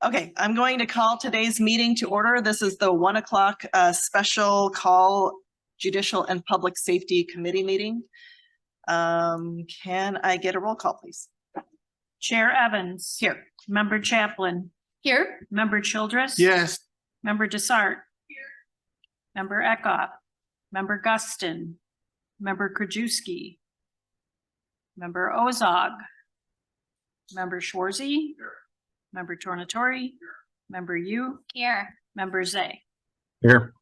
Okay, I'm going to call today's meeting to order. This is the 1 o'clock special call Judicial and Public Safety Committee meeting. Can I get a roll call, please? Chair Evans. Here. Member Chaplin. Here. Member Childress. Yes. Member Desart. Here. Member Eckhoff. Member Guston. Member Krajewski. Member Ozog. Member Schwarzy. Here. Member Tornatori. Here. Member Yu. Here. Member Zay. Here.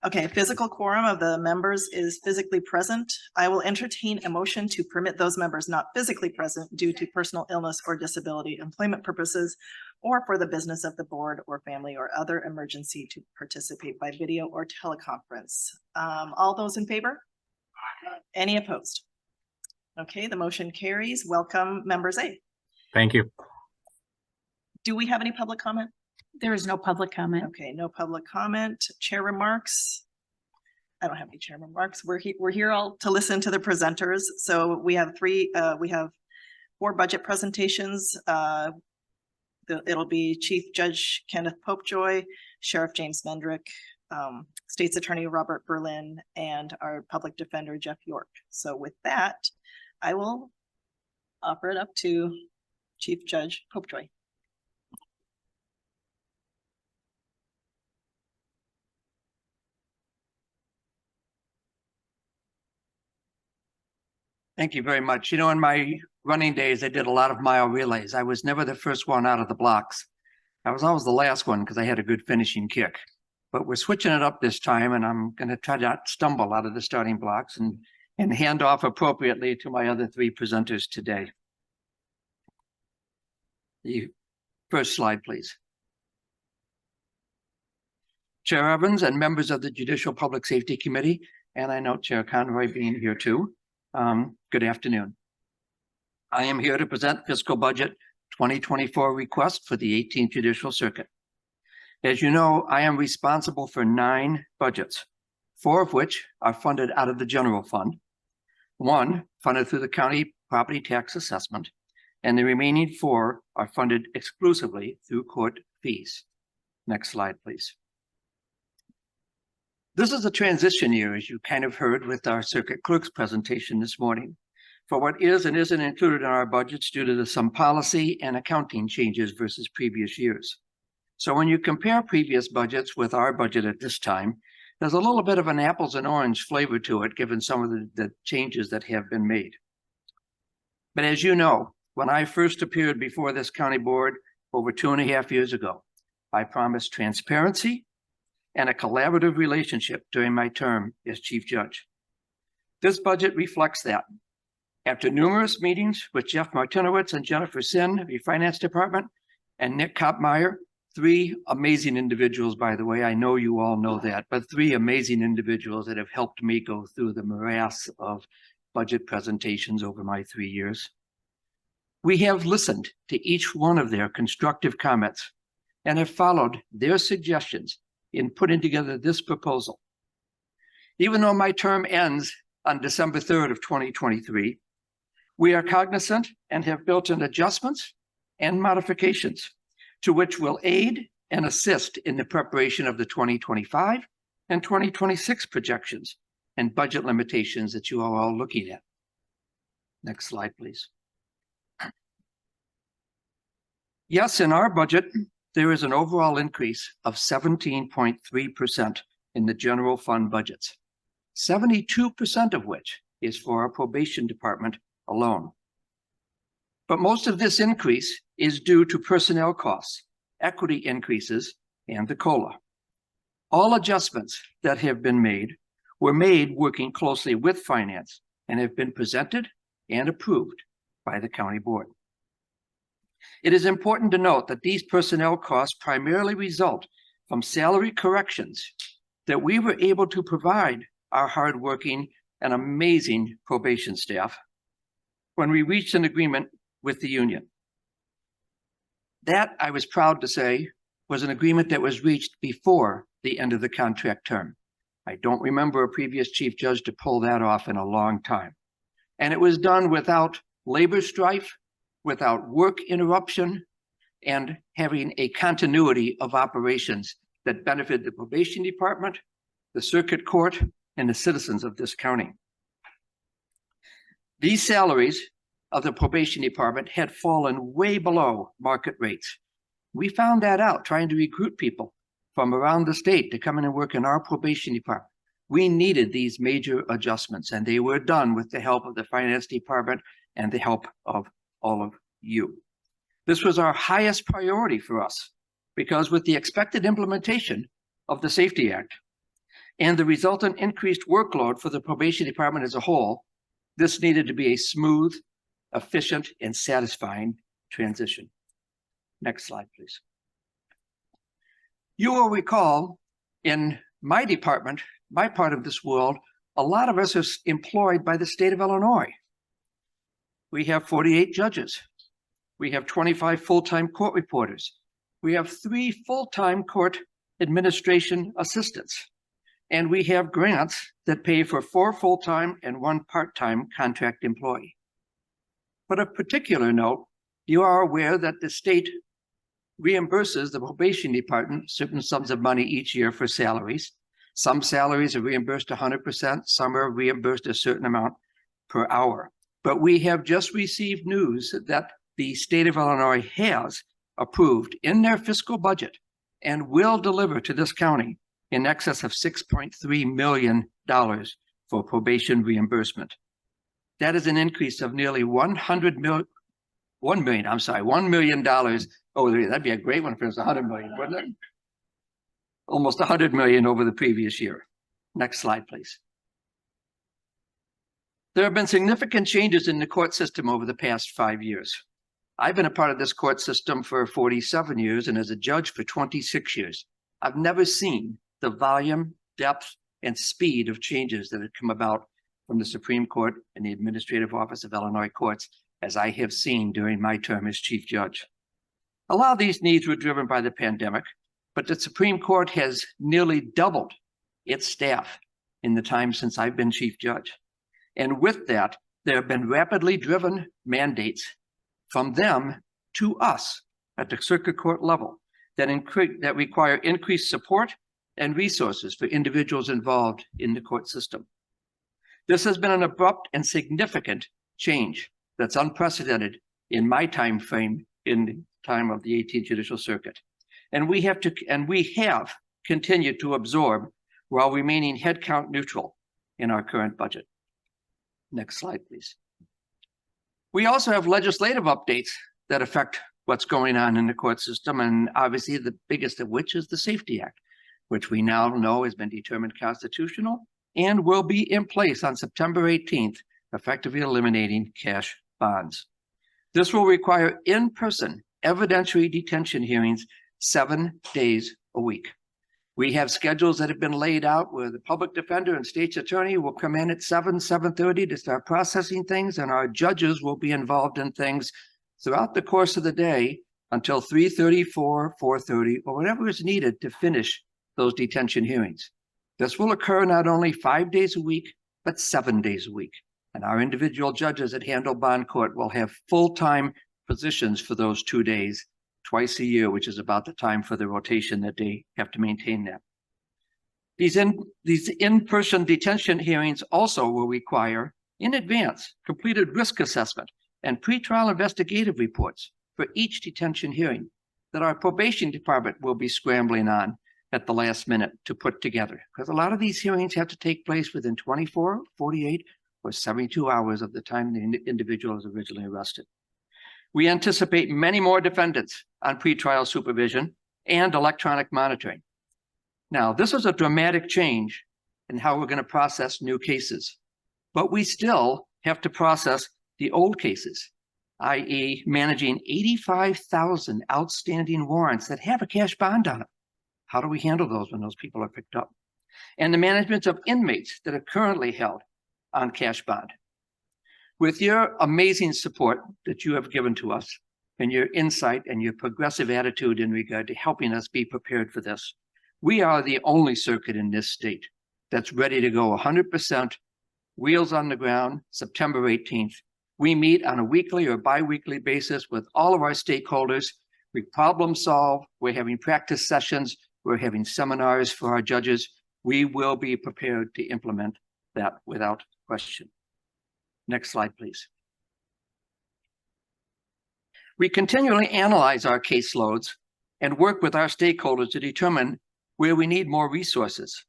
Okay, physical quorum of the members is physically present. I will entertain a motion to permit those members not physically present due to personal illness or disability, employment purposes, or for the business of the board or family or other emergency to participate by video or teleconference. All those in favor? Any opposed? Okay, the motion carries. Welcome, members A. Thank you. Do we have any public comment? There is no public comment. Okay, no public comment. Chair remarks. I don't have any chair remarks. We're here all to listen to the presenters. So we have four budget presentations. It'll be Chief Judge Kenneth Popejoy, Sheriff James Mendrick, State's Attorney Robert Berlin, and our Public Defender Jeff York. So with that, I will offer it up to Chief Judge Popejoy. Thank you very much. You know, in my running days, I did a lot of mile relays. I was never the first one out of the blocks. I was always the last one because I had a good finishing kick. But we're switching it up this time, and I'm going to try to not stumble out of the starting blocks and hand off appropriately to my other three presenters today. The first slide, please. Chair Evans and members of the Judicial Public Safety Committee, and I note Chair Conroy being here too. Good afternoon. I am here to present fiscal budget 2024 request for the 18th Judicial Circuit. As you know, I am responsible for 9 budgets, 4 of which are funded out of the general fund, 1 funded through the county property tax assessment, and the remaining 4 are funded exclusively through court fees. Next slide, please. This is a transition year, as you kind of heard with our circuit clerk's presentation this morning, for what is and isn't included in our budgets due to some policy and accounting changes versus previous years. So when you compare previous budgets with our budget at this time, there's a little bit of an apples and orange flavor to it, given some of the changes that have been made. But as you know, when I first appeared before this county board over 2.5 years ago, I promised transparency and a collaborative relationship during my term as Chief Judge. This budget reflects that. After numerous meetings with Jeff Martinowitz and Jennifer Sin of your Finance Department and Nick Kopmeyer, 3 amazing individuals, by the way, I know you all know that, but 3 amazing individuals that have helped me go through the morass of budget presentations over my 3 years. We have listened to each one of their constructive comments and have followed their suggestions in putting together this proposal. Even though my term ends on December 3rd of 2023, we are cognizant and have built in adjustments and modifications to which will aid and assist in the preparation of the 2025 and 2026 projections and budget limitations that you are all looking at. Next slide, please. Yes, in our budget, there is an overall increase of 17.3% in the general fund budgets, 72% of which is for our probation department alone. But most of this increase is due to personnel costs, equity increases, and the COLA. All adjustments that have been made were made working closely with finance and have been presented and approved by the county board. It is important to note that these personnel costs primarily result from salary corrections that we were able to provide our hardworking and amazing probation staff when we reached an agreement with the union. That, I was proud to say, was an agreement that was reached before the end of the contract term. I don't remember a previous chief judge to pull that off in a long time. And it was done without labor strife, without work interruption, and having a continuity of operations that benefit the probation department, the circuit court, and the citizens of this county. These salaries of the probation department had fallen way below market rates. We found that out trying to recruit people from around the state to come in and work in our probation department. We needed these major adjustments, and they were done with the help of the finance department and the help of all of you. This was our highest priority for us because with the expected implementation of the Safety Act and the resultant increased workload for the probation department as a whole, this needed to be a smooth, efficient, and satisfying transition. Next slide, please. You will recall in my department, my part of this world, a lot of us are employed by the state of Illinois. We have 48 judges. We have 25 full-time court reporters. We have 3 full-time court administration assistants. And we have grants that pay for 4 full-time and 1 part-time contract employee. But of particular note, you are aware that the state reimburses the probation department certain sums of money each year for salaries. Some salaries are reimbursed 100%, some are reimbursed a certain amount per hour. But we have just received news that the state of Illinois has approved in their fiscal budget and will deliver to this county in excess of $6.3 million for probation reimbursement. That is an increase of nearly $1 million. Oh, that'd be a great one if it was 100 million, wouldn't it? Almost 100 million over the previous year. Next slide, please. There have been significant changes in the court system over the past 5 years. I've been a part of this court system for 47 years and as a judge for 26 years. I've never seen the volume, depth, and speed of changes that have come about from the Supreme Court and the Administrative Office of Illinois Courts as I have seen during my term as Chief Judge. A lot of these needs were driven by the pandemic, but the Supreme Court has nearly doubled its staff in the time since I've been Chief Judge. And with that, there have been rapidly driven mandates from them to us at the circuit court level that require increased support and resources for individuals involved in the court system. This has been an abrupt and significant change that's unprecedented in my time frame in the time of the 18th Judicial Circuit. And we have continued to absorb while remaining headcount neutral in our current budget. Next slide, please. We also have legislative updates that affect what's going on in the court system, and obviously the biggest of which is the Safety Act, which we now know has been determined constitutional and will be in place on September 18th, effectively eliminating cash bonds. This will require in-person evidentiary detention hearings 7 days a week. We have schedules that have been laid out where the public defender and state's attorney will come in at 7:30 to start processing things, and our judges will be involved in things throughout the course of the day until 3:30, 4:30, or whatever is needed to finish those detention hearings. This will occur not only 5 days a week, but 7 days a week. And our individual judges at Handle Bond Court will have full-time positions for those 2 days, twice a year, which is about the time for the rotation that they have to maintain that. These in-person detention hearings also will require, in advance, completed risk assessment and pretrial investigative reports for each detention hearing that our probation department will be scrambling on at the last minute to put together. Because a lot of these hearings have to take place within 24, 48, or 72 hours of the time the individual is originally arrested. We anticipate many more defendants on pretrial supervision and electronic monitoring. Now, this is a dramatic change in how we're going to process new cases, but we still have to process the old cases, i.e. managing 85,000 outstanding warrants that have a cash bond on them. How do we handle those when those people are picked up? And the management of inmates that are currently held on cash bond. With your amazing support that you have given to us and your insight and your progressive attitude in regard to helping us be prepared for this, we are the only circuit in this state that's ready to go 100% wheels on the ground September 18th. We meet on a weekly or bi-weekly basis with all of our stakeholders. We problem solve. We're having practice sessions. We're having seminars for our judges. We will be prepared to implement that without question. Next slide, please. We continually analyze our caseloads and work with our stakeholders to determine where we need more resources.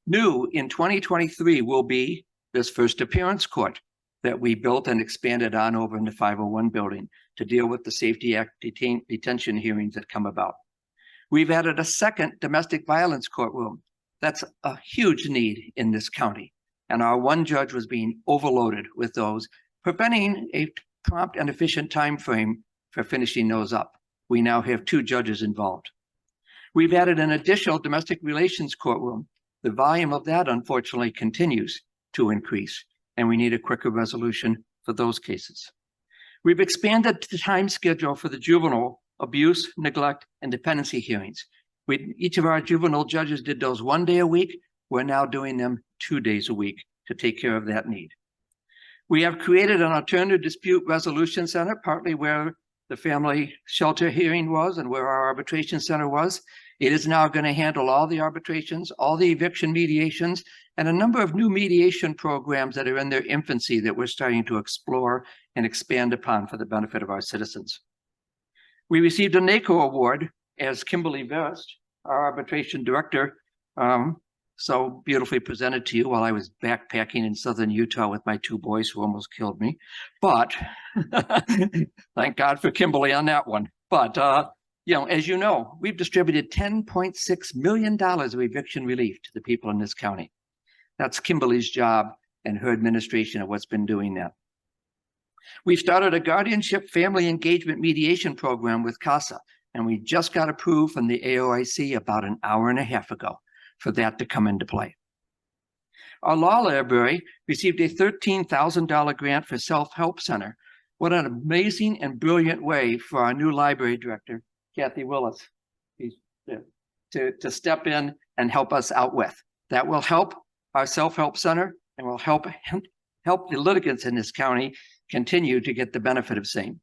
New in 2023 will be this first appearance court that we built and expanded on over in the 501 building to deal with the Safety Act detention hearings that come about. We've added a second domestic violence courtroom. That's a huge need in this county. And our one judge was being overloaded with those, preventing a prompt and efficient time frame for finishing those up. We now have 2 judges involved. We've added an additional domestic relations courtroom. The volume of that, unfortunately, continues to increase, and we need a quicker resolution for those cases. We've expanded the time schedule for the juvenile abuse, neglect, and dependency hearings. Each of our juvenile judges did those 1 day a week. We're now doing them 2 days a week to take care of that need. We have created an alternative dispute resolution center, partly where the family shelter hearing was and where our arbitration center was. It is now going to handle all the arbitrations, all the eviction mediations, and a number of new mediation programs that are in their infancy that we're starting to explore and expand upon for the benefit of our citizens. We received a NACO award as Kimberly Verst, our arbitration director, so beautifully presented to you while I was backpacking in southern Utah with my 2 boys who almost killed me. But thank God for Kimberly on that one. But, as you know, we've distributed $10.6 million of eviction relief to the people in this county. That's Kimberly's job and her administration of what's been doing that. We've started a guardianship family engagement mediation program with CASA, and we just got approved from the AOIC about an hour and a half ago for that to come into play. Our law library received a $13,000 grant for Self-Help Center. What an amazing and brilliant way for our new library director, Kathy Willis, to step in and help us out with. That will help our Self-Help Center and will help the litigants in this county continue to get the benefit of same.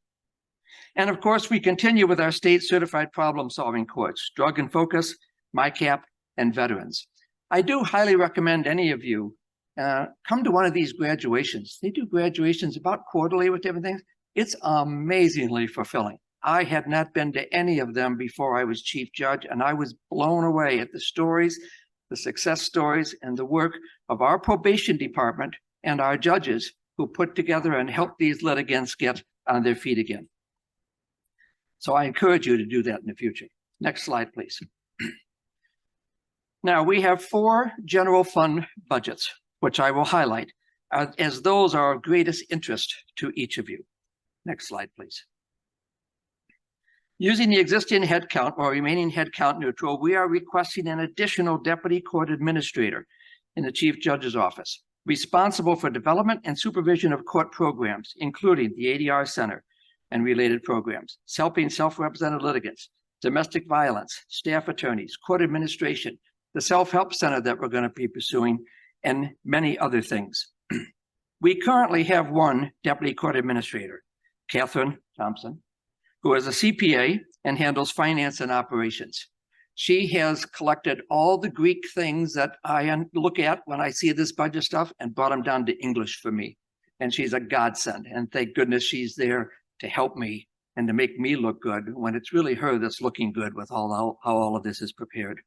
And of course, we continue with our state certified problem solving courts, Drug and Focus, MyCap, and Veterans. I do highly recommend any of you come to one of these graduations. They do graduations about quarterly with different things. It's amazingly fulfilling. I had not been to any of them before I was chief judge, and I was blown away at the stories, the success stories, and the work of our probation department and our judges who put together and helped these litigants get on their feet again. So I encourage you to do that in the future. Next slide, please. Now, we have 4 general fund budgets, which I will highlight as those are of greatest interest to each of you. Next slide, please. Using the existing headcount or remaining headcount neutral, we are requesting an additional deputy court administrator in the chief judge's office, responsible for development and supervision of court programs, including the ADR Center and related programs, helping self-represented litigants, domestic violence, staff attorneys, court administration, the Self-Help Center that we're going to be pursuing, and many other things. We currently have 1 deputy court administrator, Catherine Thompson, who is a CPA and handles finance and operations. She has collected all the Greek things that I look at when I see this budget stuff and brought them down to English for me. And she's a godsend. And thank goodness she's there to help me and to make me look good when it's really her that's looking good with how all of this is prepared.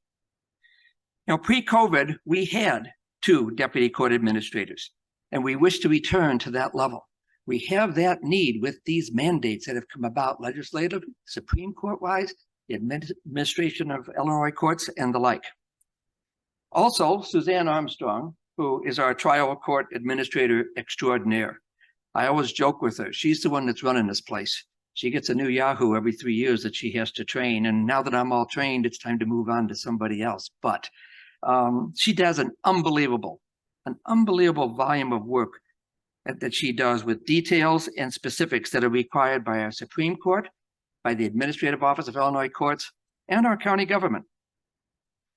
Now, pre-COVID, we had 2 deputy court administrators, and we wish to return to that level. We have that need with these mandates that have come about legislative, Supreme Court-wise, the administration of Illinois courts, and the like. Also, Suzanne Armstrong, who is our trial court administrator extraordinaire. I always joke with her. She's the one that's running this place. She gets a new Yahoo every 3 years that she has to train. And now that I'm all trained, it's time to move on to somebody else. But she does an unbelievable volume of work that she does with details and specifics that are required by our Supreme Court, by the Administrative Office of Illinois Courts, and our county government.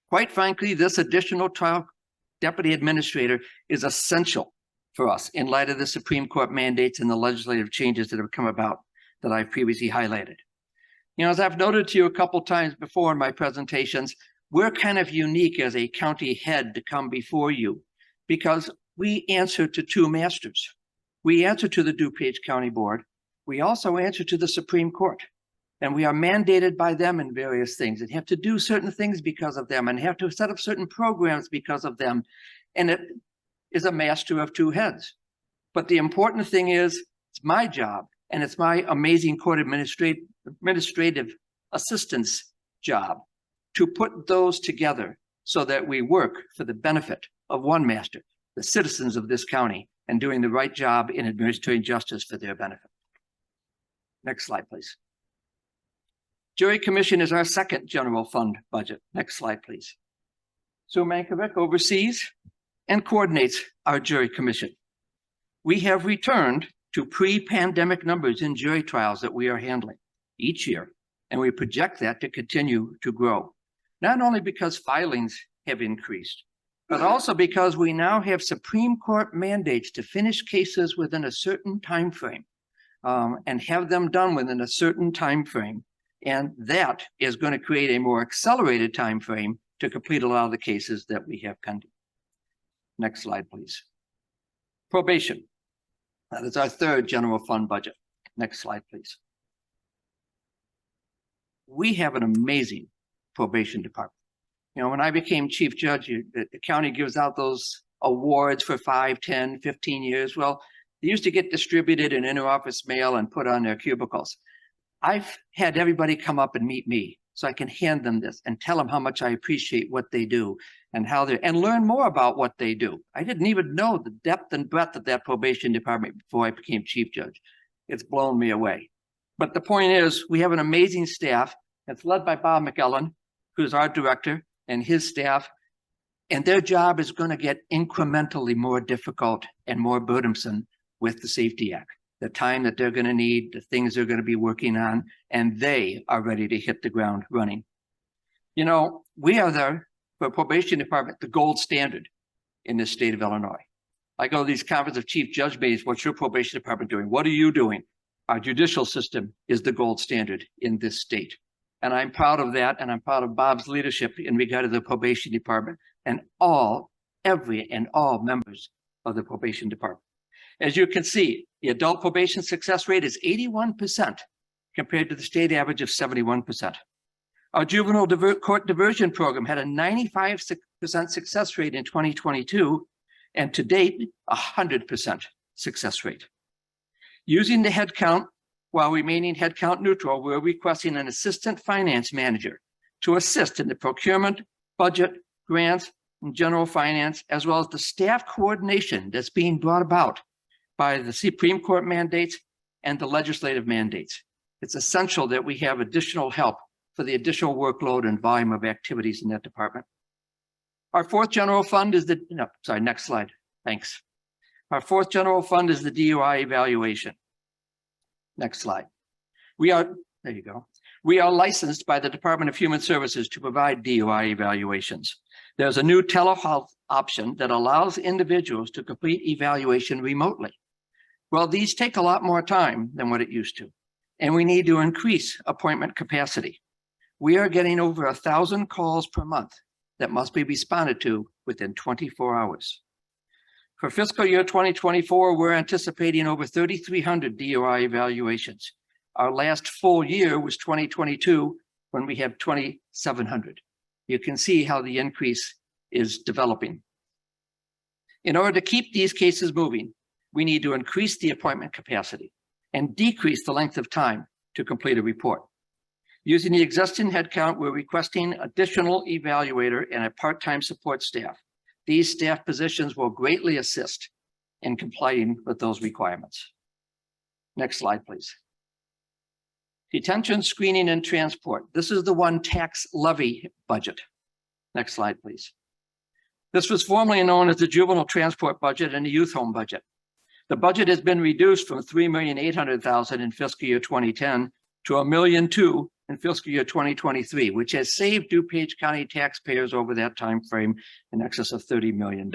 Quite frankly, this additional trial deputy administrator is essential for us in light of the Supreme Court mandates and the legislative changes that have come about that I've previously highlighted. You know, as I've noted to you a couple times before in my presentations, we're kind of unique as a county head to come before you because we answer to two masters. We answer to the DuPage County Board. We also answer to the Supreme Court. And we are mandated by them in various things and have to do certain things because of them and have to set up certain programs because of them. And it is a master of two heads. But the important thing is, it's my job and it's my amazing court administrative assistant's job to put those together so that we work for the benefit of one master, the citizens of this county, and doing the right job in administering justice for their benefit. Next slide, please. Jury Commission is our second general fund budget. Next slide, please. Sue Mankiewicz oversees and coordinates our Jury Commission. We have returned to pre-pandemic numbers in jury trials that we are handling each year, and we project that to continue to grow, not only because filings have increased, but also because we now have Supreme Court mandates to finish cases within a certain time frame and have them done within a certain time frame. And that is going to create a more accelerated time frame to complete a lot of the cases that we have pending. Next slide, please. Probation. That is our third general fund budget. Next slide, please. We have an amazing probation department. You know, when I became chief judge, the county gives out those awards for 5, 10, 15 years. Well, they used to get distributed in interoffice mail and put on their cubicles. I've had everybody come up and meet me so I can hand them this and tell them how much I appreciate what they do and how they're, and learn more about what they do. I didn't even know the depth and breadth of that probation department before I became chief judge. It's blown me away. But the point is, we have an amazing staff. It's led by Bob McEllen, who's our director, and his staff. And their job is going to get incrementally more difficult and more burdensome with the Safety Act. The time that they're going to need, the things they're going to be working on, and they are ready to hit the ground running. You know, we are the probation department, the gold standard in this state of Illinois. I go to these conference of chief judge meetings. What's your probation department doing? What are you doing? Our judicial system is the gold standard in this state. And I'm proud of that. And I'm proud of Bob's leadership in regard to the probation department and every and all members of the probation department. As you can see, the adult probation success rate is 81% compared to the state average of 71%. Our juvenile court diversion program had a 95% success rate in 2022, and to date, 100% success rate. Using the headcount while remaining headcount neutral, we're requesting an assistant finance manager to assist in the procurement, budget, grants, and general finance, as well as the staff coordination that's being brought about by the Supreme Court mandates and the legislative mandates. It's essential that we have additional help for the additional workload and volume of activities in that department. Our fourth general fund is next slide, thanks. Our fourth general fund is the DUI evaluation. Next slide. There you go. We are licensed by the Department of Human Services to provide DUI evaluations. There's a new telehealth option that allows individuals to complete evaluation remotely. Well, these take a lot more time than what it used to, and we need to increase appointment capacity. We are getting over 1,000 calls per month that must be responded to within 24 hours. For fiscal year 2024, we're anticipating over 3,300 DUI evaluations. Our last full year was 2022, when we had 2,700. You can see how the increase is developing. In order to keep these cases moving, we need to increase the appointment capacity and decrease the length of time to complete a report. Using the existing headcount, we're requesting additional evaluator and a part-time support staff. These staff positions will greatly assist in complying with those requirements. Next slide, please. Detention, screening, and transport. This is the one tax levy budget. Next slide, please. This was formerly known as the juvenile transport budget and the youth home budget. The budget has been reduced from $3,800,000 in fiscal year 2010 to $1.2 million in fiscal year 2023, which has saved DuPage County taxpayers over that time frame in excess of $30 million.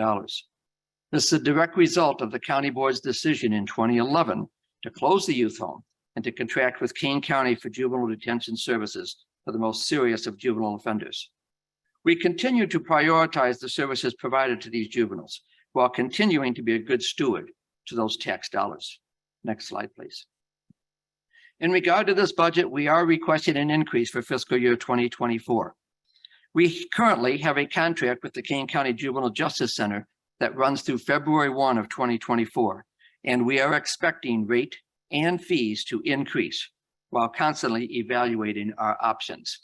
This is a direct result of the county board's decision in 2011 to close the youth home and to contract with Kane County for juvenile detention services for the most serious of juvenile offenders. We continue to prioritize the services provided to these juveniles while continuing to be a good steward to those tax dollars. Next slide, please. In regard to this budget, we are requesting an increase for fiscal year 2024. We currently have a contract with the Kane County Juvenile Justice Center that runs through February 1 of 2024, and we are expecting rate and fees to increase while constantly evaluating our options.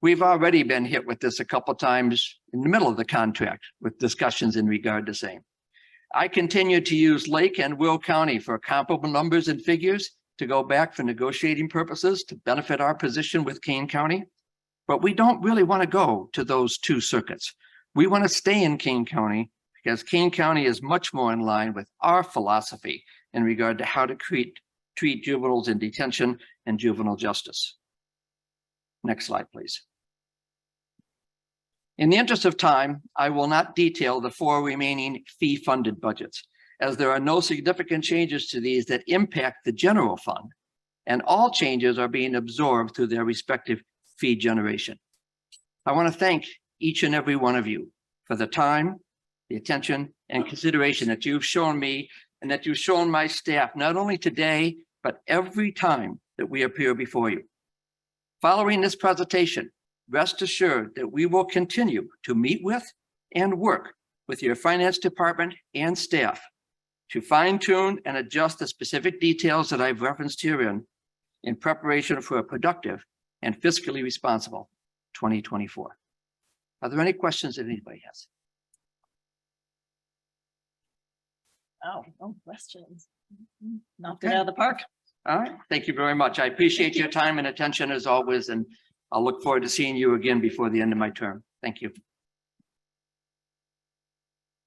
We've already been hit with this a couple times in the middle of the contract with discussions in regard to same. I continue to use Lake and Will County for comparable numbers and figures to go back for negotiating purposes to benefit our position with Kane County. But we don't really want to go to those two circuits. We want to stay in Kane County because Kane County is much more in line with our philosophy in regard to how to treat juveniles in detention and juvenile justice. Next slide, please. In the interest of time, I will not detail the 4 remaining fee-funded budgets, as there are no significant changes to these that impact the general fund, and all changes are being absorbed through their respective fee generation. I want to thank each and every one of you for the time, the attention, and consideration that you've shown me and that you've shown my staff, not only today, but every time that we appear before you. Following this presentation, rest assured that we will continue to meet with and work with your finance department and staff to fine-tune and adjust the specific details that I've referenced herein in preparation for a productive and fiscally responsible 2024. Are there any questions that anybody has? Oh, no questions. Knocked it out of the park. All right, thank you very much. I appreciate your time and attention as always, and I'll look forward to seeing you again before the end of my term. Thank you.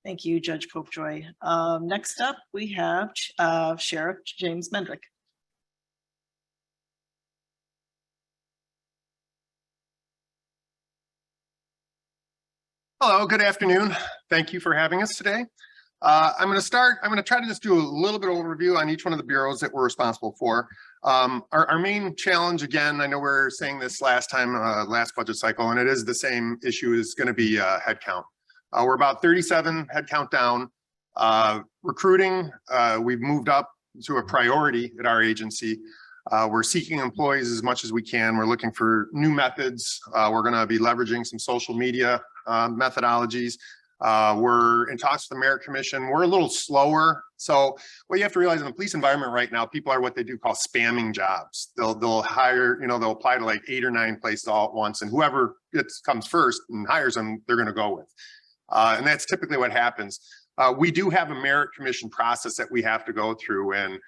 Thank you, Judge Popejoy. Next up, we have Sheriff James Mendrick. Hello, good afternoon. Thank you for having us today. I'm going to try to just do a little bit of overview on each one of the bureaus that we're responsible for. Our main challenge, again, I know we were saying this last time, last budget cycle, and it is the same issue, is going to be headcount. We're about 37 headcount down. Recruiting, we've moved up to a priority at our agency. We're seeking employees as much as we can. We're looking for new methods. We're going to be leveraging some social media methodologies. We're in talks with the Merit Commission. We're a little slower. So what you have to realize in the police environment right now, people are what they do call spamming jobs. They'll hire, they'll apply to like 8 or 9 places all at once, and whoever comes first and hires them, they're going to go with. And that's typically what happens. We do have a Merit Commission process that we have to go through, and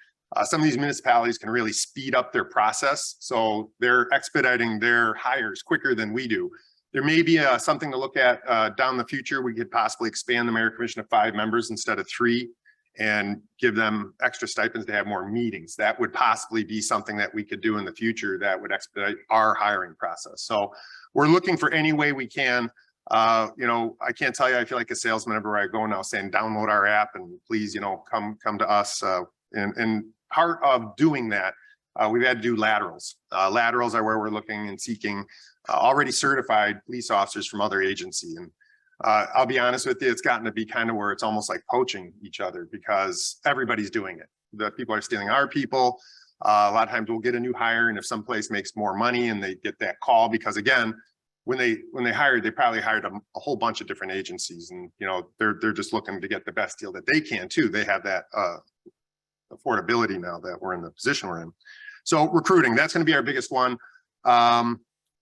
some of these municipalities can really speed up their process. So they're expediting their hires quicker than we do. There may be something to look at down the future. We could possibly expand the Merit Commission to 5 members instead of 3 and give them extra stipends to have more meetings. That would possibly be something that we could do in the future that would expedite our hiring process. So we're looking for any way we can. I can't tell you, I feel like a salesman everywhere I go now saying, download our app and please, come to us. And part of doing that, we've had to do laterals. Laterals are where we're looking and seeking already certified police officers from other agency. And I'll be honest with you, it's gotten to be kind of where it's almost like poaching each other because everybody's doing it. The people are stealing our people. A lot of times we'll get a new hire, and if someplace makes more money and they get that call, because again, when they hired, they probably hired a whole bunch of different agencies, and they're just looking to get the best deal that they can too. They have that affordability now that we're in the position we're in. So recruiting, that's going to be our biggest one.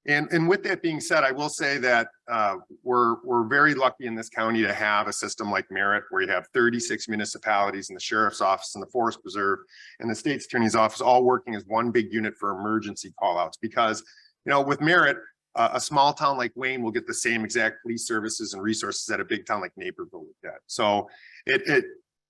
And with that being said, I will say that we're very lucky in this county to have a system like Merit, where you have 36 municipalities and the sheriff's office and the forest preserve and the state's attorney's office all working as one big unit for emergency callouts. Because with Merit, a small town like Wayne will get the same exact police services and resources that a big town like Naperville would get. So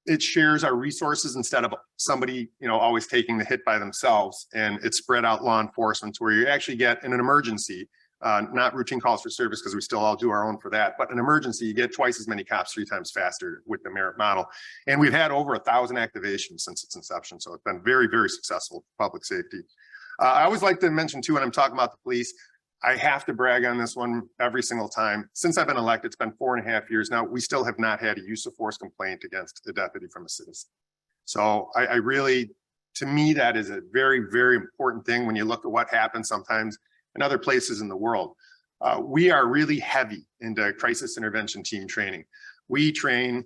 it shares our resources instead of somebody, always taking the hit by themselves, and it's spread out law enforcement to where you actually get in an emergency not routine calls for service because we still all do our own for that, but an emergency, you get twice as many cops 3 times faster with the Merit model. And we've had over 1,000 activations since its inception. So it's been very, very successful for public safety. I always like to mention too, when I'm talking about the police, I have to brag on this one every single time. Since I've been elected, it's been 4.5 years now. We still have not had a use of force complaint against a deputy from a citizen. So I really, to me, that is a very, very important thing when you look at what happens sometimes in other places in the world. We are really heavy into crisis intervention team training. We train.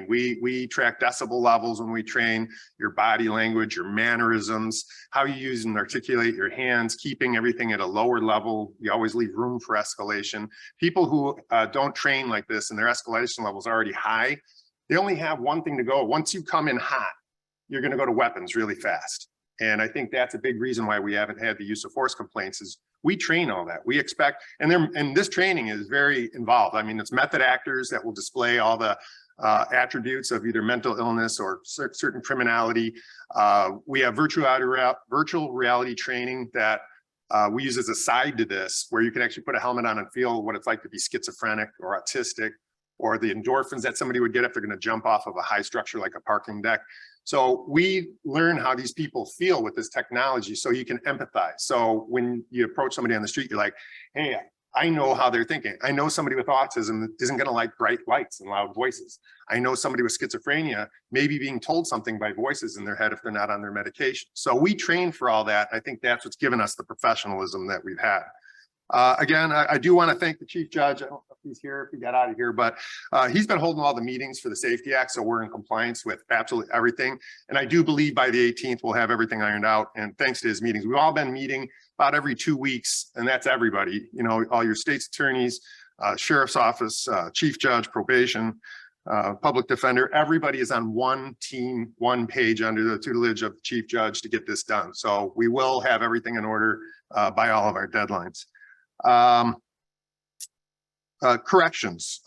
We track decibel levels when we train, your body language, your mannerisms, how you use and articulate your hands, keeping everything at a lower level. You always leave room for escalation. People who don't train like this and their escalation level is already high, they only have one thing to go. Once you come in hot, you're going to go to weapons really fast. And I think that's a big reason why we haven't had the use of force complaints is we train all that. We expect, and this training is very involved. I mean, it's method actors that will display all the attributes of either mental illness or certain criminality. We have virtual reality training that we use as a side to this, where you can actually put a helmet on and feel what it's like to be schizophrenic or autistic, or the endorphins that somebody would get if they're going to jump off of a high structure like a parking deck. So we learn how these people feel with this technology so you can empathize. So when you approach somebody on the street, you're like, hey, I know how they're thinking. I know somebody with autism isn't going to like bright lights and loud voices. I know somebody with schizophrenia may be being told something by voices in their head if they're not on their medication. So we train for all that. I think that's what's given us the professionalism that we've had. Again, I do want to thank the Chief Judge. I don't know if he's here, if he got out of here, but he's been holding all the meetings for the Safety Act, so we're in compliance with absolutely everything. And I do believe by the 18th, we'll have everything ironed out. And thanks to his meetings, we've all been meeting about every 2 weeks, and that's everybody, you know, all your state's attorneys, sheriff's office, chief judge, probation, public defender, everybody is on one team, one page under the tutelage of the chief judge to get this done. So we will have everything in order by all of our deadlines. Corrections.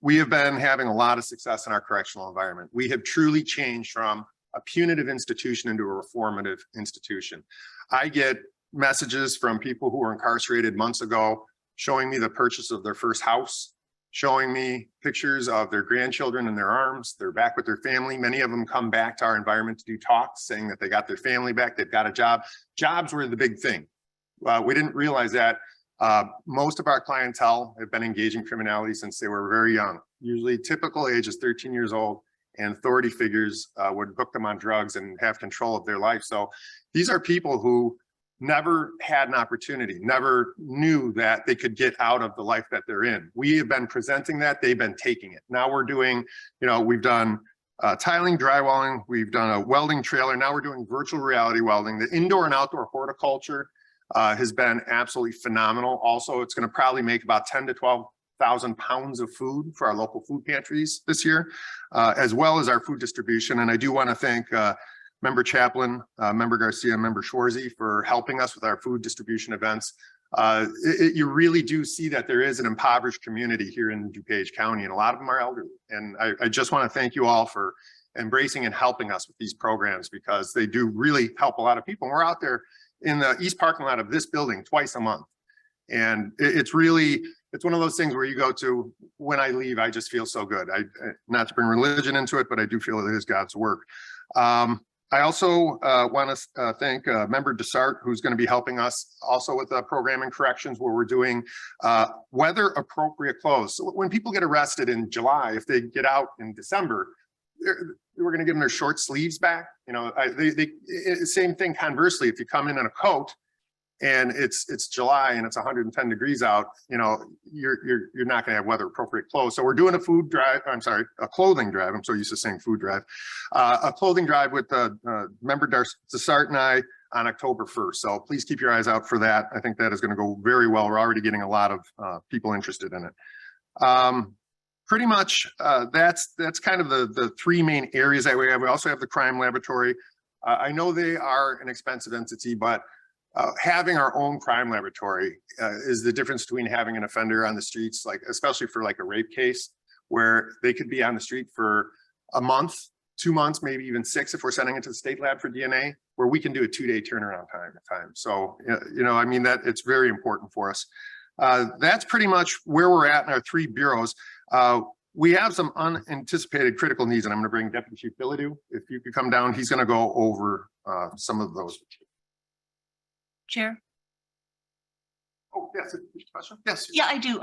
We have been having a lot of success in our correctional environment. We have truly changed from a punitive institution into a reformative institution. I get messages from people who were incarcerated months ago, showing me the purchase of their first house, showing me pictures of their grandchildren in their arms. They're back with their family. Many of them come back to our environment to do talks, saying that they got their family back, they've got a job. Jobs were the big thing. We didn't realize that. Most of our clientele have been engaging criminality since they were very young. Usually typical age is 13 years old, and authority figures would hook them on drugs and have control of their life. So these are people who never had an opportunity, never knew that they could get out of the life that they're in. We have been presenting that, they've been taking it. Now we're doing, you know, we've done tiling, drywalling, we've done a welding trailer. Now we're doing virtual reality welding. The indoor and outdoor horticulture has been absolutely phenomenal. Also, it's going to probably make about 10 to 12,000 pounds of food for our local food pantries this year, as well as our food distribution. And I do want to thank Member Chaplin, Member Garcia, Member Schwarzy for helping us with our food distribution events. You really do see that there is an impoverished community here in DuPage County, and a lot of them are elderly. And I just want to thank you all for embracing and helping us with these programs, because they do really help a lot of people. We're out there in the east parking lot of this building twice a month. And it's really, it's one of those things where you go to, when I leave, I just feel so good. Not to bring religion into it, but I do feel it is God's work. I also want to thank Member Desart, who's going to be helping us also with the program and corrections, where we're doing weather appropriate clothes. So when people get arrested in July, if they get out in December, we're going to give them their short sleeves back. You know, same thing conversely, if you come in a coat and it's July and it's 110 degrees out, you know, you're not going to have weather appropriate clothes. So we're doing a clothing drive. I'm so used to saying food drive. A clothing drive with Member Desart and I on October 1st. So please keep your eyes out for that. I think that is going to go very well. We're already getting a lot of people interested in it. Pretty much that's kind of the three main areas that we have. We also have the crime laboratory. I know they are an expensive entity, but having our own crime laboratory is the difference between having an offender on the streets, like especially for like a rape case, where they could be on the street for a month 2 months, maybe even 6 if we're sending it to the state lab for DNA, where we can do a 2-day turnaround time. So, you know, I mean, that it's very important for us. That's pretty much where we're at in our 3 bureaus. We have some unanticipated critical needs, and I'm going to bring Deputy Chief Billido. If you could come down, he's going to go over some of those. Chair? Oh, yes, question? Yes. Yeah, I do.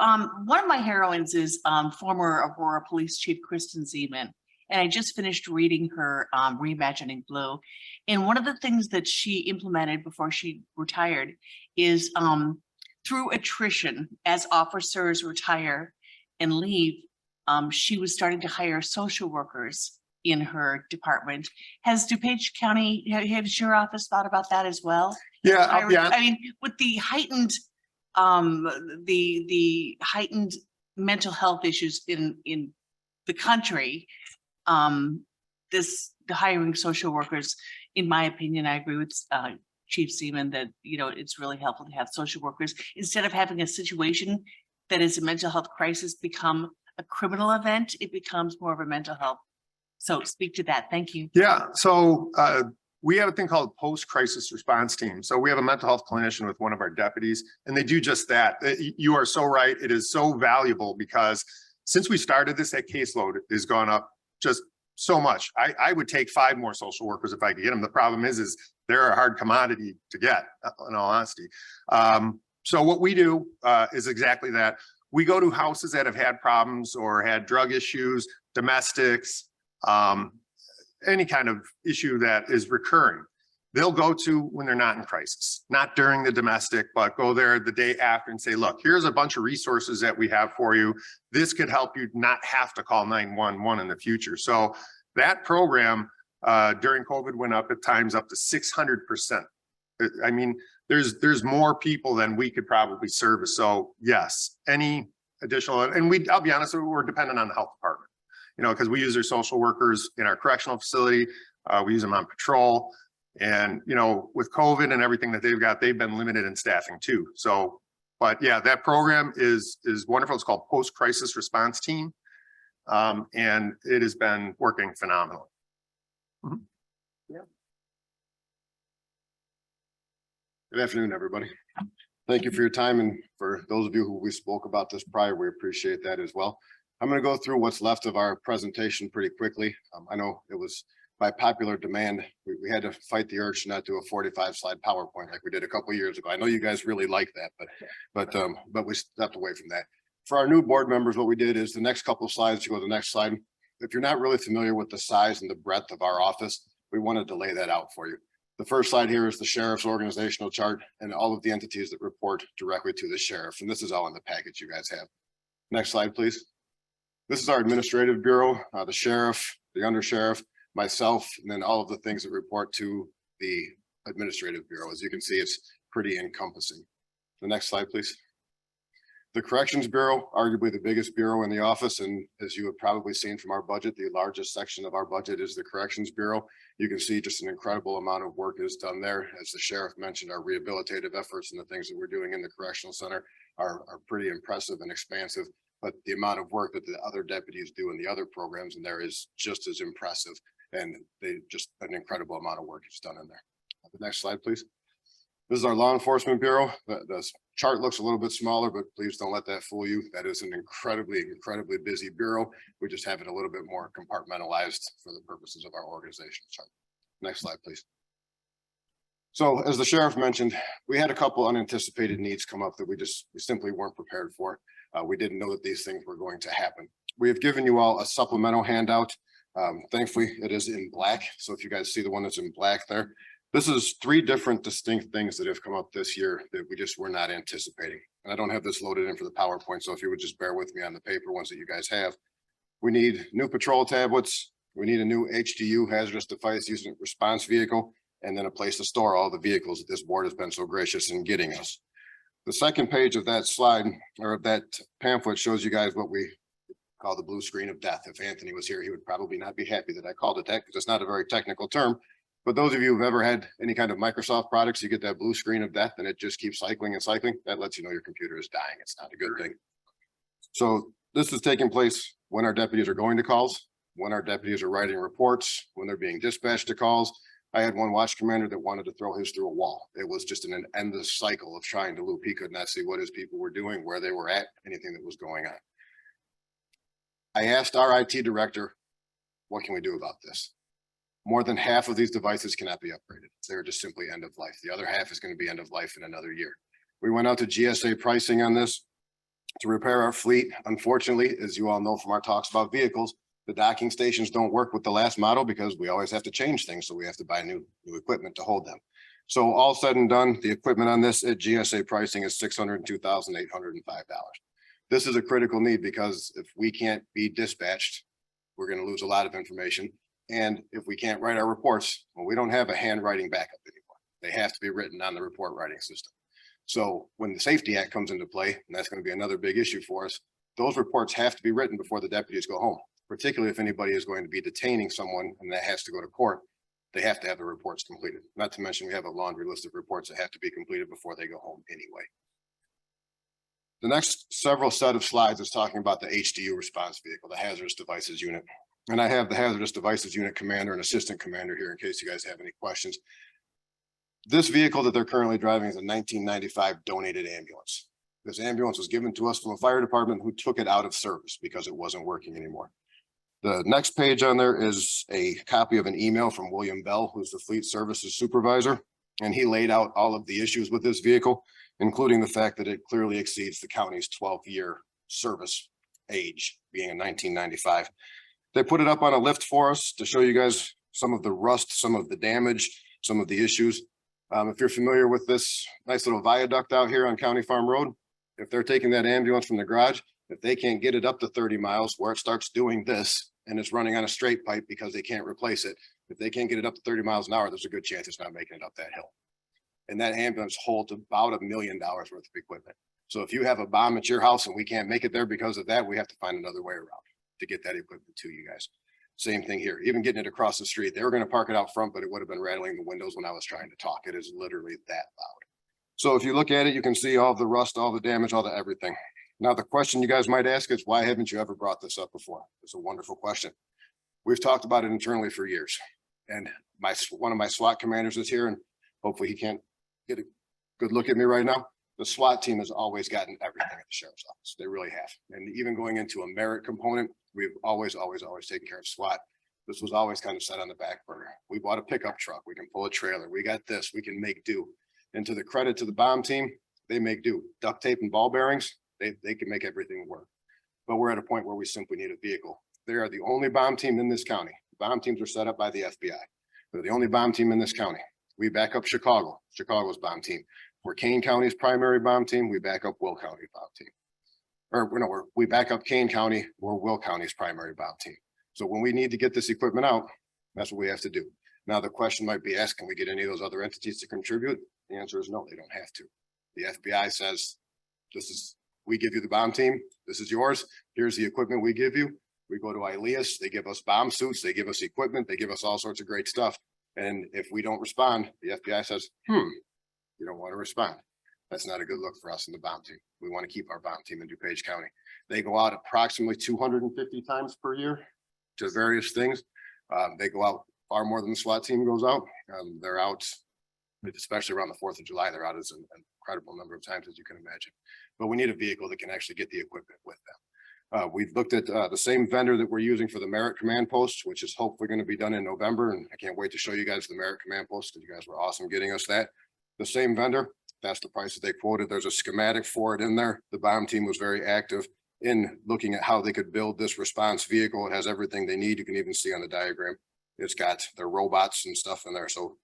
One of my heroines is former Aurora Police Chief Kristen Zeman. And I just finished reading her Reimagining Blue. And one of the things that she implemented before she retired is through attrition, as officers retire and leave, she was starting to hire social workers in her department. Has DuPage County, has your office thought about that as well? Yeah, I'll be honest. I mean, with the heightened the heightened mental health issues in the country, the hiring social workers, in my opinion, I agree with Chief Seaman that, you know, it's really helpful to have social workers instead of having a situation that is a mental health crisis become a criminal event. It becomes more of a mental health. So speak to that. Thank you. Yeah, so we have a thing called post-crisis response team. So we have a mental health clinician with one of our deputies, and they do just that. You are so right. It is so valuable because since we started this, that caseload has gone up just so much. I would take 5 more social workers if I could get them. The problem is they're a hard commodity to get, in all honesty. So what we do is exactly that. We go to houses that have had problems or had drug issues, domestics, any kind of issue that is recurring. They'll go to when they're not in crisis, not during the domestic, but go there the day after and say, look, here's a bunch of resources that we have for you. This could help you not have to call 911 in the future. So that program during COVID went up at times up to 600%. I mean, there's more people than we could probably service. So yes, any additional, and I'll be honest, we're dependent on the health department, you know, because we use their social workers in our correctional facility. We use them on patrol. And, you know, with COVID and everything that they've got, they've been limited in staffing too. So, but yeah, that program is wonderful. It's called Post-Crisis Response Team. And it has been working phenomenally. Mm-hmm. Yeah. Good afternoon, everybody. Thank you for your time. And for those of you who we spoke about this prior, we appreciate that as well. I'm going to go through what's left of our presentation pretty quickly. I know it was by popular demand. We had to fight the urge to not do a 45 slide PowerPoint like we did a couple of years ago. I know you guys really like that, but we stepped away from that. For our new board members, what we did is the next couple of slides, you go to the next slide. If you're not really familiar with the size and the breadth of our office, we wanted to lay that out for you. The first slide here is the sheriff's organizational chart and all of the entities that report directly to the sheriff. And this is all in the package you guys have. Next slide, please. This is our administrative bureau, the sheriff, the undersheriff, myself, and then all of the things that report to the administrative bureau. As you can see, it's pretty encompassing. The next slide, please. The Corrections Bureau, arguably the biggest bureau in the office, and as you have probably seen from our budget, the largest section of our budget is the Corrections Bureau. You can see just an incredible amount of work is done there. As the sheriff mentioned, our rehabilitative efforts and the things that we're doing in the Correctional Center are pretty impressive and expansive, but the amount of work that the other deputies do in the other programs in there is just as impressive. And they just an incredible amount of work is done in there. The next slide, please. This is our Law Enforcement Bureau. The chart looks a little bit smaller, but please don't let that fool you. That is an incredibly busy bureau. We just have it a little bit more compartmentalized for the purposes of our organizational chart. Next slide, please. So as the sheriff mentioned, we had a couple unanticipated needs come up that we simply weren't prepared for. We didn't know that these things were going to happen. We have given you all a supplemental handout. Thankfully, it is in black. So if you guys see the one that's in black there, this is 3 different distinct things that have come up this year that we just were not anticipating. And I don't have this loaded in for the PowerPoint. So if you would just bear with me on the paper ones that you guys have. We need new patrol tablets. We need a new HDU, hazardous device use response vehicle, and then a place to store all the vehicles that this board has been so gracious in getting us. The second page of that slide or of that pamphlet shows you guys what we call the blue screen of death. If Anthony was here, he would probably not be happy that I called it that because it's not a very technical term. But those of you who've ever had any kind of Microsoft products, you get that blue screen of death and it just keeps cycling and cycling. That lets you know your computer is dying. It's not a good thing. So this is taking place when our deputies are going to calls. when our deputies are writing reports, when they're being dispatched to calls. I had one watch commander that wanted to throw his through a wall. It was just an endless cycle of trying to loop. He could not see what his people were doing, where they were at, anything that was going on. I asked our IT director, what can we do about this? More than half of these devices cannot be upgraded. They're just simply end of life. The other half is going to be end of life in another year. We went out to GSA pricing on this to repair our fleet. Unfortunately, as you all know from our talks about vehicles, the docking stations don't work with the last model because we always have to change things. So we have to buy new equipment to hold them. So all said and done, the equipment on this at GSA pricing is $602,805. This is a critical need because if we can't be dispatched, we're going to lose a lot of information. And if we can't write our reports, well, we don't have a handwriting backup anymore. They have to be written on the report writing system. So when the Safety Act comes into play, and that's going to be another big issue for us, those reports have to be written before the deputies go home, particularly if anybody is going to be detaining someone and that has to go to court. They have to have the reports completed. Not to mention we have a laundry list of reports that have to be completed before they go home anyway. The next several set of slides is talking about the HDU response vehicle, the hazardous devices unit. And I have the hazardous devices unit commander and assistant commander here in case you guys have any questions. This vehicle that they're currently driving is a 1995 donated ambulance. This ambulance was given to us from a fire department who took it out of service because it wasn't working anymore. The next page on there is a copy of an email from William Bell, who's the fleet services supervisor. And he laid out all of the issues with this vehicle, including the fact that it clearly exceeds the county's 12-year service age, being a 1995. They put it up on a lift for us to show you guys some of the rust, some of the damage, some of the issues. If you're familiar with this nice little viaduct out here on County Farm Road, if they're taking that ambulance from the garage, if they can't get it up to 30 miles where it starts doing this and it's running on a straight pipe because they can't replace it, if they can't get it up to 30 miles an hour, there's a good chance it's not making it up that hill. And that ambulance holds about $1 million worth of equipment. So if you have a bomb at your house and we can't make it there because of that, we have to find another way around to get that equipment to you guys. Same thing here, even getting it across the street. They were going to park it out front, but it would have been rattling the windows when I was trying to talk. It is literally that loud. So if you look at it, you can see all the rust, all the damage, all the everything. Now, the question you guys might ask is, why haven't you ever brought this up before? It's a wonderful question. We've talked about it internally for years. And one of my SWAT commanders is here, and hopefully he can't get a good look at me right now. The SWAT team has always gotten everything at the sheriff's office. They really have. And even going into a merit component, we've always taken care of SWAT. This was always kind of set on the back burner. We bought a pickup truck. We can pull a trailer. We got this. We can make do. And to the credit to the bomb team, they make do. Duct tape and ball bearings, they can make everything work. But we're at a point where we simply need a vehicle. They are the only bomb team in this county. Bomb teams are set up by the FBI. They're the only bomb team in this county. We back up Chicago, Chicago's bomb team. We're Kane County's primary bomb team. We back up Will County bomb team. Or no, we back up Kane County. We're Will County's primary bomb team. So when we need to get this equipment out, that's what we have to do. Now the question might be asked, can we get any of those other entities to contribute? The answer is no, they don't have to. The FBI says, we give you the bomb team. This is yours. Here's the equipment we give you. We go to ILEAS. They give us bomb suits. They give us equipment. They give us all sorts of great stuff. And if we don't respond, the FBI says, you don't want to respond. That's not a good look for us in the bomb team. We want to keep our bomb team in DuPage County. They go out approximately 250 times per year to various things. They go out far more than the SWAT team goes out. They're out, especially around the 4th of July, they're out as an incredible number of times, as you can imagine. But we need a vehicle that can actually get the equipment with them. We've looked at the same vendor that we're using for the Merit Command Post, which is hopefully going to be done in November. And I can't wait to show you guys the Merit Command Post, because you guys were awesome getting us that. The same vendor, that's the price that they quoted. There's a schematic for it in there. The bomb team was very active in looking at how they could build this response vehicle. It has everything they need. You can even see on the diagram, it's got their robots and stuff in there. So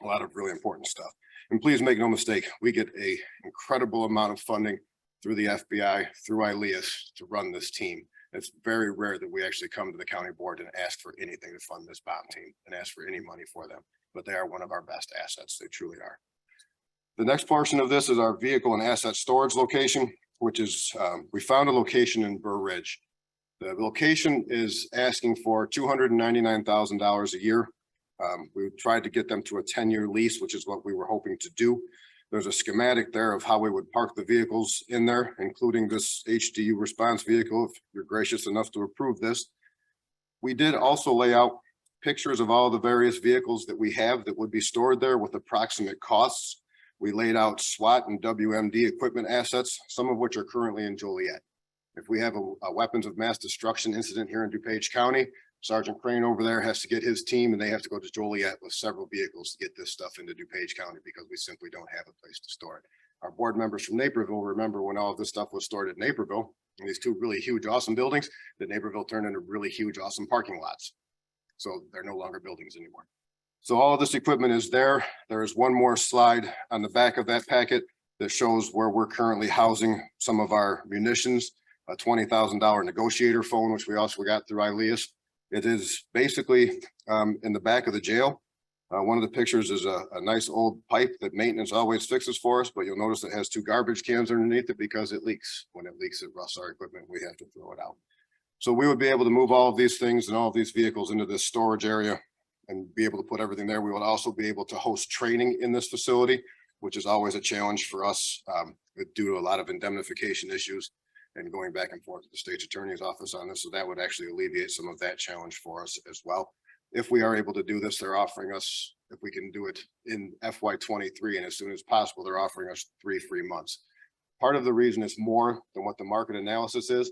a lot of really important stuff. And please make no mistake, we get an incredible amount of funding through the FBI, through ILEAS to run this team. It's very rare that we actually come to the county board and ask for anything to fund this bomb team and ask for any money for them. But they are one of our best assets. They truly are. The next portion of this is our vehicle and asset storage location, which is, we found a location in Burr Ridge. The location is asking for $299,000 a year. We tried to get them to a 10-year lease, which is what we were hoping to do. There's a schematic there of how we would park the vehicles in there, including this HDU response vehicle, if you're gracious enough to approve this. We did also lay out pictures of all the various vehicles that we have that would be stored there with approximate costs. We laid out SWAT and WMD equipment assets, some of which are currently in Joliet. If we have a weapons of mass destruction incident here in DuPage County, Sergeant Crane over there has to get his team and they have to go to Joliet with several vehicles to get this stuff into DuPage County because we simply don't have a place to store it. Our board members from Naperville remember when all of this stuff was stored at Naperville, in these two really huge, awesome buildings, that Naperville turned into really huge, awesome parking lots. So they're no longer buildings anymore. So all of this equipment is there. There is one more slide on the back of that packet that shows where we're currently housing some of our munitions, a $20,000 negotiator phone, which we also got through Ilias. It is basically in the back of the jail. One of the pictures is a nice old pipe that maintenance always fixes for us, but you'll notice it has two garbage cans underneath it because it leaks. When it leaks, it rusts our equipment. We have to throw it out. So we would be able to move all of these things and all of these vehicles into this storage area and be able to put everything there. We will also be able to host training in this facility, which is always a challenge for us due to a lot of indemnification issues and going back and forth to the state's attorney's office on this. So that would actually alleviate some of that challenge for us as well. If we are able to do this, they're offering us, if we can do it in FY23 and as soon as possible, they're offering us 3 free months. Part of the reason it's more than what the market analysis is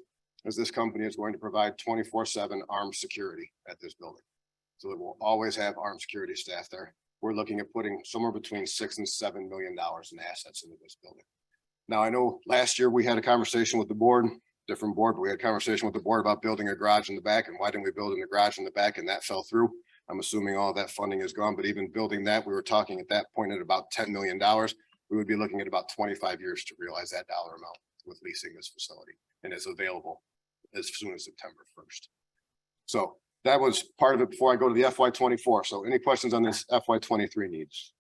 this company is going to provide 24/7 armed security at this building. So it will always have armed security staff there. We're looking at putting somewhere between $6 and $7 million in assets into this building. Now, I know last year we had a conversation with the board, different board, but we had a conversation with the board about building a garage in the back and why didn't we build in the garage in the back, and that fell through. I'm assuming all that funding is gone, but even building that, we were talking at that point at about $10 million. We would be looking at about 25 years to realize that dollar amount with leasing this facility, and it's available as soon as September 1st. So that was part of it before I go to the FY24. So any questions on this FY23 needs?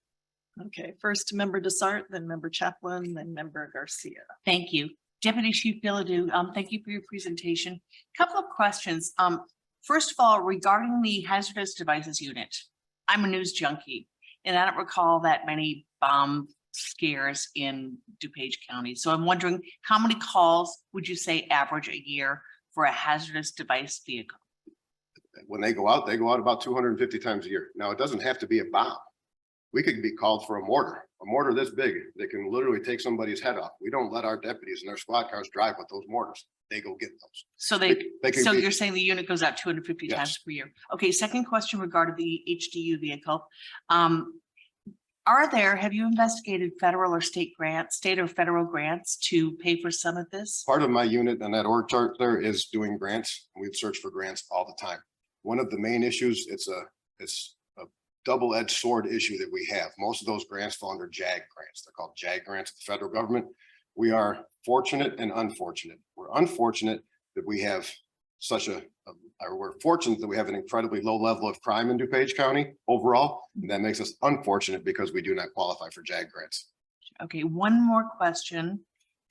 Okay, first Member Desart, then Member Chaplin, then Member Garcia. Thank you. Deputy Chief Billadu, thank you for your presentation. Couple of questions. First of all, regarding the hazardous devices unit, I'm a news junkie and I don't recall that many bomb scares in DuPage County. So I'm wondering how many calls would you say average a year for a hazardous device vehicle? When they go out about 250 times a year. Now, it doesn't have to be a bomb. We could be called for a mortar this big that can literally take somebody's head off. We don't let our deputies and their squad cars drive with those mortars. They go get those. So so you're saying the unit goes out 250 Yes. times per year. Okay, second question regarding the HDU vehicle. Have you investigated federal or state or federal grants to pay for some of this? Part of my unit on that org chart there is doing grants. We've searched for grants all the time. One of the main issues, it's a double-edged sword issue that we have. Most of those grants fall under JAG grants. They're called JAG grants of the federal government. We are fortunate and unfortunate. We're unfortunate that we have we're fortunate that we have an incredibly low level of crime in DuPage County overall. And that makes us unfortunate because we do not qualify for JAG grants. Okay, one more question,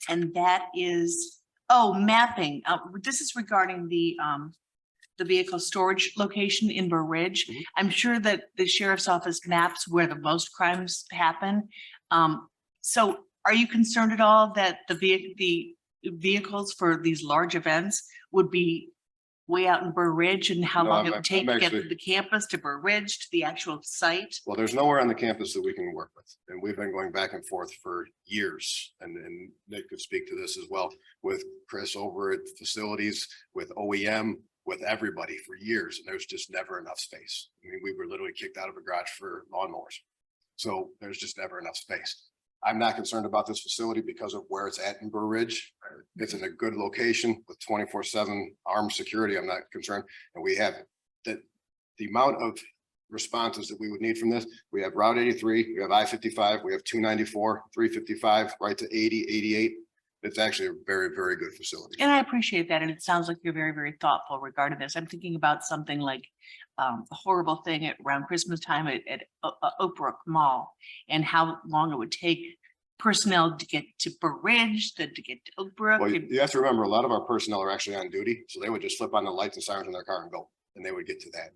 and that is, mapping. This is regarding the vehicle storage location in Burr Ridge. Mhm. I'm sure that the sheriff's office maps where the most crimes happen. So are you concerned at all that the vehicles for these large events would be way out in Burr Ridge, and how No, long it I'm- would take I'm to get actually- from the campus to Burr Ridge to the actual site? Well, there's nowhere on the campus that we can work with. And we've been going back and forth for years. And Nick could speak to this as well with Chris over at facilities, with OEM, with everybody for years. And there's just never enough space. I mean, we were literally kicked out of a garage for lawnmowers. So there's just never enough space. I'm not concerned about this facility because of where it's at in Burr Ridge. It's in a good location with 24/7 armed security. I'm not concerned. And we have the amount of responses that we would need from this. We have Route 83, we have I-55, we have 294, 355, right to 80, 88. It's actually a very, very good facility. And I appreciate that. And it sounds like you're very, very thoughtful regarding this. I'm thinking about something like a horrible thing around Christmas time at Oak Brook Mall, and how long it would take personnel to get to Burr Ridge, then to get to Oak Brook. Well, you have to remember, a lot of our personnel are actually on duty, so they would just flip on the lights and sirens in their car and go, and they would get to that.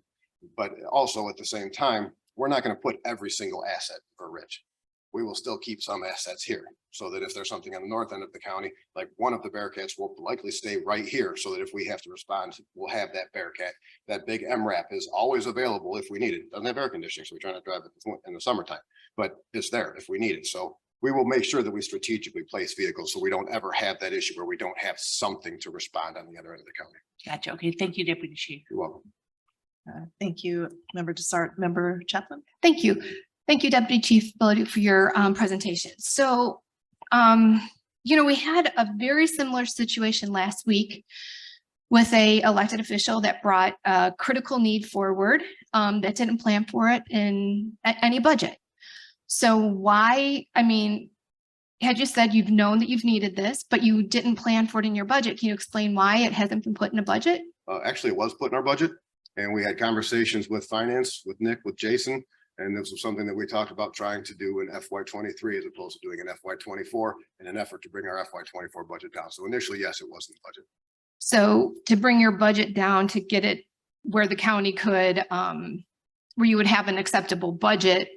But also at the same time, we're not going to put every single asset in Burr Ridge. we will still keep some assets here. So that if there's something on the north end of the county, like one of the Bearcats will likely stay right here, so that if we have to respond, we'll have that Bearcat. That big MRAP is always available if we need it. Doesn't have air conditioning, so we try not to drive it in the summertime, but it's there if we need it. So we will make sure that we strategically place vehicles so we don't ever have that issue where we don't have something to respond on the other end of the county. Gotcha. Okay, thank you, Deputy Chief. You're welcome. Thank you, Member Desart. Member Chaplin? Thank you. Thank you, Deputy Chief Billy, for your presentation. So, we had a very similar situation last week with a elected official that brought a critical need forward that didn't plan for it in any budget. So why, had you said you've known that you've needed this, but you didn't plan for it in your budget? Can you explain why it hasn't been put in a budget? Actually, it was put in our budget, and we had conversations with finance, with Nick, with Jason. And this was something that we talked about trying to do in FY23 as opposed to doing an FY24 in an effort to bring our FY24 budget down. So initially, yes, it was in the budget. So to bring your budget down to get it where the county could, where you would have an acceptable budget,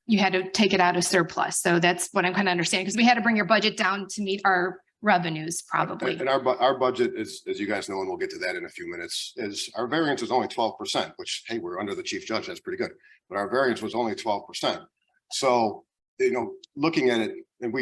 you had to take it out of surplus. So that's what I'm kind of understanding, because we had to bring your budget down to meet our revenues probably. And our budget is, as you guys know, and we'll get to that in a few minutes, is our variance is only 12%, which, hey, we're under the chief judge. That's pretty good. But our variance was only 12%. So, looking at it, and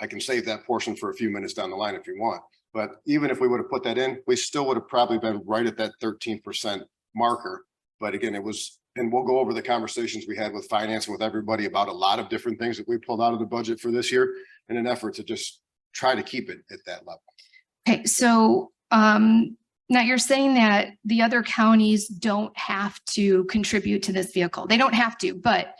I can save that portion for a few minutes down the line if you want. But even if we would have put that in, we still would have probably been right at that 13% marker. But again, and we'll go over the conversations we had with finance and with everybody about a lot of different things that we pulled out of the budget for this year in an effort to just try to keep it at that level. Okay, so now you're saying that the other counties don't have to contribute to this vehicle. They don't have to, but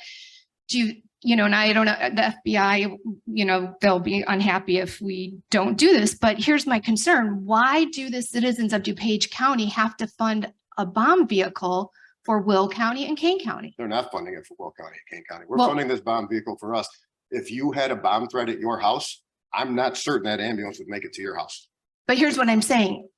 do you, and I don't know, the FBI, they'll be unhappy if we don't do this, but here's my concern. Why do the citizens of DuPage County have to fund a bomb vehicle for Will County and Kane County? They're not funding it for Will County and Kane County. We're funding this bomb vehicle for us. If you had a bomb threat at your house, I'm not certain that ambulance would make it to your house. But here's what I'm saying.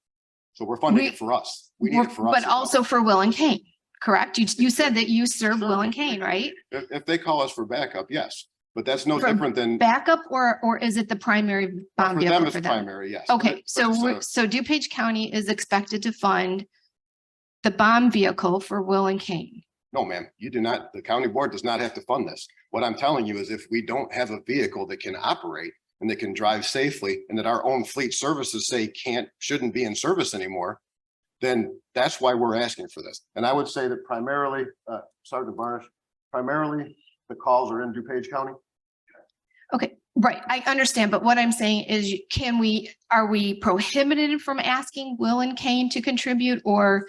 So we're funding it for us. We need it for us. But also for Will and Kane, correct? You said that you serve Will and Kane, right? If they call us for backup, yes, but that's no different than. Backup, or is it the primary bomb vehicle for them? Primary, yes. Okay, so DuPage County is expected to fund the bomb vehicle for Will and Kane. No, ma'am, you do not. The county board does not have to fund this. What I'm telling you is if we don't have a vehicle that can operate and that can drive safely, and that our own fleet services say shouldn't be in service anymore, then that's why we're asking for this. And I would say that primarily, Sergeant Barnish, primarily the calls are in DuPage County. Okay, right, I understand, but what I'm saying is, are we prohibited from asking Will and Kane to contribute, or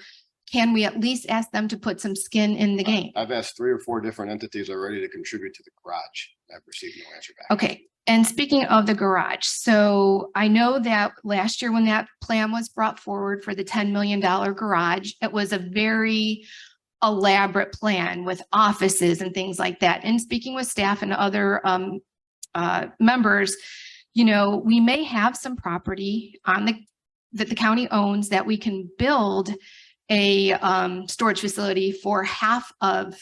can we at least ask them to put some skin in the game? I've asked 3 or 4 different entities already to contribute to the garage. I've received no answer back. Okay. And speaking of the garage, so I know that last year when that plan was brought forward for the $10 million garage, it was a very elaborate plan with offices and things like that. And speaking with staff and other members, we may have some property that the county owns that we can build a storage facility for half of,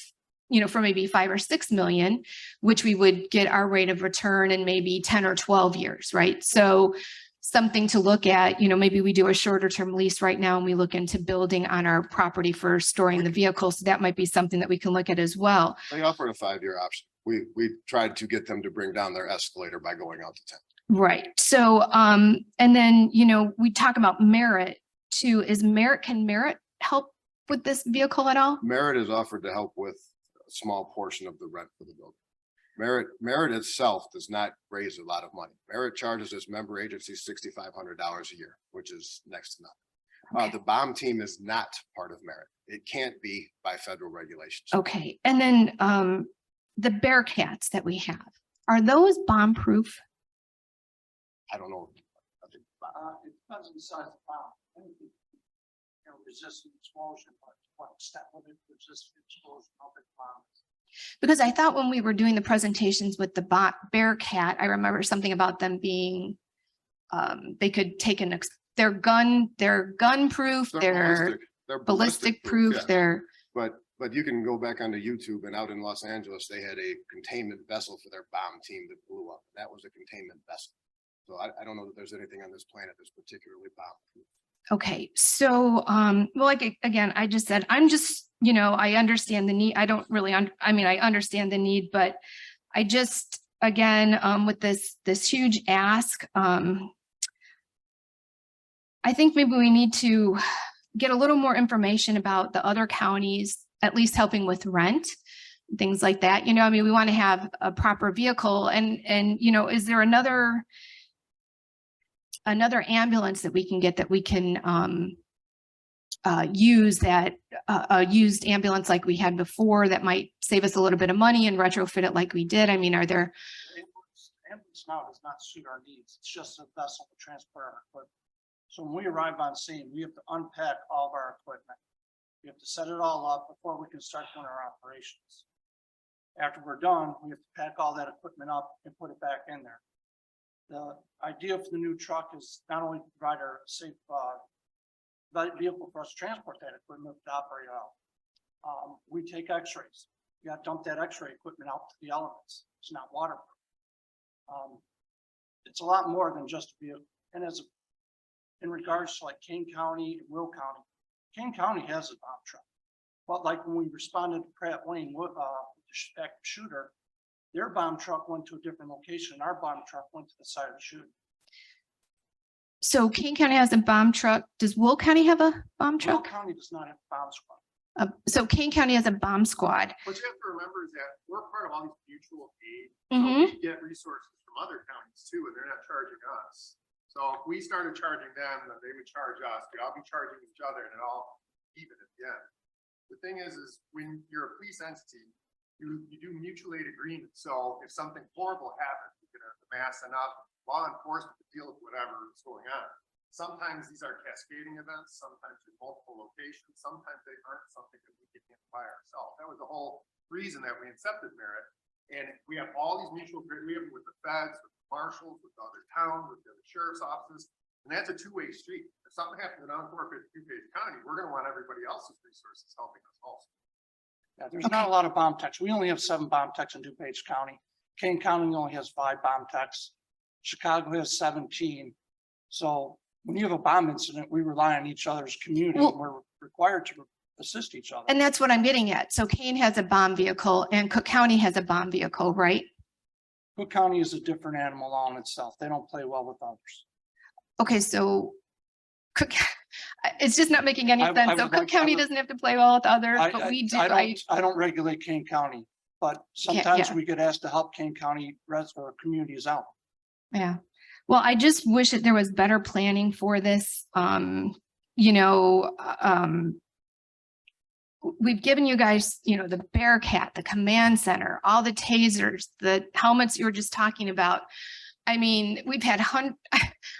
for maybe 5 or 6 million, which we would get our rate of return in maybe 10 or 12 years, right? So something to look at, maybe we do a shorter term lease right now and we look into building on our property for storing the vehicle. So that might be something that we can look at as well. They offered a 5-year option. We tried to get them to bring down their escalator by going out to 10. Right. So, and then, we talk about Merit too. Can Merit help with this vehicle at all? Merit is offered to help with a small portion of the rent for the building. Merit itself does not raise a lot of money. Merit charges its member agencies $6,500 a year, which is next to nothing. The bomb team is not part of Merit. It can't be by federal regulations. Okay. And then the Bearcats that we have, are those bomb proof? I don't know. It depends on the size of the bomb. Resistant explosion, what extent would it resist explosion of the bomb? Because I thought when we were doing the presentations with the Bearcat, I remember something about them being, they could take they're gun proof, they're ballistic proof, yeah. they're. But But you can go back onto YouTube and out in Los Angeles, they had a containment vessel for thear bomb team that blew up. That was a containment vessel. So I don't know that there's anything on this planet that's particularly bomb-proof. Okay, so, well, like, again, I just said, I'm just, I understand the need. I don't really, I understand the need, but I just, again, with this huge ask, I think maybe we need to get a little more information about the other counties, at least helping with rent, things like that. We want to have a proper vehicle and, is there another ambulance that we can get that we can use, that a used ambulance like we had before that might save us a little bit of money and retrofit it like we did? I mean, are there? Ambulance now does not suit our needs. It's just a vessel to transport our equipment. So when we arrive on scene, we have to unpack all of our equipment. We have to set it all up before we can start doing our operations. After we're done, we have to pack all that equipment up and put it back in there. The idea for the new truck is not only to provide our safe vehicle for us to transport that equipment to operate out. We take x-rays. You got to dump that x-ray equipment out to the elements. It's not waterproof. It's a lot more than just a vehicle. And in regards to like Kane County and Will County, Kane County has a bomb truck. But like when we responded to Pratt Wayne with the active shooter, their bomb truck went to a different location. And our bomb truck went to the side of the shooting. So Kane County has a bomb truck. Does Will County have a bomb Will truck? County does not have a bomb squad. So Kane County has a bomb squad. What you have to remember is that we're part of all these mutual aid. Mhm. So we get resources from other counties too, and they're not charging us. So if we started charging them, then they would charge us. We'd all be charging each other and it all even at the end. The thing is when you're a police entity, you do mutual aid agreements. So if something horrible happens, you can amass enough law enforcement to deal with whatever is going on. Sometimes these are cascading events, sometimes in multiple locations, sometimes they aren't something that we can handle by ourselves. That was the whole reason that we accepted merit. And we have all these mutual agreements, we have with the feds, with the marshals, with other towns, with the other sheriff's offices, and that's a two-way street. If something happens in unincorporated DuPage County, we're going to want everybody else's resources helping us also. Yeah, there's not a lot of bomb techs. We only have 7 bomb techs in DuPage County. Kane County only has 5 bomb techs. Chicago has 17. So when you have a bomb incident, we rely on each other's community. Well- And we're required to assist each other. And that's what I'm getting at. So Kane has a bomb vehicle and Cook County has a bomb vehicle, right? Cook County is a different animal all in itself. They don't play well with others. Okay, so Cook, it's just not making any I sense. So would Cook like- County doesn't have to play well with others, but we do. I don't regulate Kane County, but sometimes yeah. we get asked to help Kane County or communities out. Yeah. Well, I just wish that there was better planning for this. We've given you guys, the Bearcat, the command center, all the tasers, the helmets you were just talking about. I mean, we've had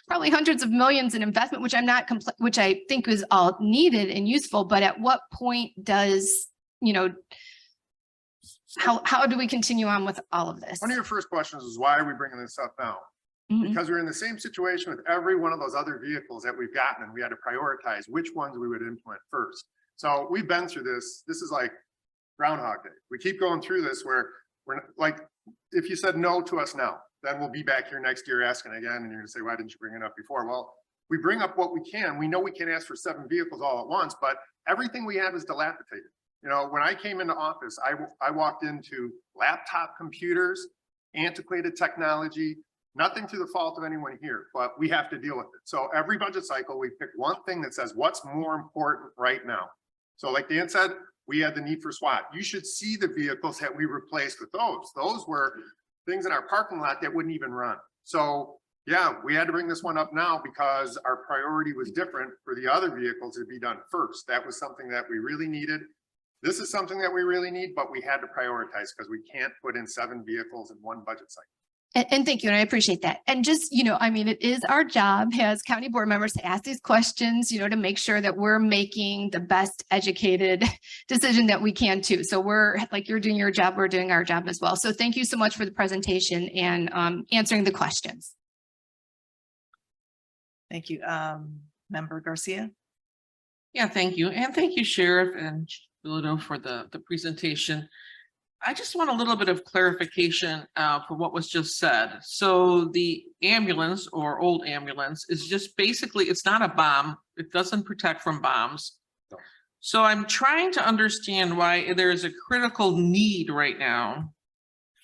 probably hundreds of millions in investment, which which I think is all needed and useful. But at what point does, how do we continue on with all of this? One of your first questions is why are we bringing this up now? Mhm. Because we're in the same situation with every one of those other vehicles that we've gotten, and we had to prioritize which ones we would implement first. So we've been through this. This is like Groundhog Day. We keep going through this where we're like, if you said no to us now, then we'll be back here next year asking again, and you're gonna say, why didn't you bring it up before? Well, we bring up what we can. We know we can't ask for 7 vehicles all at once, but everything we have is dilapidated. When I came into office, I walked into laptop computers, antiquated technology, nothing to the fault of anyone here, but we have to deal with it. So every budget cycle, we pick one thing that says what's more important right now. So like Dan said, we had the need for SWAT. You should see the vehicles that we replaced with those. Those were things in our parking lot that wouldn't even run. So yeah, we had to bring this one up now because our priority was different for the other vehicles to be done first. That was something that we really needed. This is something that we really need, but we had to prioritize because we can't put in 7 vehicles in one budget cycle. And thank you, and I appreciate that. And just, it is our job as county board members to ask these questions, to make sure that we're making the best educated decision that we can too. So we're, like you're doing your job, we're doing our job as well. So thank you so much for the presentation and answering the questions. Thank you. Member Garcia. Yeah, thank you. And thank you, Sheriff and Bilodeau for the presentation. I just want a little bit of clarification for what was just said. So the ambulance or old ambulance is just basically, it's not a bomb. It doesn't protect from bombs. No. So I'm trying to understand why there is a critical need right now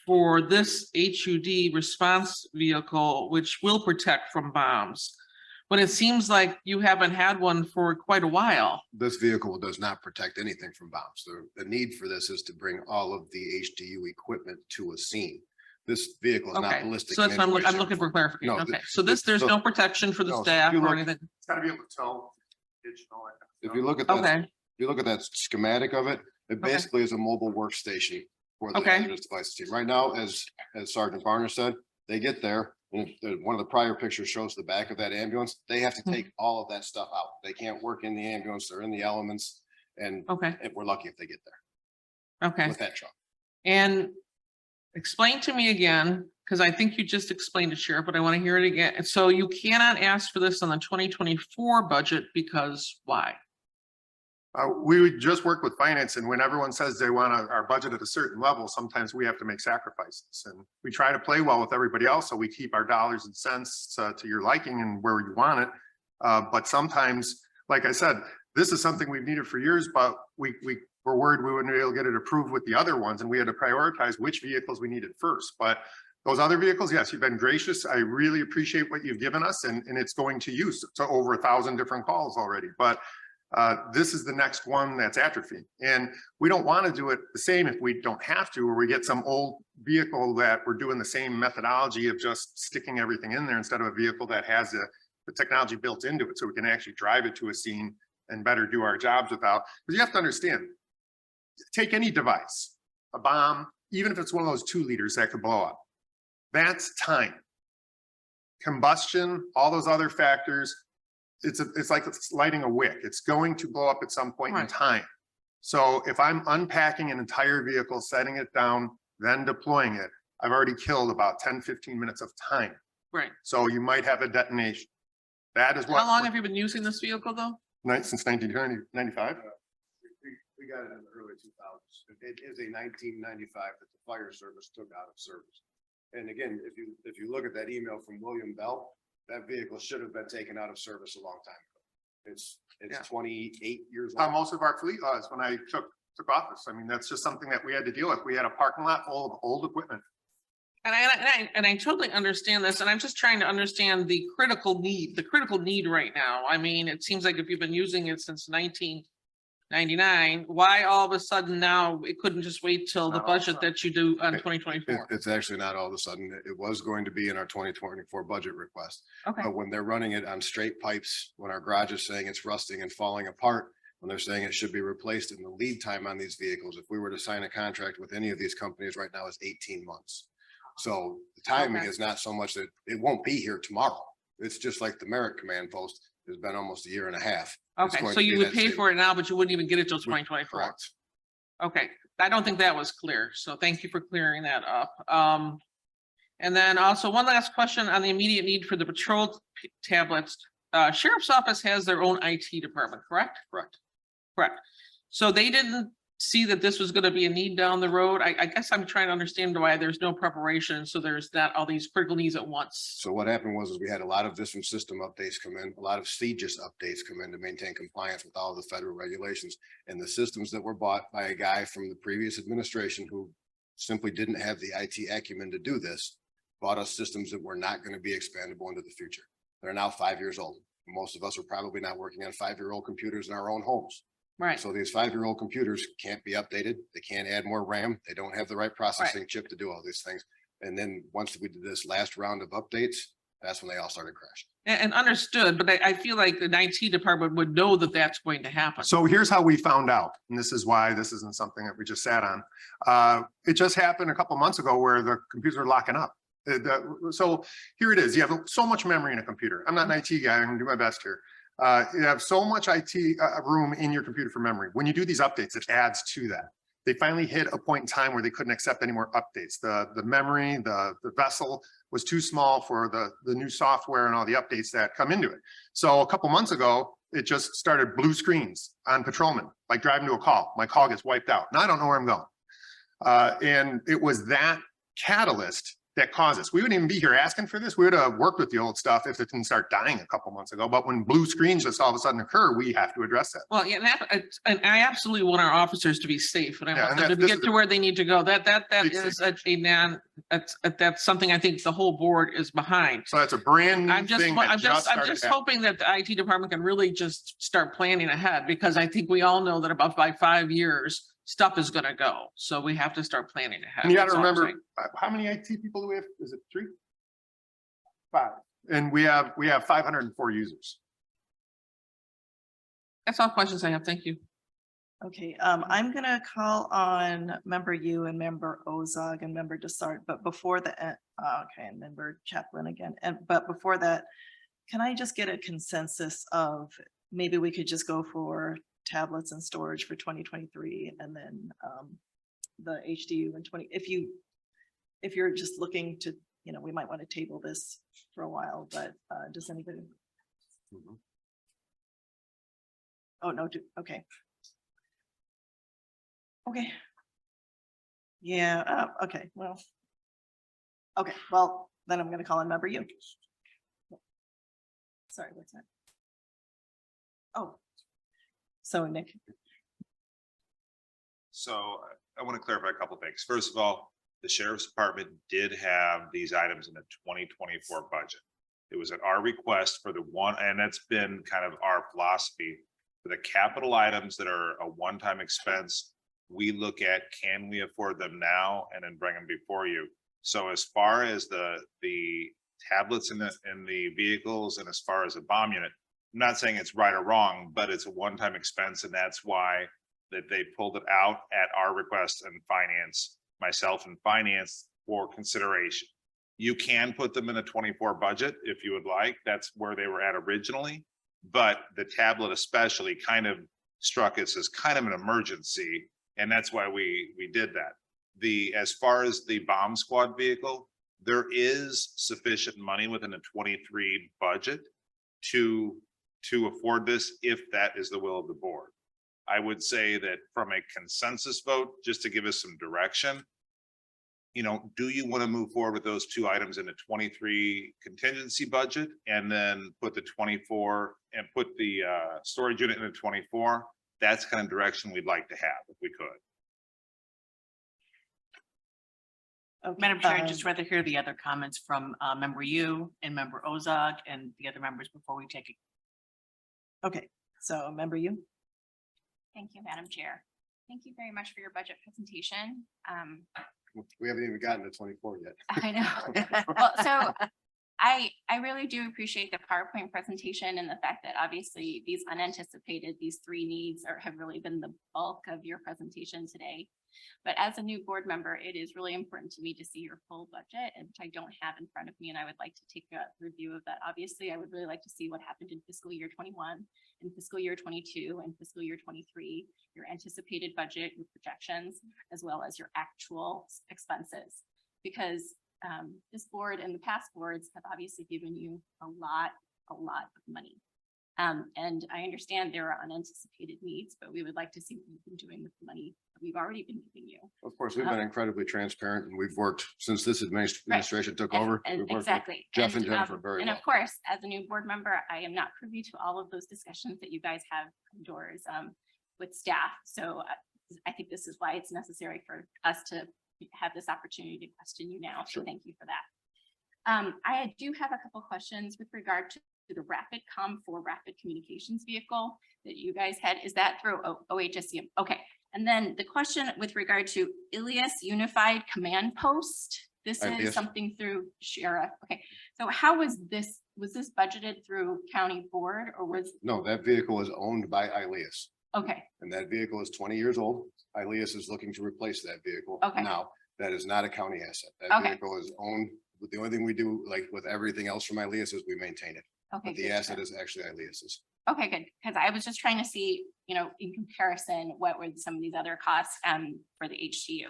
for this HUD response vehicle, which will protect from bombs. But it seems like you haven't had one for quite a while. This vehicle does not protect anything from bombs. The need for this is to bring all of the HDU equipment to a scene. This vehicle is not Okay, ballistic. so that's in what any way, I'm shape, looking or for form. clarification. No, Okay, so there's no protection for the no, so if staff you or look- anything. It's gotta be able to tell. It's all that kind of If stuff. you look at that, Okay, if you look at that schematic of it, it Okay. basically is a mobile workstation for the Okay. hazardous devices team. Right now, as Sergeant Varner said, they get there. And one of the prior pictures shows the back of that ambulance. They have to Hmm. take all of that stuff out. They can't work in the ambulance. They're in the elements. And okay, we're lucky if they get there okay. with that truck. And explain to me again, because I think you just explained it, Sheriff, but I want to hear it again. And so you cannot ask for this on the 2024 budget because why? We would just work with finance, and when everyone says they want our budget at a certain level, sometimes we have to make sacrifices. And we try to play well with everybody else, so we keep our dollars and cents to your liking and where you want it. But sometimes, like I said, this is something we've needed for years, but we're worried we wouldn't be able to get it approved with the other ones, and we had to prioritize which vehicles we needed first. But those other vehicles, yes, you've been gracious. I really appreciate what you've given us, and it's going to use to over 1,000 different calls already. But this is the next one that's atrophy. And we don't want to do it the same if we don't have to, or we get some old vehicle that we're doing the same methodology of just sticking everything in there instead of a vehicle that has the technology built into it so we can actually drive it to a scene and better do our jobs without. Because you have to understand, take any device, a bomb, even if it's one of those 2 liters that could blow up, that's time. Combustion, all those other factors, it's like it's lighting a wick. It's going to blow up at some point in Right. time. So if I'm unpacking an entire vehicle, setting it down, then deploying it, I've already killed about 10, 15 minutes of time. Right. So you might have a detonation. That is what. How long have you been using this vehicle though? Since 1995? We got it in the early 2000s. It is a 1995 that the fire service took out of service. And again, if you look at that email from William Bell, that vehicle should have been taken out of service a long time ago. It's Yeah. 28 years How old. most of our fleet was when I took office. I mean, that's just something that we had to deal with. We had a parking lot full of old equipment. And I totally understand this, and I'm just trying to understand the critical need right now. I mean, it seems like if you've been using it since 1999, why all of a sudden now it couldn't just wait till the Not all of a budget sudden. that you do on 2024? It's actually not all of a sudden. It was going to be in our 2024 budget request. Okay, But when they're running it on straight pipes, when our garage is saying it's rusting and falling apart, when they're saying it should be replaced, in the lead time on these vehicles, if we were to sign a contract with any of these companies right now, is 18 months. So the timing Okay. is not so much that it won't be here tomorrow. It's just like the Merritt Command Post has been almost a year and a half. It's okay, going so to you be would that pay same- for it now, but you wouldn't even get it till We- 2024. Correct. Okay, I don't think that was clear, so thank you for clearing that up. And then also one last question on the immediate need for the patrol tablets. Sheriff's Office has their own IT department, correct? Correct. Correct. So they didn't see that this was gonna be a need down the road. I guess I'm trying to understand why there's no preparation, so there's not all these critical needs at once. So what happened was we had a lot of different system updates come in, a lot of CJIS updates come in to maintain compliance with all the federal regulations. And the systems that were bought by a guy from the previous administration who simply didn't have the IT acumen to do this, bought us systems that were not going to be expandable into the future. They're now 5 years old. Most of us are probably not working on 5-year-old computers in our own homes. Right, So these 5-year-old computers can't be updated. They can't add more RAM. They don't have the right processing chip to do all these things. And then once we did this last round of updates, that's when they all started crashing. and understood, but I feel like the IT department would know that that's going to happen. So here's how we found out, and this is why this isn't something that we just sat on. It just happened a couple months ago where the computers are locking up. So here it is. You have so much memory in a computer. I'm not an IT guy. I'm gonna do my best here. You have so much IT room in your computer for memory. When you do these updates, it adds to that. They finally hit a point in time where they couldn't accept any more updates. The memory, the vessel was too small for the new software and all the updates that come into it. So a couple months ago, it just started blue screens on patrolmen, like driving to a call. My call gets wiped out and I don't know where I'm going. And it was that catalyst that caused this. We wouldn't even be here asking for this. We would have worked with the old stuff if it didn't start dying a couple months ago. But when blue screens just all of a sudden occur, we have to address that. Well, yeah, and I absolutely want our officers to be safe and I Yeah, want and them to this get is to where they need to go. That big is safety. that's something I think the whole board is behind. So that's a brand new I'm just, thing. I'm that just started happening. hoping that the IT department can really just start planning ahead, because I think we all know that about by 5 years, stuff is gonna go. So we have to start planning ahead. And you gotta That's all I'm remember, saying. how many IT people do we have? Is it 3? 5. And we have 504 users. That's all questions I have. Thank you. Okay, I'm gonna call on member Yu and member Ozog and member Desart, but before the, okay, and member Chaplin again. But before that, can I just get a consensus of maybe we could just go for tablets and storage for 2023 and then the HDU in 20, if you're just looking to, you know, we might want to table this for a while, but does anybody? Mhm. Oh, no, okay. Okay. Yeah, okay, well. Okay, well, then I'm gonna call on member Yu. Sorry, what's that? Oh. So Nick, So I want to clarify a couple things. First of all, the sheriff's department did have these items in the 2024 budget. It was at our request for the one, and that's been kind of our philosophy for the capital items that are a one-time expense. We look at, can we afford them now, and then bring them before you. So as far as the tablets in the vehicles, and as far as a bomb unit, I'm not saying it's right or wrong, but it's a one-time expense, and that's why that they pulled it out at our request and finance, myself and finance, for consideration. You can put them in a 24 budget if you would like. That's where they were at originally. But the tablet especially kind of struck us as kind of an emergency. And that's why we did that. As far as the bomb squad vehicle, there is sufficient money within the 23 budget to afford this, if that is the will of the board. I would say that from a consensus vote, just to give us some direction, you know, do you want to move forward with those two items in the 23 contingency budget and then put the 24 and put the storage unit in the 24? That's kind of direction we'd like to have if we could. okay, Madam Chair, I'd just rather hear the other comments from member Yu and member Ozog and the other members before we take it. okay, so member Yu. Thank you, Madam Chair. Thank you very much for your budget presentation. We haven't even gotten to 24 yet. I know. Well, so I really do appreciate the PowerPoint presentation and the fact that obviously these unanticipated, these 3 needs have really been the bulk of your presentation today. But as a new board member, it is really important to me to see your full budget, and which I don't have in front of me, and I would like to take a review of that. Obviously, I would really like to see what happened in fiscal year 21, in fiscal year 22, and fiscal year 23, your anticipated budget, your projections, as well as your actual expenses. Because this board and the past boards have obviously given you a lot of money. And I understand there are unanticipated needs, but we would like to see what you've been doing with the money that we've already been giving you. Of course, we've been incredibly transparent and we've worked since this administration took over. And We've worked with exactly. Jeff and Jennifer very And well. of course, as a new board member, I am not privy to all of those discussions that you guys have indoors with staff. So I think this is why it's necessary for us to have this opportunity to question you now. So Sure. thank you for that. I do have a couple questions with regard to the Rapid COM4 rapid communications vehicle that you guys had. Is that through OHSCM? Okay. And then the question with regard to Ilias Unified Command Post. This ILEAS. is something through sheriff. Okay. So how was this budgeted through county board or was, No, that vehicle is owned by ILEAS, okay, and that vehicle is 20 years old. ILEAS is looking to replace that vehicle. Okay. Now, that is not a county asset. That Okay. vehicle is owned. The only thing we do, like with everything else from ILEAS, is we maintain it. okay. But the good. asset is actually ILEAS's. Okay, good. Because I was just trying to see, you know, in comparison, what were some of these other costs for the HTU.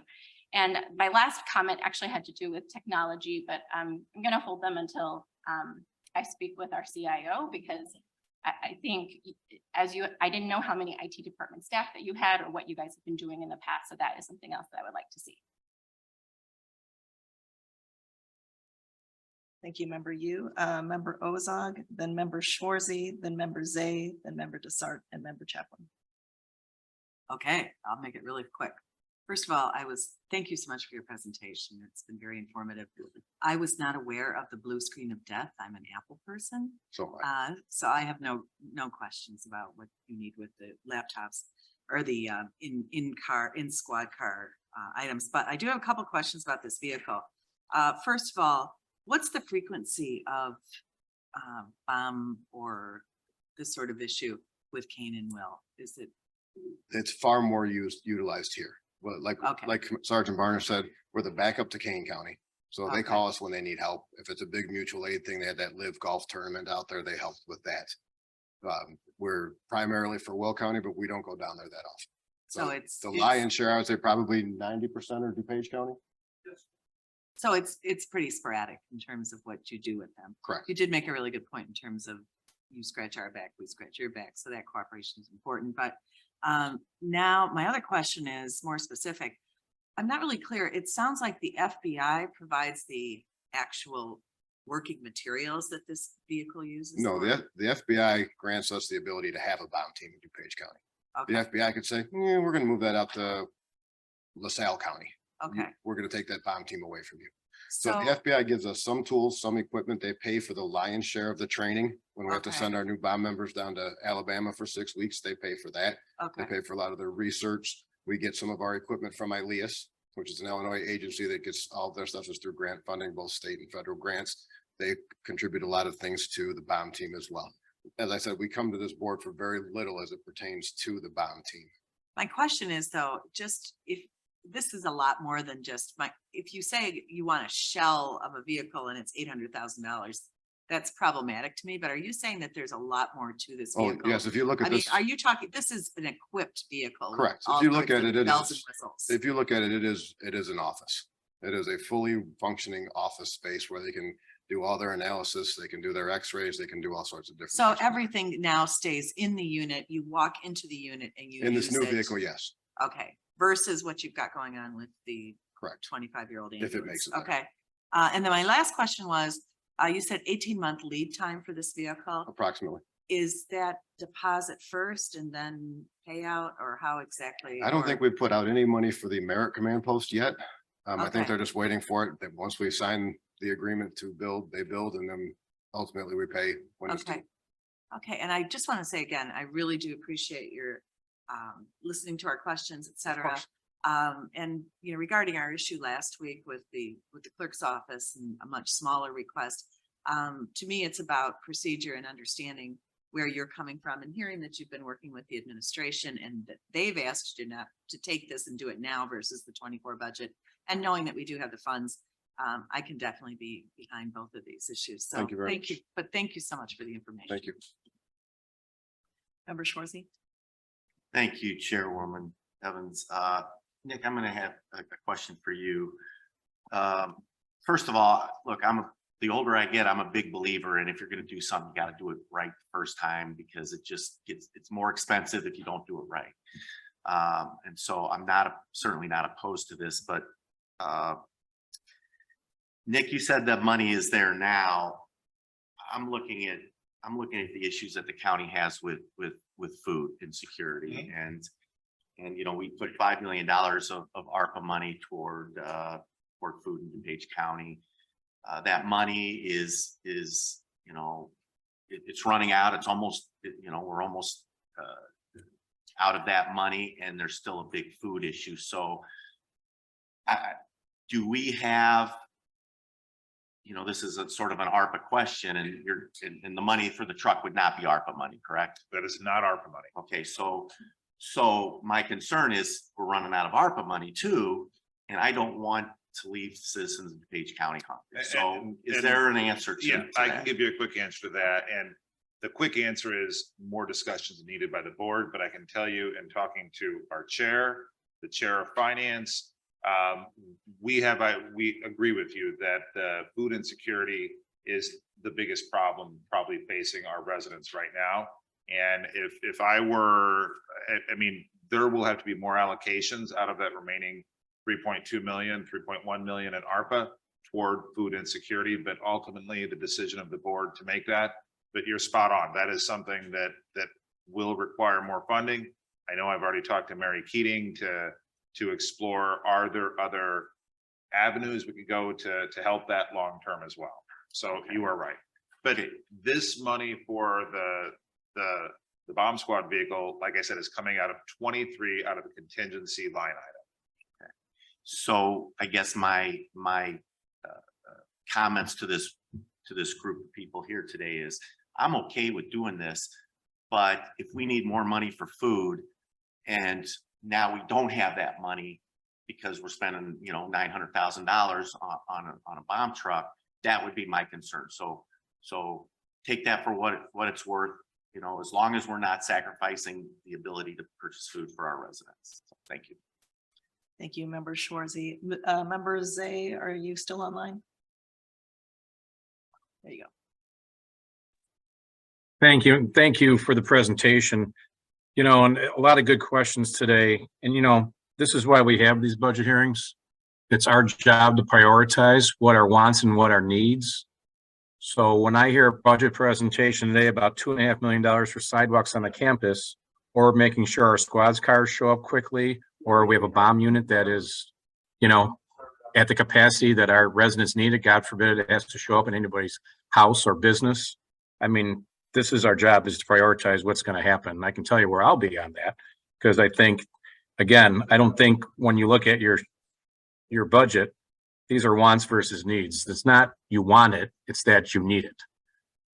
And my last comment actually had to do with technology, but I'm going to hold them until I speak with our CIO, because I think I didn't know how many IT department staff that you had or what you guys have been doing in the past. So that is something else that I would like to see. Thank you, member Yu, member Ozog, then member Schwarzy, then member Zay, then member Desart, and member Chaplin. Okay, I'll make it really quick. First of all, thank you so much for your presentation. It's been very informative. I was not aware of the blue screen of death. I'm an Apple person. So So I have no questions about what you need with the laptops or the in squad car items. But I do have a couple questions about this vehicle. First of all, what's the frequency of bomb or this sort of issue with Kane and Will? Is it? it's far more utilized here. But Okay. like Sergeant Barner said, we're the backup to Kane County. So they Okay. call us when they need help. If it's a big mutual aid thing, they had that live golf tournament out there, they helped with that. We're primarily for Will County, but we don't go down there that often. So it's The lion's share, I would say probably 90% are DuPage County. So it's pretty sporadic in terms of what you do with them. Correct. You did make a really good point in terms of you scratch our back, we scratch your back. So that cooperation is important. But now my other question is more specific. I'm not really clear. It sounds like the FBI provides the actual working materials that this vehicle uses. No, or- the FBI grants us the ability to have a bomb team in DuPage County. The Okay, FBI could say, we're gonna move that out to LaSalle County. okay. We're gonna take that bomb team away from you. So So, the FBI gives us some tools, some equipment. They pay for the lion's share of the training. When we have to Okay. send our new bomb members down to Alabama for 6 weeks, they pay for that. They okay, pay for a lot of their research. We get some of our equipment from ILEAS, which is an Illinois agency that gets all of their stuff is through grant funding, both state and federal grants. They contribute a lot of things to the bomb team as well. As I said, we come to this board for very little as it pertains to the bomb team. my question is though, just if this is a lot more than just if you say you want a shell of a vehicle and it's $800,000, that's problematic to me, but are you saying that there's a lot more to this Oh, vehicle? yes, if you look I at mean, this, are you talking, this is an equipped vehicle? with correct. If all you look sorts at of it, it bells and is. whistles. If you look at it, it is an office. It is a fully functioning office space where they can do all their analysis, they can do their x-rays, they can do all sorts of different. So things. everything now stays in the unit, you walk into the unit and you In this use new it. vehicle, yes, Okay, versus what you've got going on with the correct. 25-year-old. If it makes it better. Okay, and then my last question was, you said 18-month lead time for this vehicle. Approximately. Is that deposit first and then payout, or how exactly? I don't or- think we've put out any money for the Merit Command Post yet. I think Okay. they're just waiting for it, that once we sign the agreement to build, they build, and then ultimately we pay when it's due. Okay. Okay, and I just want to say again, I really do appreciate your listening to our questions, et cetera. course. And you know, regarding our issue last week with the clerk's office and a much smaller request, to me, it's about procedure and understanding where you're coming from and hearing that you've been working with the administration and that they've asked you not to take this and do it now versus the 24 budget, and knowing that we do have the funds. I can definitely be behind both of these issues. So Thank you very much. but thank you so much for the information. Thank you. Member Schwarzy. Thank you, Chairwoman Evans. Nick, I'm gonna have a question for you. First of all, look, the older I get, I'm a big believer, and if you're gonna do something, you gotta do it right the first time, because it's more expensive if you don't do it right. And so I'm certainly not opposed to this, but Nick, you said that money is there now. I'm looking at the issues that the county has with food insecurity, and you know, we put $5 million of ARPA money toward food in DuPage County. That money is you know, it's running out. It's almost, you know, we're almost out of that money, and there's still a big food issue. So do we have, you know, this is a sort of an ARPA question, and the money for the truck would not be ARPA money, correct? That is not ARPA money. Okay, so my concern is we're running out of ARPA money too, and I don't want to leave citizens of DuPage County hungry. So is there an answer to Yeah, I can that? give you a quick answer to that. And the quick answer is more discussions needed by the board, but I can tell you, in talking to our chair, the chair of finance, we agree with you that food insecurity is the biggest problem probably facing our residents right now. And if I were, I mean, there will have to be more allocations out of that remaining 3.2 million, 3.1 million in ARPA toward food insecurity, but ultimately the decision of the board to make that. But you're spot on. That is something that will require more funding. I know I've already talked to Mary Keating to explore, are there other avenues we could go to help that long term as well. So you are right. But this money for the bomb squad vehicle, like I said, is coming out of 23 out of the contingency line item. So I guess my comments to this group of people here today is, I'm okay with doing this, but if we need more money for food and now we don't have that money because we're spending, you know, $900,000 on a bomb truck, that would be my concern. So take that for what it's worth, you know, as long as we're not sacrificing the ability to purchase food for our residents. So, thank you. Thank you, Member Schwarzy. Member Zay, are you still online? There you go. Thank you. Thank you for the presentation. You know, and a lot of good questions today. And, you know, this is why we have these budget hearings. It's our job to prioritize what our wants and what our needs. So when I hear a budget presentation today about $2.5 million for sidewalks on the campus, or making sure our squads cars show up quickly, or we have a bomb unit that is, you know, at the capacity that our residents need it, God forbid it has to show up in anybody's house or business. I mean, this is our job, is to prioritize what's going to happen. I can tell you where I'll be on that, because I think, again, I don't think when you look at your budget, these are wants versus needs. It's not you want it, it's that you need it.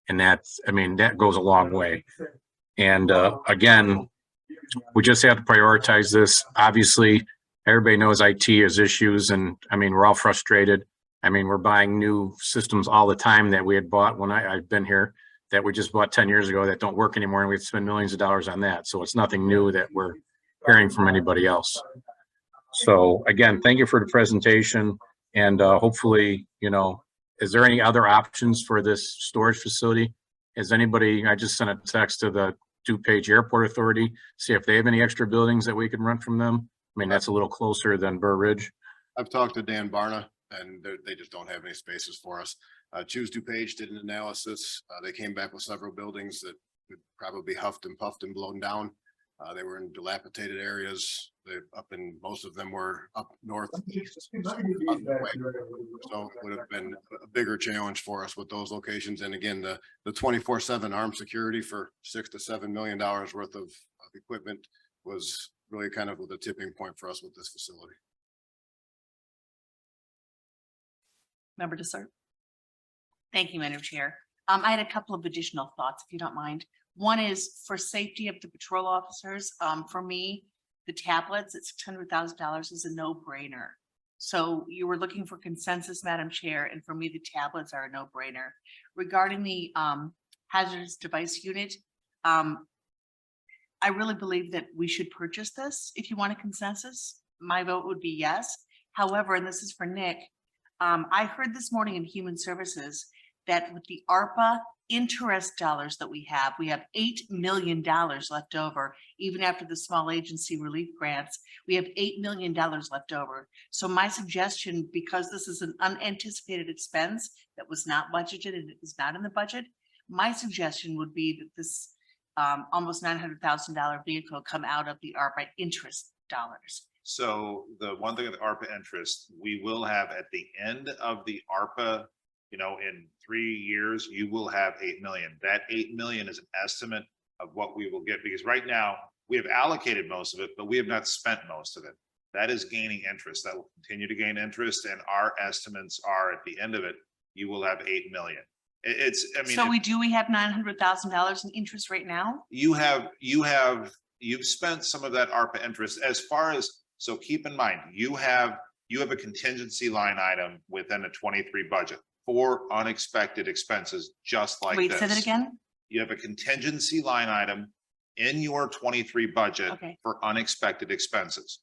And that's, I mean, that goes a long way. And again, we just have to prioritize this. Obviously, everybody knows IT has issues, and I mean, we're all frustrated. I mean, we're buying new systems all the time that we had bought when I've been here, that we just bought 10 years ago that don't work anymore, and we have to spend millions of dollars on that. So it's nothing new that we're hearing from anybody else. So again, thank you for the presentation, and hopefully, you know, is there any other options for this storage facility? Is anybody, I just sent a text to the DuPage Airport Authority, see if they have any extra buildings that we can rent from them. I mean, that's a little closer than Burr Ridge. I've talked to Dan Barna, and they just don't have any spaces for us. Choose DuPage did an analysis. They came back with several buildings that would probably huffed and puffed and blown down. They were in dilapidated areas. Most of them were up north. So it would have been a bigger challenge for us with those locations. And again, the 24/7 armed security for $6 to $7 million worth of equipment was really kind of the tipping point for us with this facility. Member Dessert. Thank you, Madam Chair. I had a couple of additional thoughts, if you don't mind. One is for safety of the patrol officers. For me, the tablets at $600,000 is a no-brainer. So you were looking for consensus, Madam Chair, and for me, the tablets are a no-brainer. Regarding the hazardous device unit, I really believe that we should purchase this. If you want a consensus, my vote would be yes. However, and this is for Nick, I heard this morning in Human Services that with the ARPA interest dollars that we have $8 million left over. Even after the small agency relief grants, we have $8 million left over. So my suggestion, because this is an unanticipated expense that was not budgeted and it is not in the budget, my suggestion would be that this almost $900,000 vehicle come out of the ARPA interest dollars. So the one thing with the ARPA interest, we will have at the end of the ARPA, you know, in 3 years, you will have 8 million. That 8 million is an estimate of what we will get, because right now we have allocated most of it, but we have not spent most of it. That is gaining interest. That will continue to gain interest. And our estimates are at the end of it, you will have 8 million. It's, I mean, So we have $900,000 in interest right now? You've spent some of that ARPA interest as far as, so keep in mind, you have a contingency line item within a 23 budget for unexpected expenses, just like this. Wait, say that again? You have a contingency line item in your 23 budget for unexpected expenses.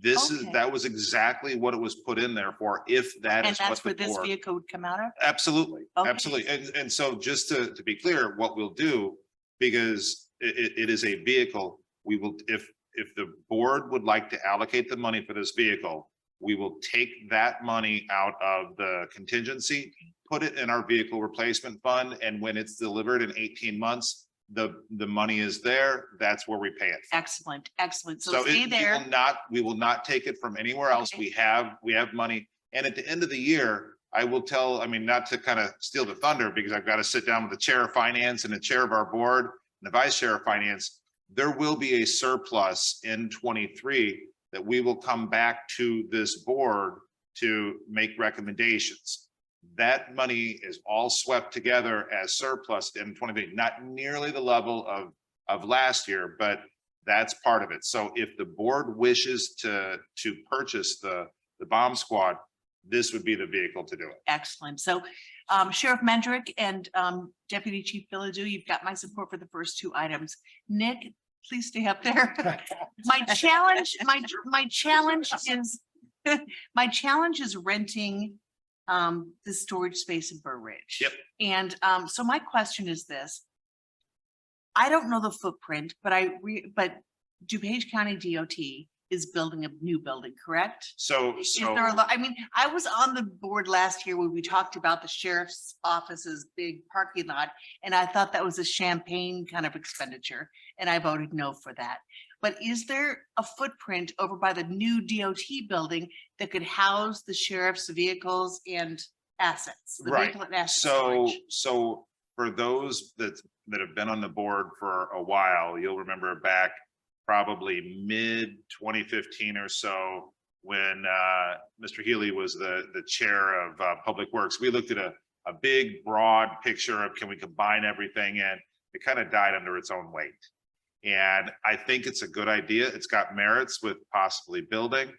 That was exactly what it was put in there for, if that is what the board. And that's where this vehicle would come out of? Absolutely, absolutely. And so just to be clear, what we'll do, because it is a vehicle. We will, if the board would like to allocate the money for this vehicle, we will take that money out of the contingency, put it in our vehicle replacement fund, and when it's delivered in 18 months, the money is there. That's where we pay it. Excellent, excellent. So So stay there. we will not take it from anywhere else. Okay. We have money. And at the end of the year, I will tell, I mean, not to kind of steal the thunder, because I've got to sit down with the chair of finance and the chair of our board and the vice chair of finance. There will be a surplus in 23 that we will come back to this board to make recommendations. That money is all swept together as surplus in 23, not nearly the level of last year, but that's part of it. So if the board wishes to purchase the bomb squad, this would be the vehicle to do it. Excellent. So Sheriff Mendrick and Deputy Chief Philidou, you've got my support for the first two items. Nick, please stay up there. My challenge is my challenge is renting the storage space in Burr Ridge. Yep. And so my question is this. I don't know the footprint, but but DuPage County DOT is building a new building, correct? So Is there a lot? I mean, I was on the board last year when we talked about the sheriff's office's big parking lot, and I thought that was a champagne kind of expenditure, and I voted no for that. But is there a footprint over by the new DOT building that could house the sheriff's vehicles and assets? The Right. vehicle and asset So, storage? for those that have been on the board for a while, you'll remember back probably mid 2015 or so, when Mr. Healy was the chair of Public Works. We looked at a big, broad picture of, can we combine everything? And it kind of died under its own weight. And I think it's a good idea. It's got merits with possibly building.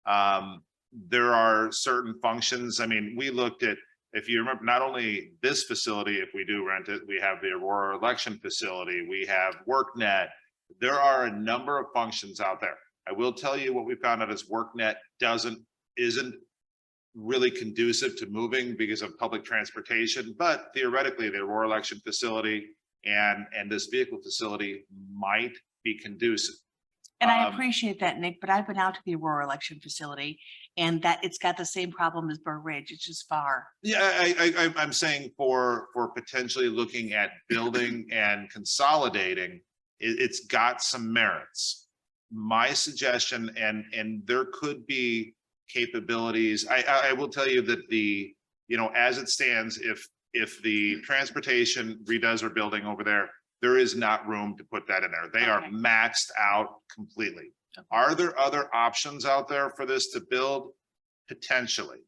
There are certain functions. I mean, we looked at, if you remember, not only this facility, if we do rent it, we have the Aurora election facility, we have WorkNet. There are a number of functions out there. I will tell you what we found out is WorkNet isn't really conducive to moving because of public transportation, but theoretically the Aurora election facility and this vehicle facility might be conducive. And I appreciate that, Nick, but I've been out to the Aurora election facility and that it's got the same problem as Burr Ridge. It's just far. Yeah, I'm saying for potentially looking at building and consolidating, it's got some merits. My suggestion, and there could be capabilities. I will tell you that as it stands, if the transportation redoes our building over there is not room to put that in there. They are maxed out completely. Are there other options out there for this to build? Potentially.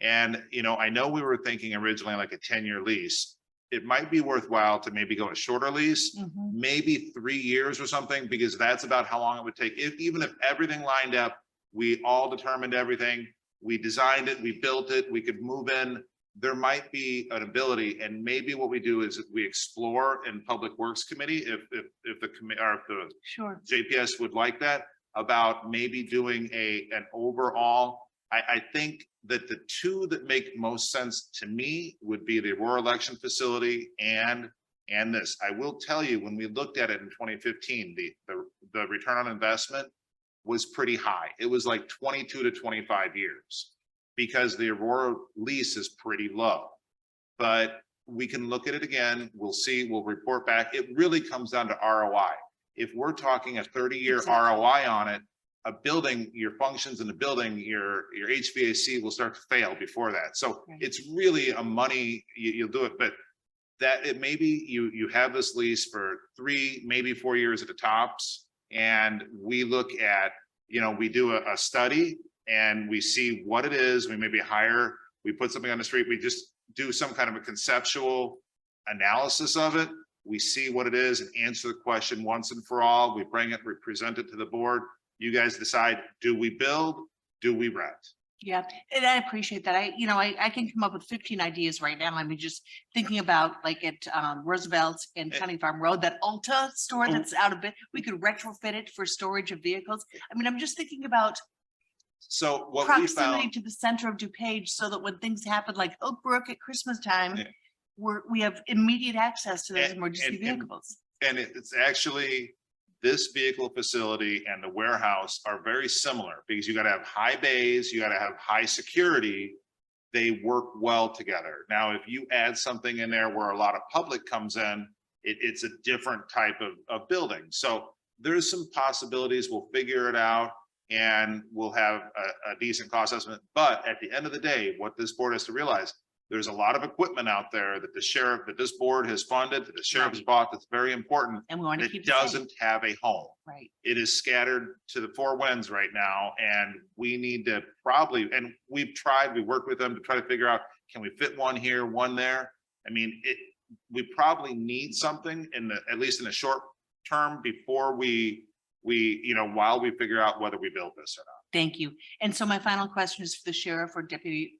And, I know we were thinking originally like a 10-year lease. It might be worthwhile to maybe go a shorter lease, maybe 3 years or something, because that's about how long it would take. Even if everything lined up, we all determined everything, we designed it, we built it, we could move in, there might be an ability. And maybe what we do is we explore in Public Works Committee, if the committee or if the Sure. JPS would like that, about maybe doing an overall. I think that the two that make most sense to me would be the Aurora election facility and this. I will tell you, when we looked at it in 2015, the return on investment was pretty high. It was like 22 to 25 years because the Aurora lease is pretty low. But we can look at it again. We'll see, we'll report back. It really comes down to ROI. If we're talking a 30-year ROI on it, a building, your functions in the building, your HVAC will start to fail before that. So it's really a money, you'll do it, but that it maybe you have this lease for 3, maybe 4 years at the tops. And we look at, we do a study and we see what it is. We maybe we put something on the street. We just do some kind of a conceptual analysis of it. We see what it is and answer the question once and for all. We bring it, we present it to the board. You guys decide, do we build? Do we rent? Yeah, and I appreciate that. I can come up with 15 ideas right now. I mean, just thinking about like at Roosevelt and County Farm Road, that Ulta store that's out of it, we could retrofit it for storage of vehicles. I mean, I'm just thinking about so what proximity we found to the center of DuPage, so that when things happen like Oak Brook at Christmas time, we have immediate access to those emergency vehicles. And it's actually, this vehicle facility and the warehouse are very similar because you gotta have high bays, you gotta have high security. They work well together. Now, if you add something in there where a lot of public comes in, it's a different type of building. So there's some possibilities. We'll figure it out and we'll have a decent cost estimate. But at the end of the day, what this board has to realize, there's a lot of equipment out there that the sheriff, that this board has funded, that the sheriff has bought, that's very important. And we want to It keep it safe. doesn't have a home. Right. It is scattered to the four winds right now, and we need to probably, and we worked with them to try to figure out, can we fit one here, one there? I mean, we probably need something at least in the short term before while we figure out whether we build this or not. Thank you. And so my final question is for the sheriff or deputy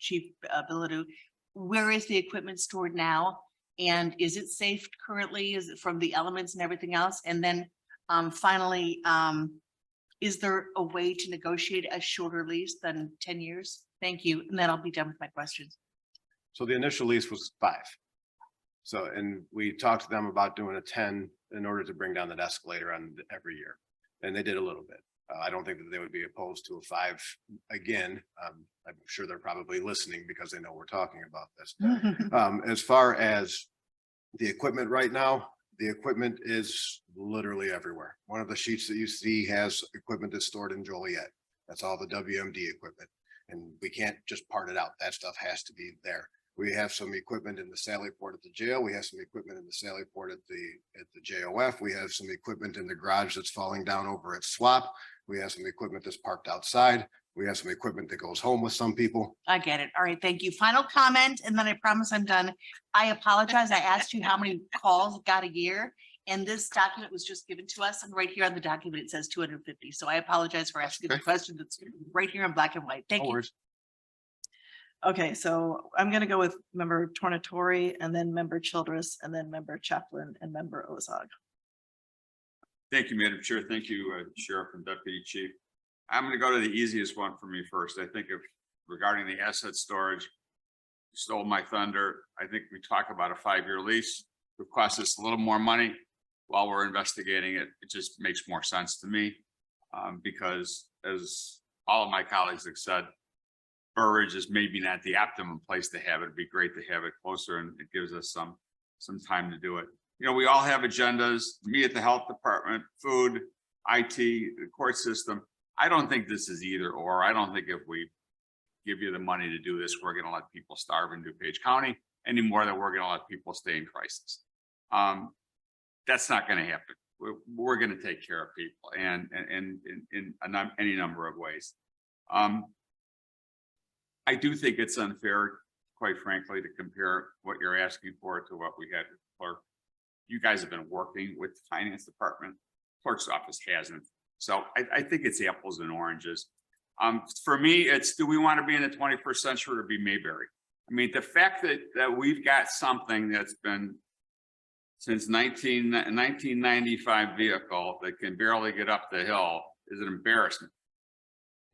Chief Bilodeau. Where is the equipment stored now? And is it safe currently? Is it from the elements and everything else? And then finally, is there a way to negotiate a shorter lease than 10 years? Thank you. And then I'll be done with my questions. So the initial lease was 5. So, and we talked to them about doing a 10 in order to bring down that escalator on every year. And they did a little bit. I don't think that they would be opposed to a 5 again. I'm sure they're probably listening because they know we're talking about this. As far as the equipment right now, the equipment is literally everywhere. One of the sheets that you see has equipment that's stored in Joliet. That's all the WMD equipment. And we can't just part it out. That stuff has to be there. We have some equipment in the Sally Port at the jail. We have some equipment in the Sally Port at the JOF. We have some equipment in the garage that's falling down over at SWAP. We have some equipment that's parked outside. We have some equipment that goes home with some people. I get it. All right, thank you. Final comment, and then I promise I'm done. I apologize. I asked you how many calls got a year, and this document was just given to us, and right here on the document, it says 250. So I apologize for asking the question that's right here in black and white. Thank you. Okay, so I'm gonna go with member Tornatori and then member Childress and then member Chaplin and member Ozog. Thank you, Madam Chair. Thank you, Sheriff and Deputy Chief. I'm going to go to the easiest one for me first. I think regarding the asset storage, you stole my thunder. I think we talk about a 5-year lease. It would cost us a little more money while we're investigating it. It just makes more sense to me because, as all of my colleagues have said, Burridge is maybe not the optimum place to have it. It'd be great to have it closer, and it gives us some time to do it. You know, we all have agendas, me at the health department, food, IT, the court system. I don't think this is either or. I don't think if we give you the money to do this, we're going to let people starve in DuPage County any more than we're going to let people stay in crisis. That's not going to happen. We're going to take care of people and in any number of ways. I do think it's unfair, quite frankly, to compare what you're asking for to what we had with clerk. You guys have been working with the finance department. Clerk's office hasn't. So I think it's apples and oranges. For me, it's, do we want to be in the 21st century or be Mayberry? I mean, the fact that we've got something that's been since 1995 vehicle that can barely get up the hill is an embarrassment.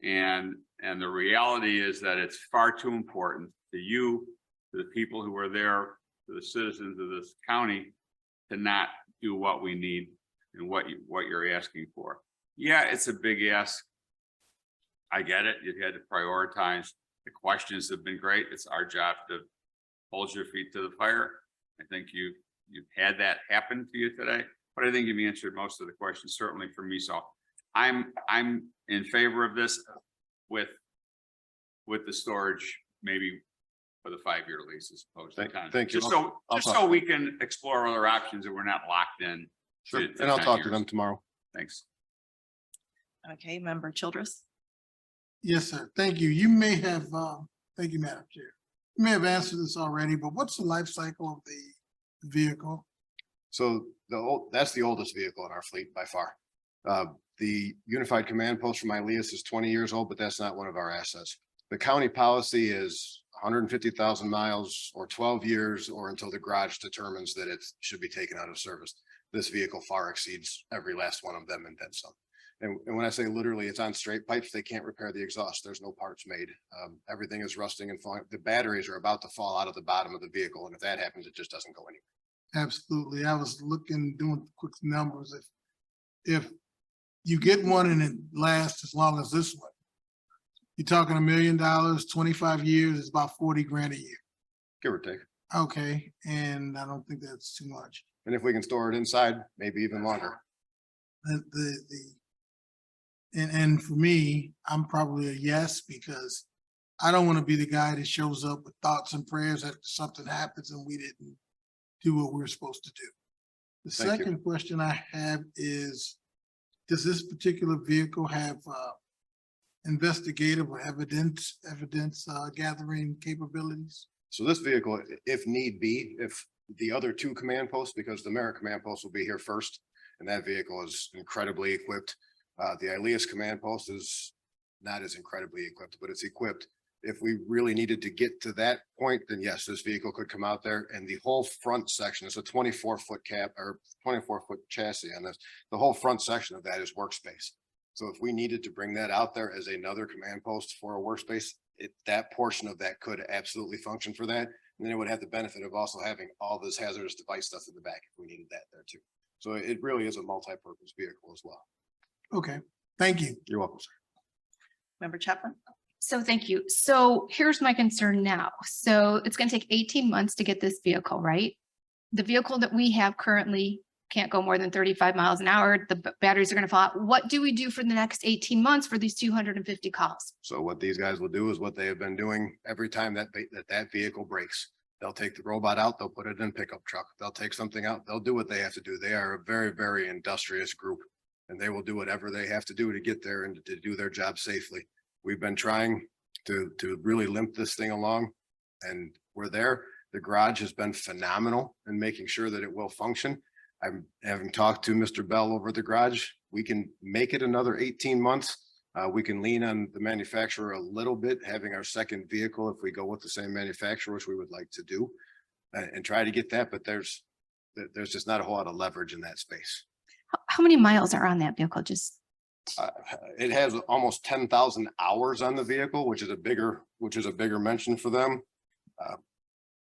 And the reality is that it's far too important to you, to the people who are there, to the citizens of this county, to not do what we need and what you're asking for. Yeah, it's a big ask. I get it. You've had to prioritize. The questions have been great. It's our job to hold your feet to the fire. I think you've had that happen to you today, but I think you've answered most of the questions, certainly for me. So I'm in favor of this with the storage, maybe for the 5-year lease as opposed to 10. Thank you. Just so we can explore other options and we're not locked in. Sure. And I'll talk to them tomorrow. Thanks. Okay, member Childress. Yes, sir. Thank you. You may have, thank you, Madam Chair. You may have answered this already, but what's the life cycle of the vehicle? So that's the oldest vehicle in our fleet by far. The Unified Command Post from Ilias is 20 years old, but that's not one of our assets. The county policy is 150,000 miles or 12 years or until the garage determines that it should be taken out of service. This vehicle far exceeds every last one of them and then some. And when I say literally, it's on straight pipes. They can't repair the exhaust. There's no parts made. Everything is rusting and falling. The batteries are about to fall out of the bottom of the vehicle. And if that happens, it just doesn't go anywhere. Absolutely. I was doing quick numbers. If you get one and it lasts as long as this one, you're talking $1 million, 25 years, it's about 40 grand a year. Give or take. Okay, and I don't think that's too much. And if we can store it inside, maybe even longer. And for me, I'm probably a yes, because I don't want to be the guy that shows up with thoughts and prayers after something happens and we didn't do what we're supposed to do. The Thank you. second question I have is, does this particular vehicle have investigative or evidence gathering capabilities? So this vehicle, if need be, if the other two command posts, because the Merritt command post will be here first, and that vehicle is incredibly equipped. The Elias command post is not as incredibly equipped, but it's equipped. If we really needed to get to that point, then yes, this vehicle could come out there, and the whole front section is a 24-foot cab or 24-foot chassis on this. The whole front section of that is workspace. So if we needed to bring that out there as another command post for a workspace, that portion of that could absolutely function for that. And then it would have the benefit of also having all this hazardous device stuff in the back if we needed that there too. So it really is a multi-purpose vehicle as well. Okay, thank you. You're welcome, sir. Member Chapman? So thank you. So here's my concern now. So it's going to take 18 months to get this vehicle, right? The vehicle that we have currently can't go more than 35 miles an hour. The batteries are going to fall out. What do we do for the next 18 months for these 250 calls? So what these guys will do is what they have been doing every time that vehicle breaks. They'll take the robot out, they'll put it in a pickup truck. They'll take something out, they'll do what they have to do. They are a very, very industrious group, and they will do whatever they have to do to get there and to do their job safely. We've been trying to really limp this thing along, and we're there. The garage has been phenomenal in making sure that it will function. I'm having talked to Mr. Bell over the garage. We can make it another 18 months. We can lean on the manufacturer a little bit, having our second vehicle if we go with the same manufacturer, which we would like to do, and try to get that. But there's just not a whole lot of leverage in that space. How many miles are on that vehicle? Just It has almost 10,000 hours on the vehicle, which is a bigger mention for them.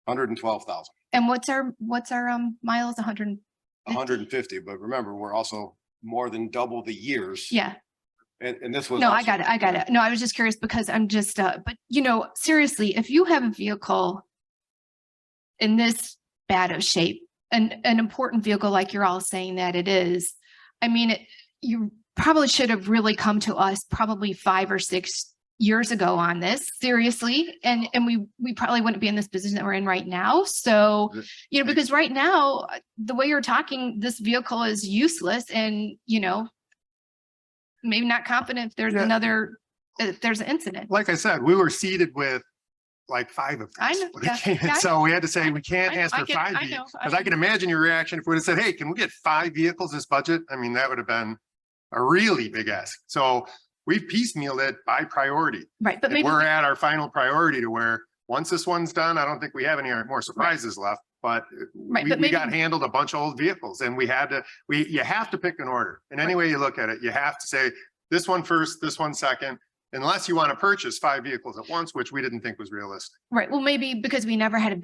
112,000. and what's our miles? 100. 150, but remember, we're also more than double the years. Yeah. And this was. No, I also- got it. I got it. No, I was just curious because I'm just, but you know, seriously, if you have a vehicle in this bad of shape, an important vehicle, like you're all saying that it is, I mean, you probably should have really come to us probably 5 or 6 years ago on this, seriously. And we probably wouldn't be in this position that we're in right now. So, you know, because right now, the way you're talking, this vehicle is useless and, you know, maybe not confident if there's if there's an incident. Like I said, we were seated with like 5 of I these. know, when yeah, it came in. yeah, I So we had to say, we can't I know, ask I for get- 5 I vehicles. know, Because I can imagine your reaction if we would have said, hey, can we get 5 vehicles this budget? I mean, that would have been a really big ask. So we piecemealed it by priority. Right, but And maybe, we're at our final priority to where, once this one's done, I don't think we have any more surprises left, but Right, we but we got maybe- handled a bunch of old vehicles and you have to pick an order. In any way you look at it, you have to say this one first, this one second, unless you want to purchase 5 vehicles at once, which we didn't think was realistic. right, well, maybe because we never had a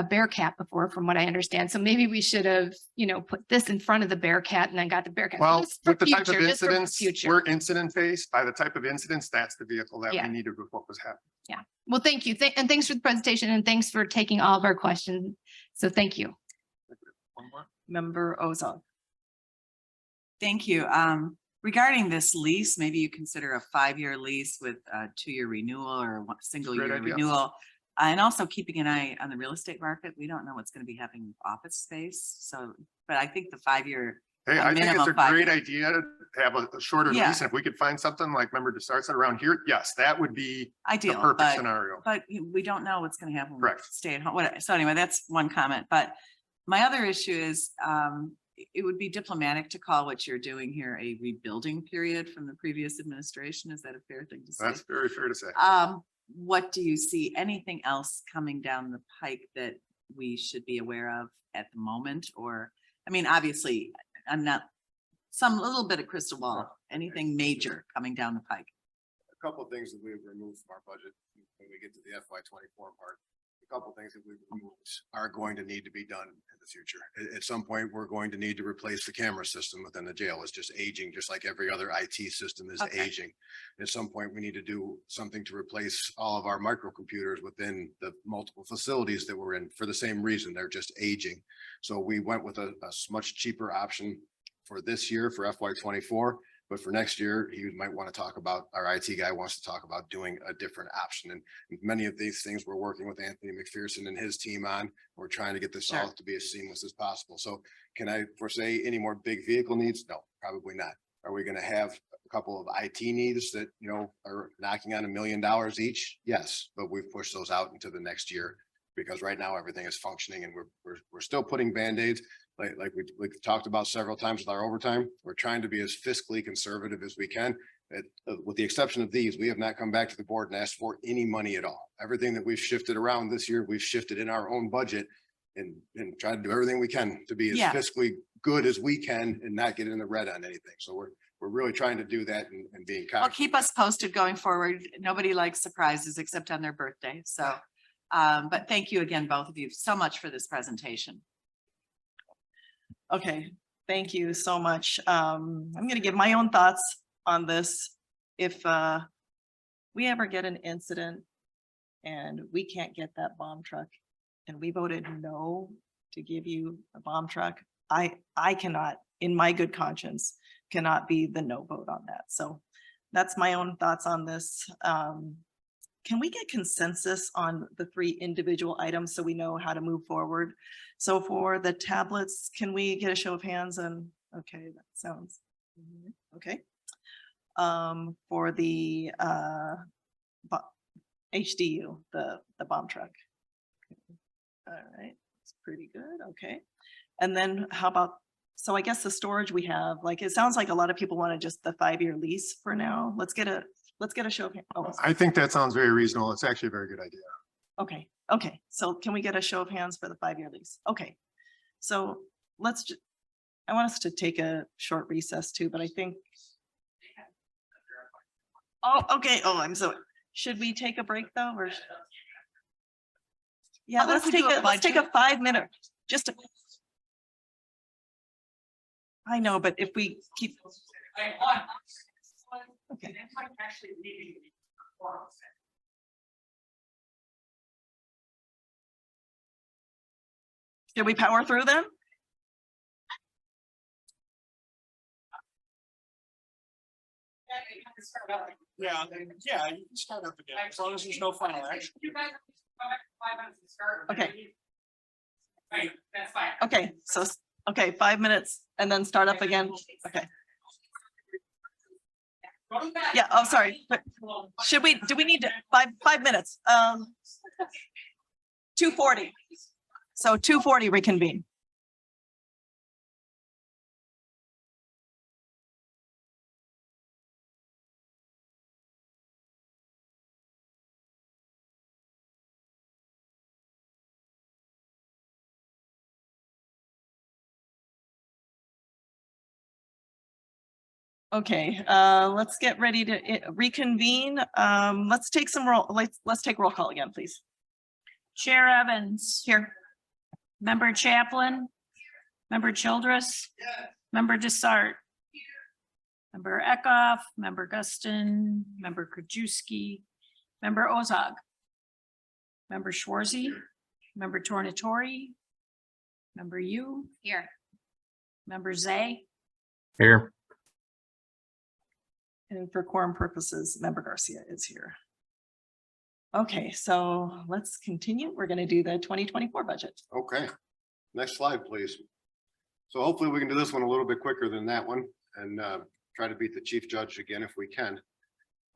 Bearcat before, from what I understand. So maybe we should have, you know, put this in front of the Bearcat and then got the Bearcat. Well, Just for with the type of future, just for incidents, future. we're incident based. By the type of incidents, that's the vehicle that Yeah. we needed with what was happening. Yeah, well, thank you. And thanks for the presentation and thanks for taking all of our questions. So thank you. Member Ozog? Thank you. Regarding this lease, maybe you consider a 5-year lease with a 2-year renewal or one single Great year idea. renewal. And also keeping an eye on the real estate market. We don't know what's going to be happening with office space. So, but I think the 5-year, Hey, A I think it's minimum a 5 great years. idea to have a shorter Yeah. lease. And if we could find something like Member DeSart said around here, yes, that would be the ideal, perfect scenario. but we don't know what's going to happen. with Correct. Stay at home. So anyway, that's one comment. But my other issue is, it would be diplomatic to call what you're doing here a rebuilding period from the previous administration. Is that a fair thing to say? That's very fair to say. What do you see? Anything else coming down the pike that we should be aware of at the moment? Or, I mean, obviously, I'm not, some little bit of crystal ball, anything major coming down the pike? A couple of things that we've removed from our budget when we get to the FY24 part. couple things that we've removed are going to need to be done in the future. At some point, we're going to need to replace the camera system within the jail. It's just aging, just like every other IT system is Okay. aging. At some point, we need to do something to replace all of our microcomputers within the multiple facilities that we're in for the same reason. They're just aging. So we went with a much cheaper option for this year for FY 24. But for next year, he might want to talk about, our IT guy wants to talk about doing a different option. And many of these things we're working with Anthony McPherson and his team on. We're trying to get this all to be as seamless as possible. So can I foresee any more big vehicle needs? No, probably not. Are we going to have a couple of IT needs that, you know, are knocking on $1 million each? Yes, but we've pushed those out into the next year because right now everything is functioning and we're still putting Band-Aids. Like we've talked about several times with our overtime, we're trying to be as fiscally conservative as we can. With the exception of these, we have not come back to the board and asked for any money at all. Everything that we've shifted around this year, we've shifted in our own budget and try to do everything we can to be as fiscally good as we can and not get in the red on anything. So we're really trying to do that and being Well, conscious. keep us posted going forward. Nobody likes surprises except on their birthday. So, but thank you again, both of you, so much for this presentation. Okay, thank you so much. I'm gonna give my own thoughts on this. If we ever get an incident and we can't get that bomb truck and we voted no to give you a bomb truck, I cannot, in my good conscience, cannot be the no vote on that. So that's my own thoughts on this. Can we get consensus on the 3 individual items so we know how to move forward? So for the tablets, can we get a show of hands? And okay, that sounds okay. For the HDU, the bomb truck. All right, it's pretty good. Okay. And then how about, so I guess the storage we have, like, it sounds like a lot of people wanted just the 5-year lease for now. Let's get a show of hands. Oh, I think that sounds very reasonable. It's actually a very good idea. okay. Okay. So can we get a show of hands for the 5-year lease? Okay. So I want us to take a short recess too, but I think. Oh, okay. Oh, should we take a break though? Or? Yeah, How about if we do a let's take a budget? 5-minute, I know, but if we keep. Okay. Did we power through them? Yeah, you can start up again, as long as there's no final action. Okay. Okay, so, okay, 5 minutes and then start up again. Okay. Yeah, oh, sorry. But do we need to, 5 minutes? 2:40. So 2:40 reconvene. Okay, let's get ready to reconvene. Let's take some roll, let's take roll call again, please. Chair Evans. Here. Member Chaplin. Member Childress. Member Desart. Member Eckhoff, Member Guston, Member Krajewski, Member Ozog. Member Schwarzy, Member Tornatori. Member Yu. Here. Member Zay. Here. And for quorum purposes, Member Garcia is here. Okay, so let's continue. We're going to do the 2024 budget. Okay, next slide, please. So hopefully we can do this one a little bit quicker than that one and try to beat the chief judge again if we can.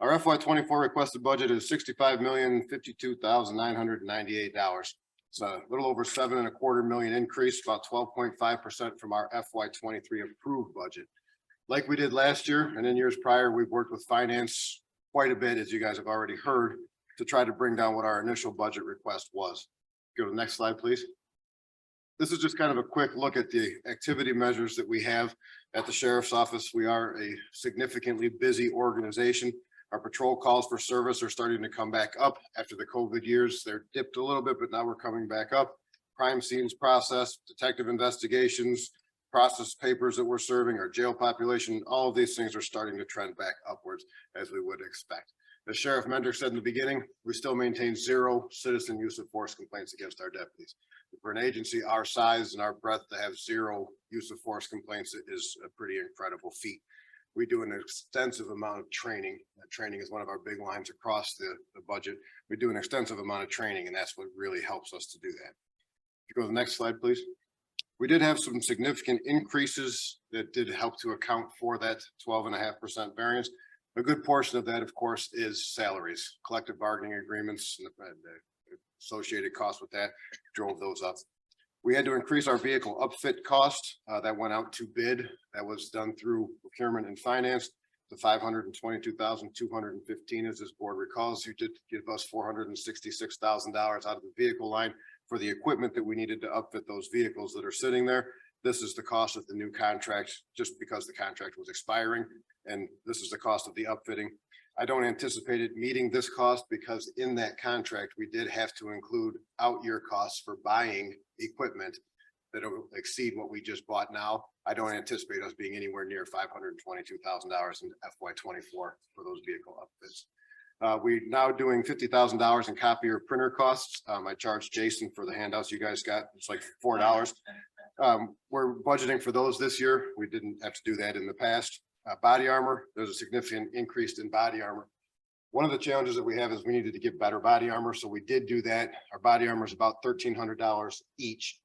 Our FY 24 requested budget is $65,052,998. It's a little over $7.25 million increase, about 12.5% from our FY 23 approved budget. Like we did last year and in years prior, we've worked with finance quite a bit, as you guys have already heard, to try to bring down what our initial budget request was. Go to the next slide, please. This is just kind of a quick look at the activity measures that we have at the sheriff's office. We are a significantly busy organization. Our patrol calls for service are starting to come back up after the COVID years. They're dipped a little bit, but now we're coming back up. Crime scenes process, detective investigations, process papers that we're serving, our jail population, all of these things are starting to trend back upwards as we would expect. As Sheriff Mendrick said in the beginning, we still maintain 0 citizen use of force complaints against our deputies. For an agency our size and our breadth to have 0 use of force complaints is a pretty incredible feat. We do an extensive amount of training. Training is one of our big lines across the budget. We do an extensive amount of training, and that's what really helps us to do that. If you go to the next slide, please. We did have some significant increases that did help to account for that 12.5% variance. A good portion of that, of course, is salaries, collective bargaining agreements, and the associated costs with that drove those up. We had to increase our vehicle upfit cost. That went out to bid. That was done through procurement and finance. The $522,215, as this board recalls, you did give us $466,000 out of the vehicle line for the equipment that we needed to upfit those vehicles that are sitting there. This is the cost of the new contract, just because the contract was expiring, and this is the cost of the upfitting. I don't anticipate it meeting this cost because in that contract, we did have to include out-year costs for buying equipment that will exceed what we just bought now. I don't anticipate us being anywhere near $522,000 in FY24 for those vehicle upfits. We're now doing $50,000 in copier printer costs. I charged Jason for the handouts you guys got. It's like $4. We're budgeting for those this year. We didn't have to do that in the past. Body armor, there's a significant increase in body armor. One of the challenges that we have is we needed to get better body armor, so we did do that. Our body armor is about $1,300 each.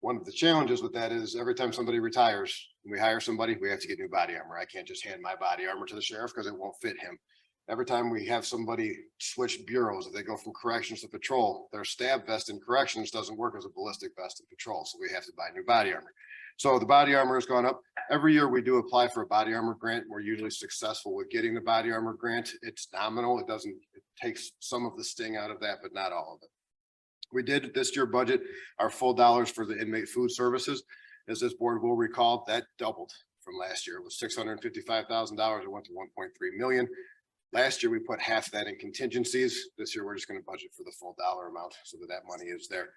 One of the challenges with that is every time somebody retires, we hire somebody, we have to get new body armor. I can't just hand my body armor to the sheriff because it won't fit him. Every time we have somebody switch bureaus, if they go from corrections to patrol, their stab vest in corrections doesn't work as a ballistic vest in patrol, so we have to buy new body armor. So the body armor has gone up. Every year we do apply for a body armor grant. We're usually successful with getting the body armor grant. It's nominal. It takes some of the sting out of that, but not all of it. We did this year budget our full dollars for the inmate food services. As this board will recall, that doubled from last year. It was $655,000. It went to 1.3 million. Last year, we put half that in contingencies. This year, we're just going to budget for the full dollar amount so that money is there.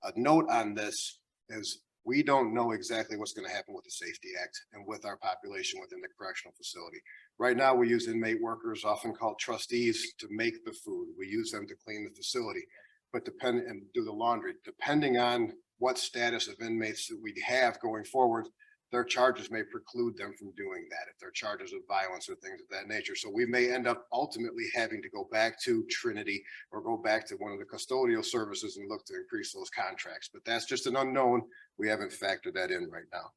A note on this is we don't know exactly what's going to happen with the Safety Act and with our population within the correctional facility. Right now, we use inmate workers, often called trustees, to make the food. We use them to clean the facility, but and do the laundry. Depending on what status of inmates that we have going forward, their charges may preclude them from doing that if they're charges of violence or things of that nature. So we may end up ultimately having to go back to Trinity or go back to one of the custodial services and look to increase those contracts. But that's just an unknown. We haven't factored that in right now.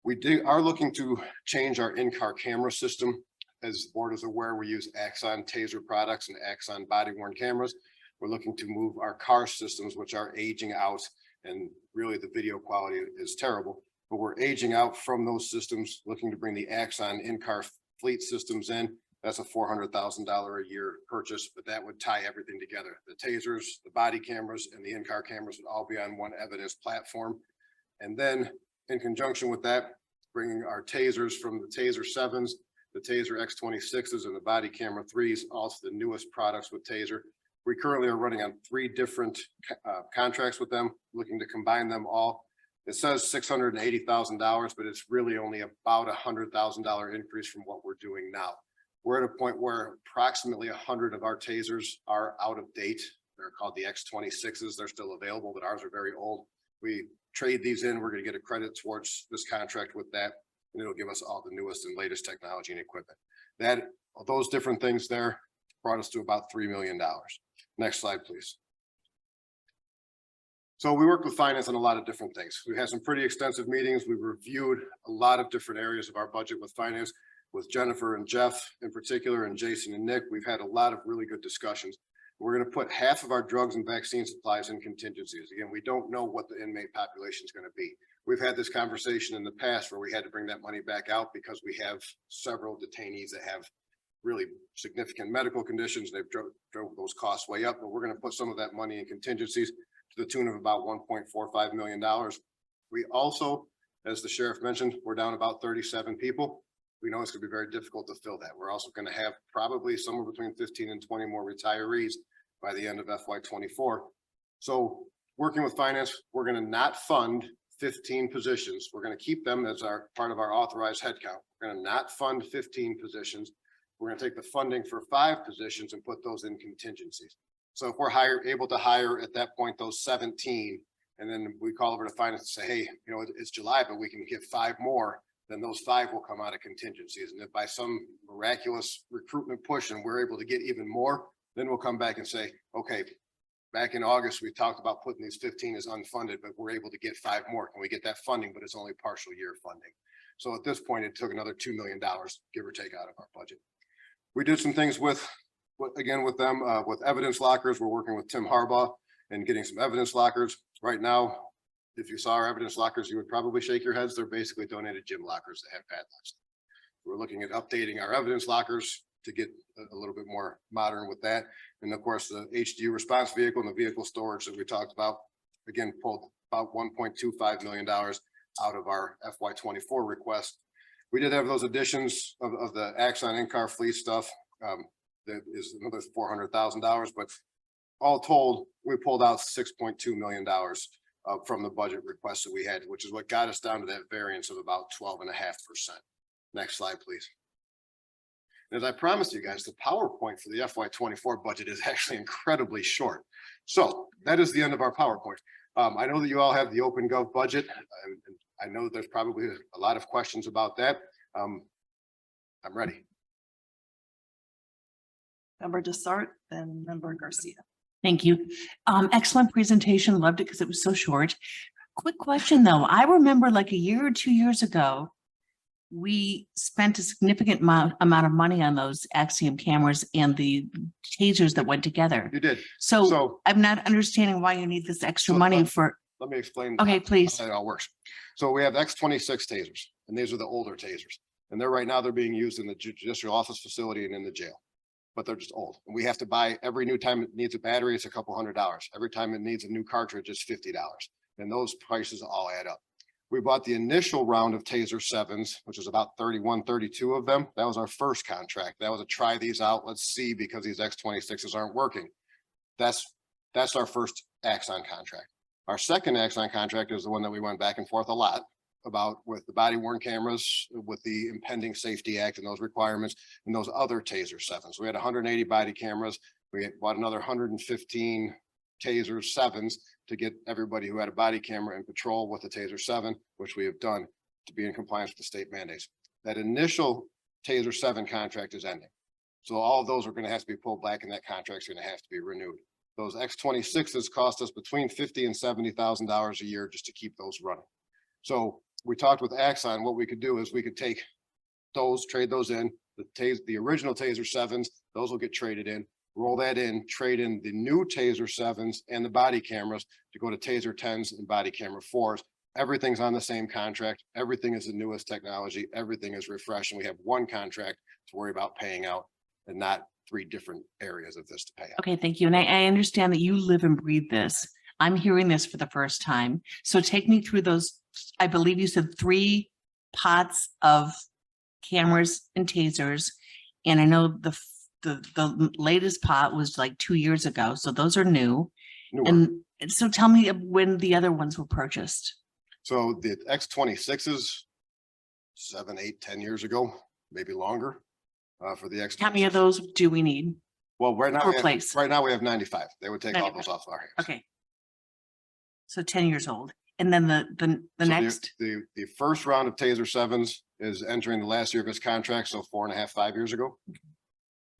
We are looking to change our in-car camera system. As the board is aware, we use Axon Taser products and Axon body-worn cameras. We're looking to move our car systems, which are aging out, and really the video quality is terrible. But we're aging out from those systems, looking to bring the Axon in-car fleet systems in. That's a $400,000 a year purchase, but that would tie everything together. The tasers, the body cameras, and the in-car cameras would all be on one evidence platform. And then in conjunction with that, bringing our tasers from the Taser 7s, the Taser X26s, and the body camera 3s, also the newest products with Taser. We currently are running on 3 different contracts with them, looking to combine them all. It says $680,000, but it's really only about $100,000 increase from what we're doing now. We're at a point where approximately 100 of our tasers are out of date. They're called the X26s. They're still available, but ours are very old. We trade these in. We're going to get a credit towards this contract with that, and it'll give us all the newest and latest technology and equipment. Those different things there brought us to about $3 million. Next slide, please. So we work with finance on a lot of different things. We had some pretty extensive meetings. We reviewed a lot of different areas of our budget with finance, with Jennifer and Jeff in particular, and Jason and Nick. We've had a lot of really good discussions. We're going to put half of our drugs and vaccine supplies in contingencies. Again, we don't know what the inmate population is going to be. We've had this conversation in the past where we had to bring that money back out because we have several detainees that have really significant medical conditions. They've drove those costs way up, but we're going to put some of that money in contingencies to the tune of about $1.45 million. We also, as the sheriff mentioned, we're down about 37 people. we know it's gonna be very difficult to fill that. We're also gonna have probably somewhere between 15 and 20 more retirees by the end of FY '24. So working with finance, we're gonna not fund 15 positions. We're gonna keep them as our part of our authorized headcount. We're gonna not fund 15 positions. We're gonna take the funding for 5 positions and put those in contingencies. So if we're able to hire at that point, those 17, and then we call over to finance and say, hey, you know, it's July, but we can get 5 more, then those 5 will come out of contingencies. And if by some miraculous recruitment push and we're able to get even more, then we'll come back and say, okay, back in August, we talked about putting these 15 as unfunded, but we're able to get 5 more. Can we get that funding? But it's only partial year funding. So at this point, it took another $2 million, give or take, out of our budget. We did some things with them, with evidence lockers. We're working with Tim Harbaugh and getting some evidence lockers. Right now, if you saw our evidence lockers, you would probably shake your heads. They're basically donated gym lockers that have padlocks. We're looking at updating our evidence lockers to get a little bit more modern with that. And of course, the HD response vehicle and the vehicle storage that we talked about, again, pulled about $1.25 million out of our FY '24 request. We did have those additions of the Axon in-car fleet stuff. That is another $400,000, but all told, we pulled out $6.2 million from the budget request that we had, which is what got us down to that variance of about 12.5%. Next slide, please. As I promised you guys, the PowerPoint for the FY '24 budget is actually incredibly short. So that is the end of our PowerPoint. I know that you all have the OpenGov budget. And I know there's probably a lot of questions about that. I'm ready. Member Desart, then Member Garcia. Thank you. Excellent presentation. Loved it because it was so short. Quick question though. I remember like a year or 2 years ago, we spent a significant amount of money on those Axiom cameras and the tasers that went together. You did. So I'm not understanding why you need this extra money for. Let me explain. Okay, please. How that all works. So we have X26 tasers, and these are the older tasers. And they're being used in the judicial office facility and in the jail. But they're just old. And we have to buy every new time it needs a battery, it's a couple $100. Every time it needs a new cartridge, it's $50. And those prices all add up. We bought the initial round of Taser 7s, which is about 31, 32 of them. That was our first contract. That was a try these out. Let's see, because these X26s aren't working. That's our first Axon contract. Our second Axon contract is the one that we went back and forth a lot about with the body worn cameras, with the impending Safety Act and those requirements, and those other Taser 7s. We had 180 body cameras. We had bought another 115 Taser 7s to get everybody who had a body camera in patrol with the Taser 7, which we have done to be in compliance with the state mandates. That initial Taser 7 contract is ending. So all of those are going to have to be pulled back, and that contract is going to have to be renewed. Those X26s cost us between $50,000 and $70,000 a year just to keep those running. So we talked with Axon. What we could do is we could take those, trade those in, the original Taser 7s, those will get traded in, roll that in, trade in the new Taser 7s and the body cameras to go to Taser 10s and body camera 4s. Everything's on the same contract. Everything is the newest technology. Everything is refreshed. And we have one contract to worry about paying out and not 3 different areas of this to pay out. Okay, thank you. And I understand that you live and breathe this. I'm hearing this for the first time. So take me through those, I believe you said 3 pots of cameras and tasers. And I know the latest pot was like 2 years ago. So those are new. Newer. And so tell me when the other ones were purchased. So the X26s, 7, 8, 10 years ago, maybe longer, for the X. How many of those do we need? Well, right now, Replace. right now we have 95. They would take all 95. those off our hands. Okay. So 10 years old. And then the So next, the first round of Taser 7s is entering the last year of its contract, so 4.5, 5 years ago.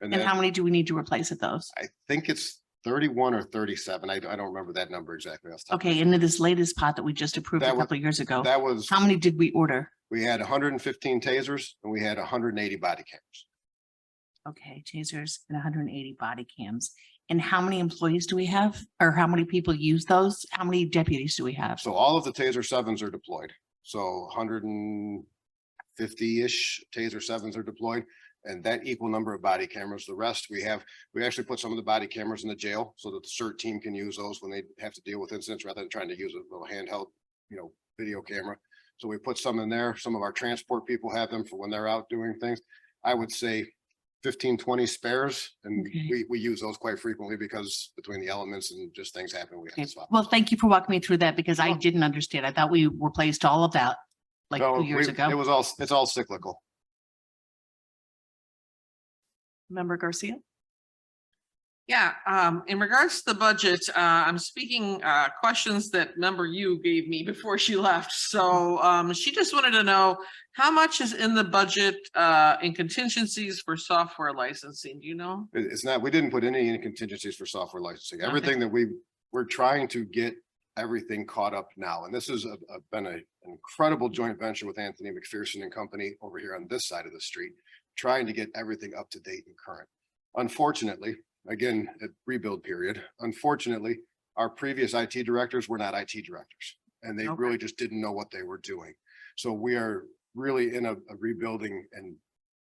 And and then how many do we need to replace at those? I think it's 31 or 37. I don't remember that number exactly. Off the top of my Okay, and then this latest pot that we just approved a That was- couple of years ago, That was, how many did we order? we had 115 tasers and we had 180 body cameras. Okay, tasers and 180 body cams. And how many employees do we have? Or how many people use those? How many deputies do we have? So all of the Taser 7s are deployed. So 150-ish Taser 7s are deployed, and that equal number of body cameras. The rest we actually put some of the body cameras in the jail so that the CERT team can use those when they have to deal with incidents rather than trying to use a little handheld, video camera. So we put some in there. Some of our transport people have them for when they're out doing things. I would say 15, 20 spares, and Okay. we use those quite frequently because between the elements and just things happen, we have Okay. to swap. Well, thank you for walking me through that because I Sure. didn't understand. I thought we replaced all of that like No, 2 years It ago. was all, it's all cyclical. Member Garcia? Yeah, in regards to the budget, I'm speaking, questions that member you gave me before she left. So, she just wanted to know how much is in the budget, in contingencies for software licensing, do you know? It's not, we didn't put any in contingencies for software licensing. Everything that we're trying to get everything caught up now. And this has been an incredible joint venture with Anthony McPherson and company over here on this side of the street, trying to get everything up to date and current. Unfortunately, again, at rebuild period, unfortunately, our previous IT directors were not IT directors, and they really just didn't know what they were doing. So we are really in a rebuilding and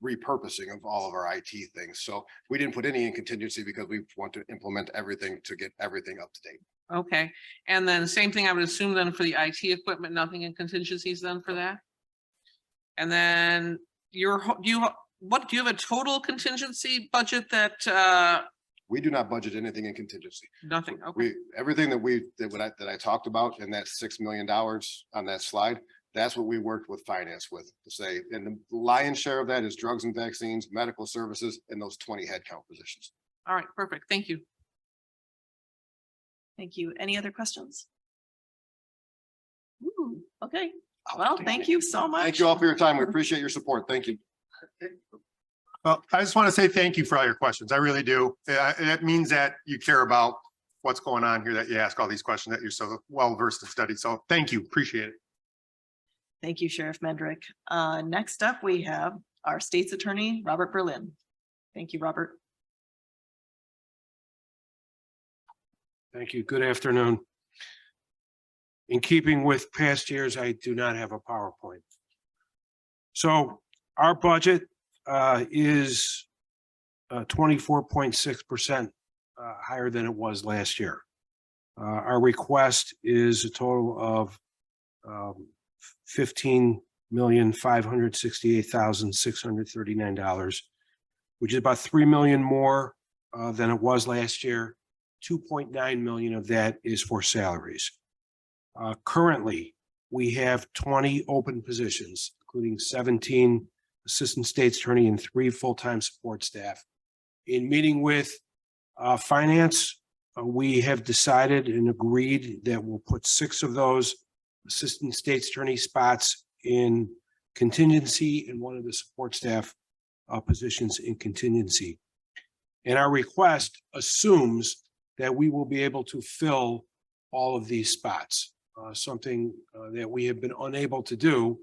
repurposing of all of our IT things. So we didn't put any in contingency because we want to implement everything to get everything up to date. Okay, and then same thing, I would assume then for the IT equipment, nothing in contingencies then for that? And then do you have a total contingency budget that, We do not budget anything in contingency. nothing, okay, Everything that I talked about in that $6 million on that slide, that's what we worked with finance with to say, and the lion's share of that is drugs and vaccines, medical services, and those 20 headcount positions. all right, perfect, thank you. Thank you. Any other questions? Ooh, okay. Well, thank you so much. Thank you all for your time. We appreciate your support. Thank you. Well, I just want to say thank you for all your questions. I really do. It means that you care about what's going on here, that you ask all these questions, that you're so well versed and studied. So thank you. Appreciate it. Thank you, Sheriff Mendrick. Next up, we have our state's attorney, Robert Berlin. Thank you, Robert. Thank you. Good afternoon. In keeping with past years, I do not have a PowerPoint. So our budget is 24.6% higher than it was last year. Our request is a total of $15,568,639, which is about $3 million more than it was last year. 2.9 million of that is for salaries. Currently, we have 20 open positions, including 17 assistant state's attorney and 3 full-time support staff. In meeting with finance, we have decided and agreed that we'll put 6 of those assistant state's attorney spots in contingency and 1 of the support staff positions in contingency. And our request assumes that we will be able to fill all of these spots, something that we have been unable to do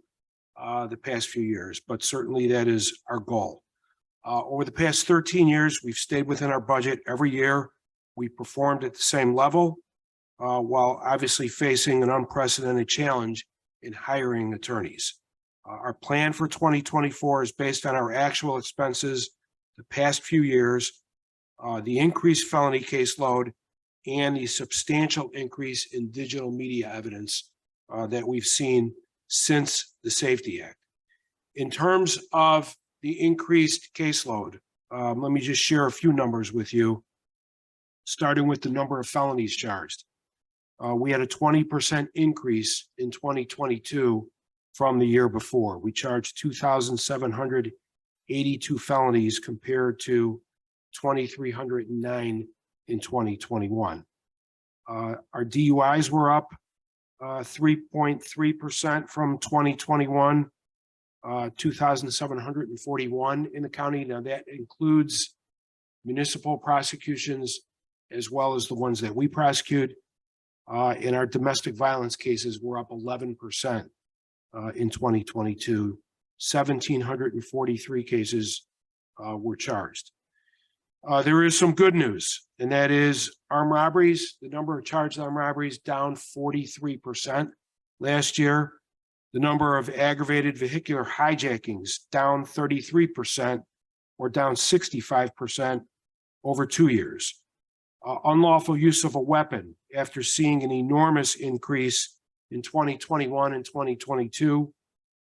the past few years, but certainly that is our goal. Over the past 13 years, we've stayed within our budget every year. We performed at the same level, while obviously facing an unprecedented challenge in hiring attorneys. Our plan for 2024 is based on our actual expenses the past few years, the increased felony caseload, and the substantial increase in digital media evidence that we've seen since the Safety Act. In terms of the increased caseload, let me just share a few numbers with you, starting with the number of felonies charged. We had a 20% increase in 2022 from the year before. We charged 2,782 felonies compared to 2,309 in 2021. Our DUIs were up 3.3% from 2021, 2,741 in the county. Now that includes municipal prosecutions as well as the ones that we prosecute. And our domestic violence cases were up 11% in 2022. 1,743 cases were charged. There is some good news, and that is armed robberies. The number of charged armed robberies down 43% last year. The number of aggravated vehicular hijackings down 33%, or down 65% over 2 years. Unlawful use of a weapon, after seeing an enormous increase in 2021 and 2022,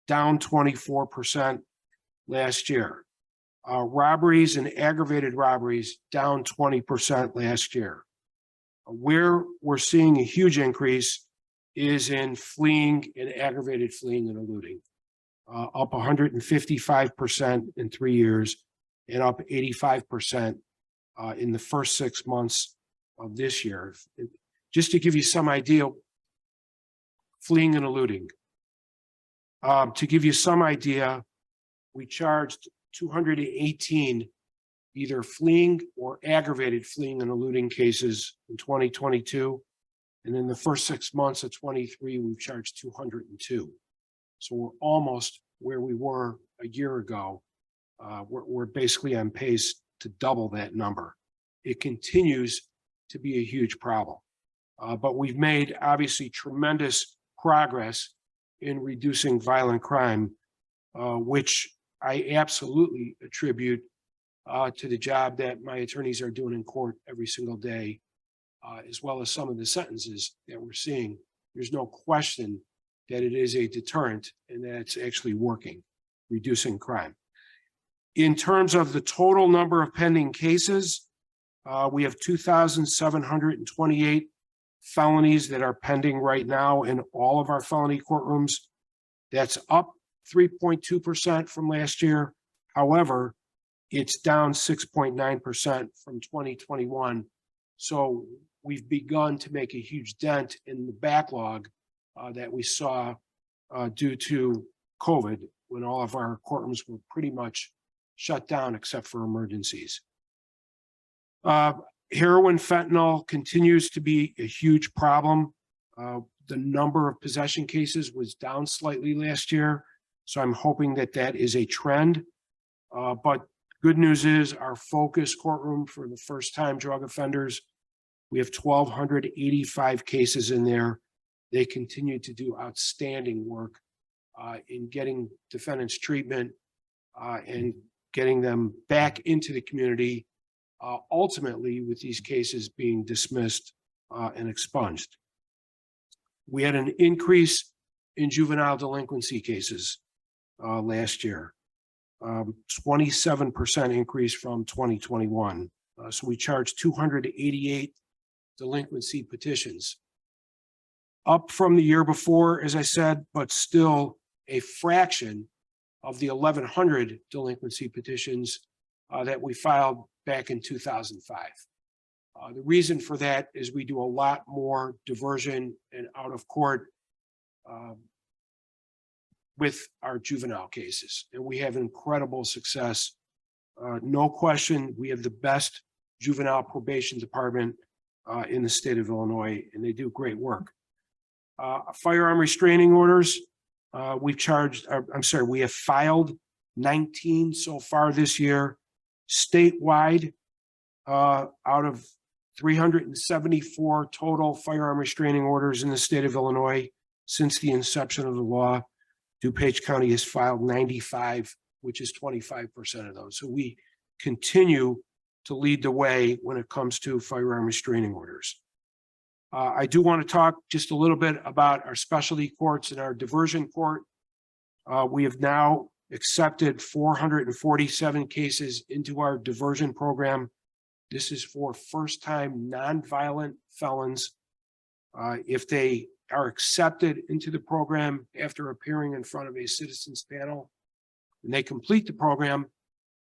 down 24% last year. Robberies and aggravated robberies down 20% last year. Where we're seeing a huge increase is in fleeing and aggravated fleeing and eluding, up 155% in 3 years and up 85% in the first 6 months of this year. Just to give you some idea, fleeing and eluding. To give you some idea, we charged 218 either fleeing or aggravated fleeing and eluding cases in 2022. And in the first 6 months of 23, we've charged 202. So we're almost where we were a year ago. We're basically on pace to double that number. It continues to be a huge problem. But we've made obviously tremendous progress in reducing violent crime, which I absolutely attribute to the job that my attorneys are doing in court every single day, as well as some of the sentences that we're seeing. There's no question that it is a deterrent and that it's actually working, reducing crime. In terms of the total number of pending cases, we have 2,728 felonies that are pending right now in all of our felony courtrooms. That's up 3.2% from last year. However, it's down 6.9% from 2021. So we've begun to make a huge dent in the backlog that we saw due to COVID, when all of our courtrooms were pretty much shut down except for emergencies. Heroin, fentanyl continues to be a huge problem. The number of possession cases was down slightly last year, so I'm hoping that that is a trend. But good news is our focus courtroom for the first-time drug offenders, we have 1,285 cases in there. They continue to do outstanding work in getting defendants treatment and getting them back into the community, ultimately with these cases being dismissed and expunged. We had an increase in juvenile delinquency cases last year, 27% increase from 2021. So we charged 288 delinquency petitions, up from the year before, as I said, but still a fraction of the 1,100 delinquency petitions that we filed back in 2005. The reason for that is we do a lot more diversion and out of court with our juvenile cases, and we have incredible success. No question, we have the best juvenile probation department in the state of Illinois, and they do great work. Firearm restraining orders, we have filed 19 so far this year. Statewide, out of 374 total firearm restraining orders in the state of Illinois since the inception of the law, DuPage County has filed 95, which is 25% of those. So we continue to lead the way when it comes to firearm restraining orders. I do want to talk just a little bit about our specialty courts and our diversion court. We have now accepted 447 cases into our diversion program. This is for first-time nonviolent felons. If they are accepted into the program after appearing in front of a citizens panel and they complete the program,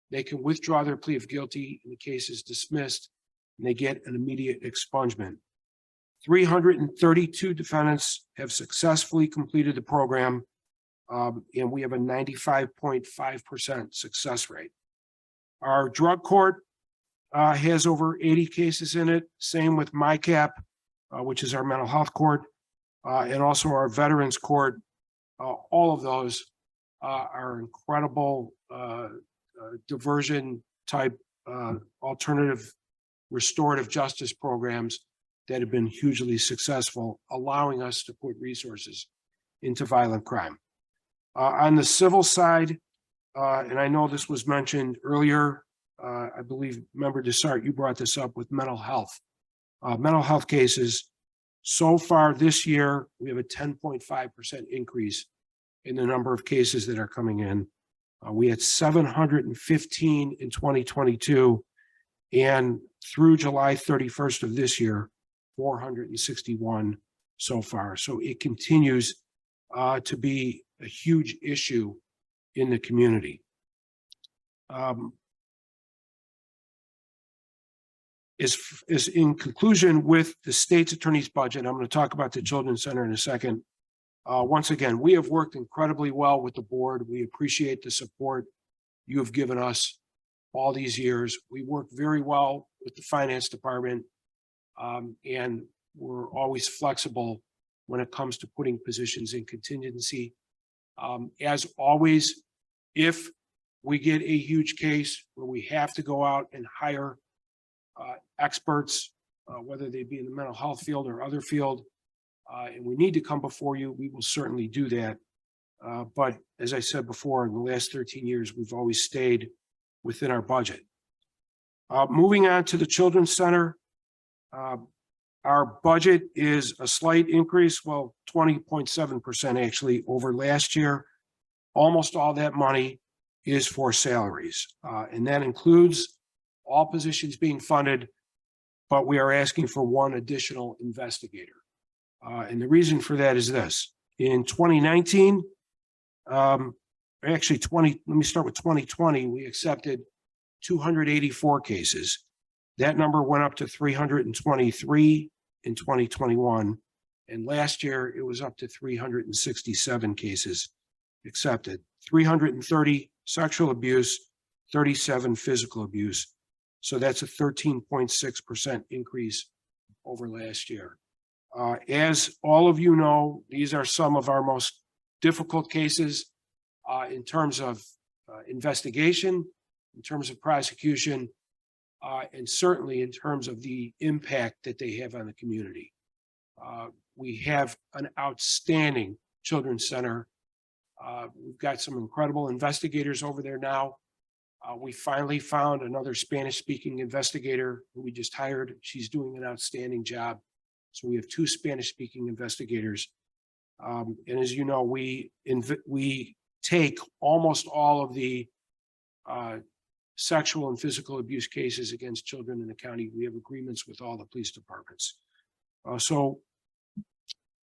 they can withdraw their plea of guilty and the case is dismissed and they get an immediate expungement. 332 defendants have successfully completed the program, and we have a 95.5% success rate. Our drug court has over 80 cases in it, same with MyCap, which is our mental health court, and also our veterans court. All of those are incredible diversion type alternative restorative justice programs that have been hugely successful, allowing us to put resources into violent crime. On the civil side, and I know this was mentioned earlier, I believe Member Desart, you brought this up with mental health. Mental health cases So far this year, we have a 10.5% increase in the number of cases that are coming in. We had 715 in 2022, and through July 31st of this year, 461 so far. So it continues to be a huge issue in the community. Is in conclusion with the state's attorney's budget, I'm going to talk about the Children's Center in a second. Once again, we have worked incredibly well with the board. We appreciate the support you have given us all these years. We work very well with the finance department, and we're always flexible when it comes to putting positions in contingency. As always, if we get a huge case where we have to go out and hire experts, whether they be in the mental health field or other field, and we need to come before you, we will certainly do that. But as I said before, in the last 13 years, we've always stayed within our budget. Moving on to the Children's Center, our budget is a slight increase, well, 20.7% actually over last year. Almost all that money is for salaries, and that includes all positions being funded, but we are asking for one additional investigator. And the reason for that is this. In 2019, actually let me start with 2020, we accepted 284 cases. That number went up to 323 in 2021. And last year it was up to 367 cases accepted, 330 sexual abuse, 37 physical abuse. So that's a 13.6% increase over last year. As all of you know, these are some of our most difficult cases in terms of investigation, in terms of prosecution, and certainly in terms of the impact that they have on the community. We have an outstanding Children's Center. We've got some incredible investigators over there now. We finally found another Spanish-speaking investigator who we just hired. She's doing an outstanding job. So we have 2 Spanish-speaking investigators. And as you know, we take almost all of the sexual and physical abuse cases against children in the county. We have agreements with all the police departments. So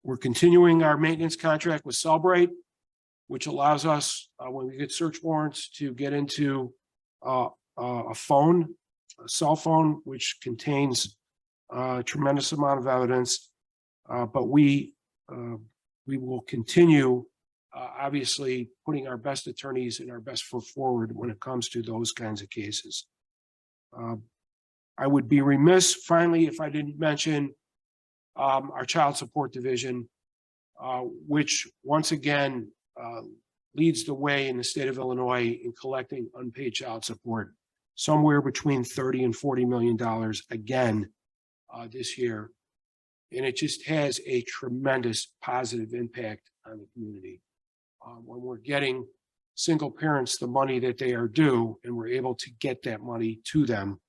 we're continuing our maintenance contract with Cellbrite, which allows us, when we get search warrants, to get into a cell phone, which contains a tremendous amount of evidence. But we will continue, obviously, putting our best attorneys and our best foot forward when it comes to those kinds of cases. I would be remiss, finally, if I didn't mention our child support division, which once again leads the way in the state of Illinois in collecting unpaid child support, somewhere between $30 and $40 million again this year. And it just has a tremendous positive impact on the community. When we're getting single parents the money that they are due and we're able to get that money to them,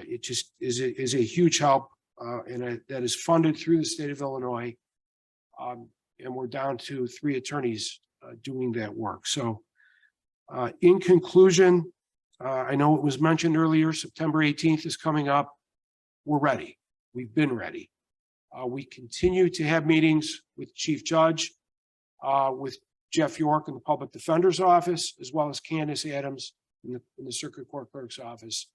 it just is a huge help, and that is funded through the state of Illinois. And we're down to 3 attorneys doing that work. So in conclusion, I know it was mentioned earlier, September 18th is coming up. We're ready. We've been ready. We continue to have meetings with Chief Judge, with Jeff York in the Public Defender's Office, as well as Candace Adams in the Circuit Court Clerk's Office.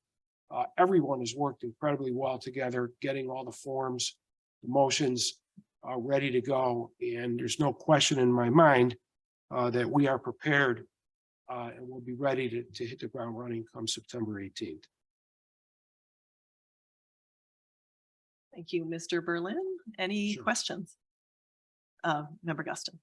Everyone has worked incredibly well together, getting all the forms, the motions ready to go. And there's no question in my mind that we are prepared and we'll be ready to hit the ground running come September 18th. Thank you, Mr. Berlin. Any Sure. questions? Member Guston.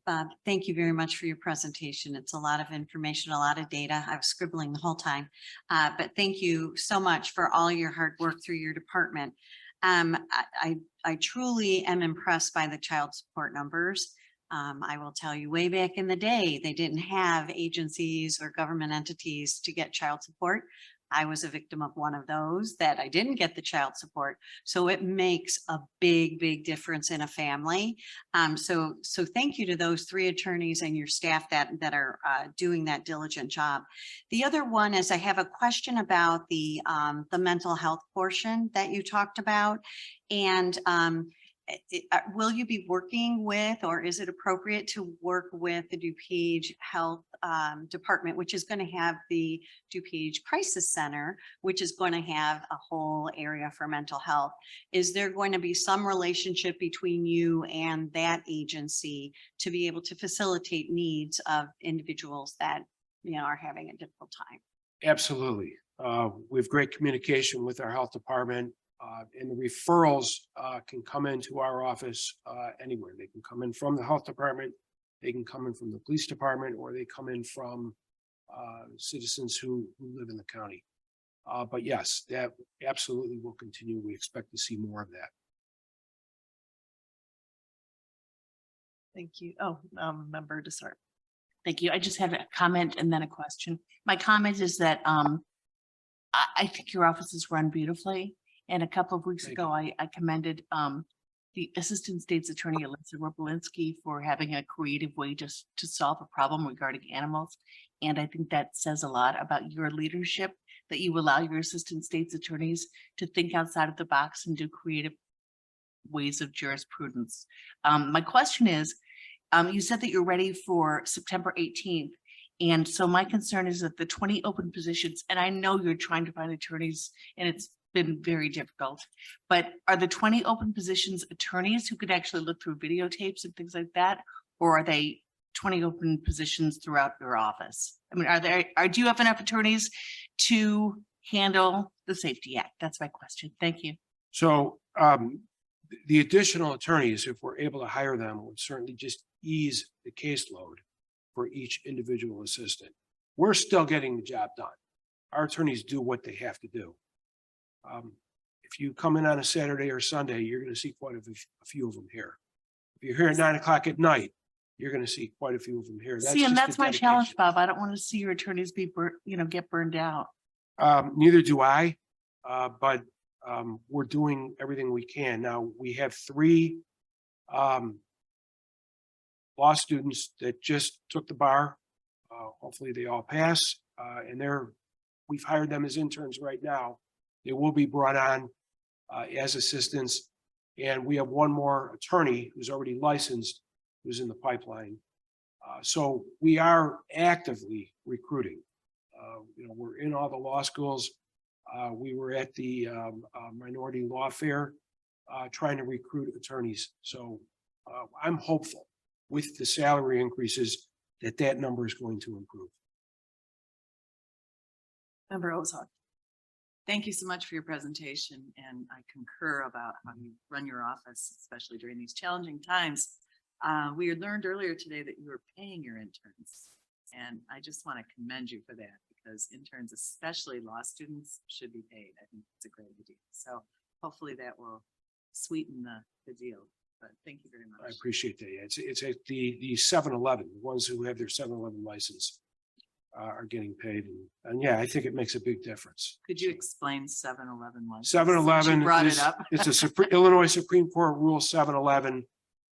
Bob, thank you very much for your presentation. It's a lot of information, a lot of data. I was scribbling the whole time, but thank you so much for all your hard work through your department. I truly am impressed by the child support numbers. I will tell you, way back in the day, they didn't have agencies or government entities to get child support. I was a victim of one of those, that I didn't get the child support. So it makes a big, big difference in a family. So thank you to those 3 attorneys and your staff that are doing that diligent job. The other one is I have a question about the mental health portion that you talked about. And will you be working with, or is it appropriate to work with the DuPage Health Department, which is going to have the DuPage Crisis Center, which is going to have a whole area for mental health? Is there going to be some relationship between you and that agency to be able to facilitate needs of individuals that, are having a difficult time? Absolutely. We have great communication with our health department. And the referrals can come into our office anywhere. They can come in from the health department, they can come in from the police department, or they come in from citizens who live in the county. But yes, that absolutely will continue. We expect to see more of that. Thank you. Member Desart. Thank you. I just have a comment and then a question. My comment is that I think your offices run beautifully. And a couple of weeks Thank ago, I commended the Assistant State's Attorney Alyssa Robolinski for having a creative way just to solve a problem regarding animals. And I think that says a lot about your leadership, that you allow your Assistant State's Attorneys to think outside of the box and do creative ways of jurisprudence. My question is, you said that you're ready for September 18th. And so my concern is that the 20 open positions, and I know you're trying to find attorneys and it's been very difficult, but are the 20 open positions attorneys who could actually look through videotapes and things like that? Or are they 20 open positions throughout your office? I mean, do you have enough attorneys to handle the Safety Act? That's my question. Thank you. So the additional attorneys, if we're able to hire them, would certainly just ease the caseload for each individual assistant. We're still getting the job done. Our attorneys do what they have to do. If you come in on a Saturday or Sunday, you're going to see quite a few of them here. If you're here at 9 o'clock at night, you're going to see quite a few of them here. See, and just that's the my challenge, dedication. Bob. I don't want to see your attorneys be, get burned out. Neither do I, but we're doing everything we can. Now, we have 3 law students that just took the bar. Hopefully they all pass, and we've hired them as interns right now. They will be brought on as assistants. And we have 1 more attorney who's already licensed, who's in the pipeline. So we are actively recruiting. We're in all the law schools. We were at the Minority Law Fair trying to recruit attorneys. So I'm hopeful with the salary increases that number is going to improve. Member Ozark. Thank you so much for your presentation, and I concur about how you run your office, especially during these challenging times. We learned earlier today that you were paying your interns, and I just want to commend you for that, because interns, especially law students, should be paid. I think it's a great idea. So hopefully that will sweeten the deal. But thank you very much. I appreciate that. It's at the 7-Eleven, the ones who have their 7-Eleven license are getting paid. And yeah, I think it makes a big difference. Could you explain 7-Eleven? 7-Eleven, brought it up. it's a Illinois Supreme Court rule. 7-Eleven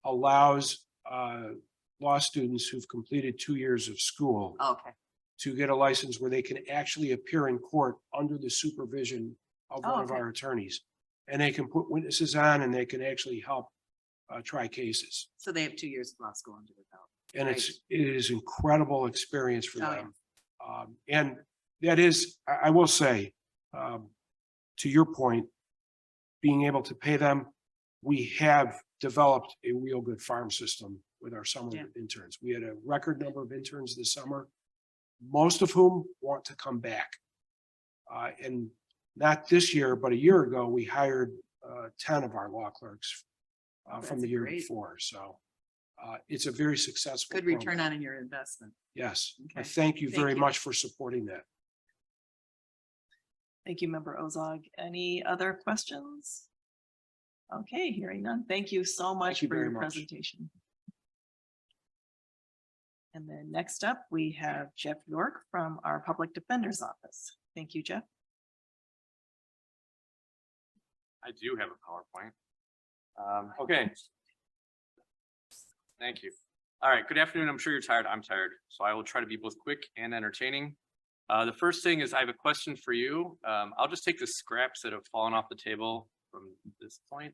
allows law students who've completed 2 years of school Okay. to get a license where they can actually appear in court under the supervision of one of Okay. our attorneys. And they can put witnesses on and they can actually help try cases. So they have 2 years of law school under their belt. And Right. it is incredible experience for Oh, them. And that is, I will say, to your point, being able to pay them, we have developed a real good farm system with our summer Yeah. interns. We had a record number of interns this summer, most of whom want to come back. And not this year, but a year ago, we hired 10 of our law clerks from That's the year great. before. So it's a very successful Good return program. on your investment. Yes, I Okay. thank you Thank very you. much for supporting that. Thank you, Member Ozog. Any other questions? Okay, hearing none. Thank you so much you for very your much. presentation. And then next up, we have Jeff York from our Public Defender's Office. Thank you, Jeff. I do have a PowerPoint. Okay. Thank you. All right, good afternoon. I'm sure you're tired. I'm tired, so I will try to be both quick and entertaining. The first thing is I have a question for you. I'll just take the scraps that have fallen off the table from this point.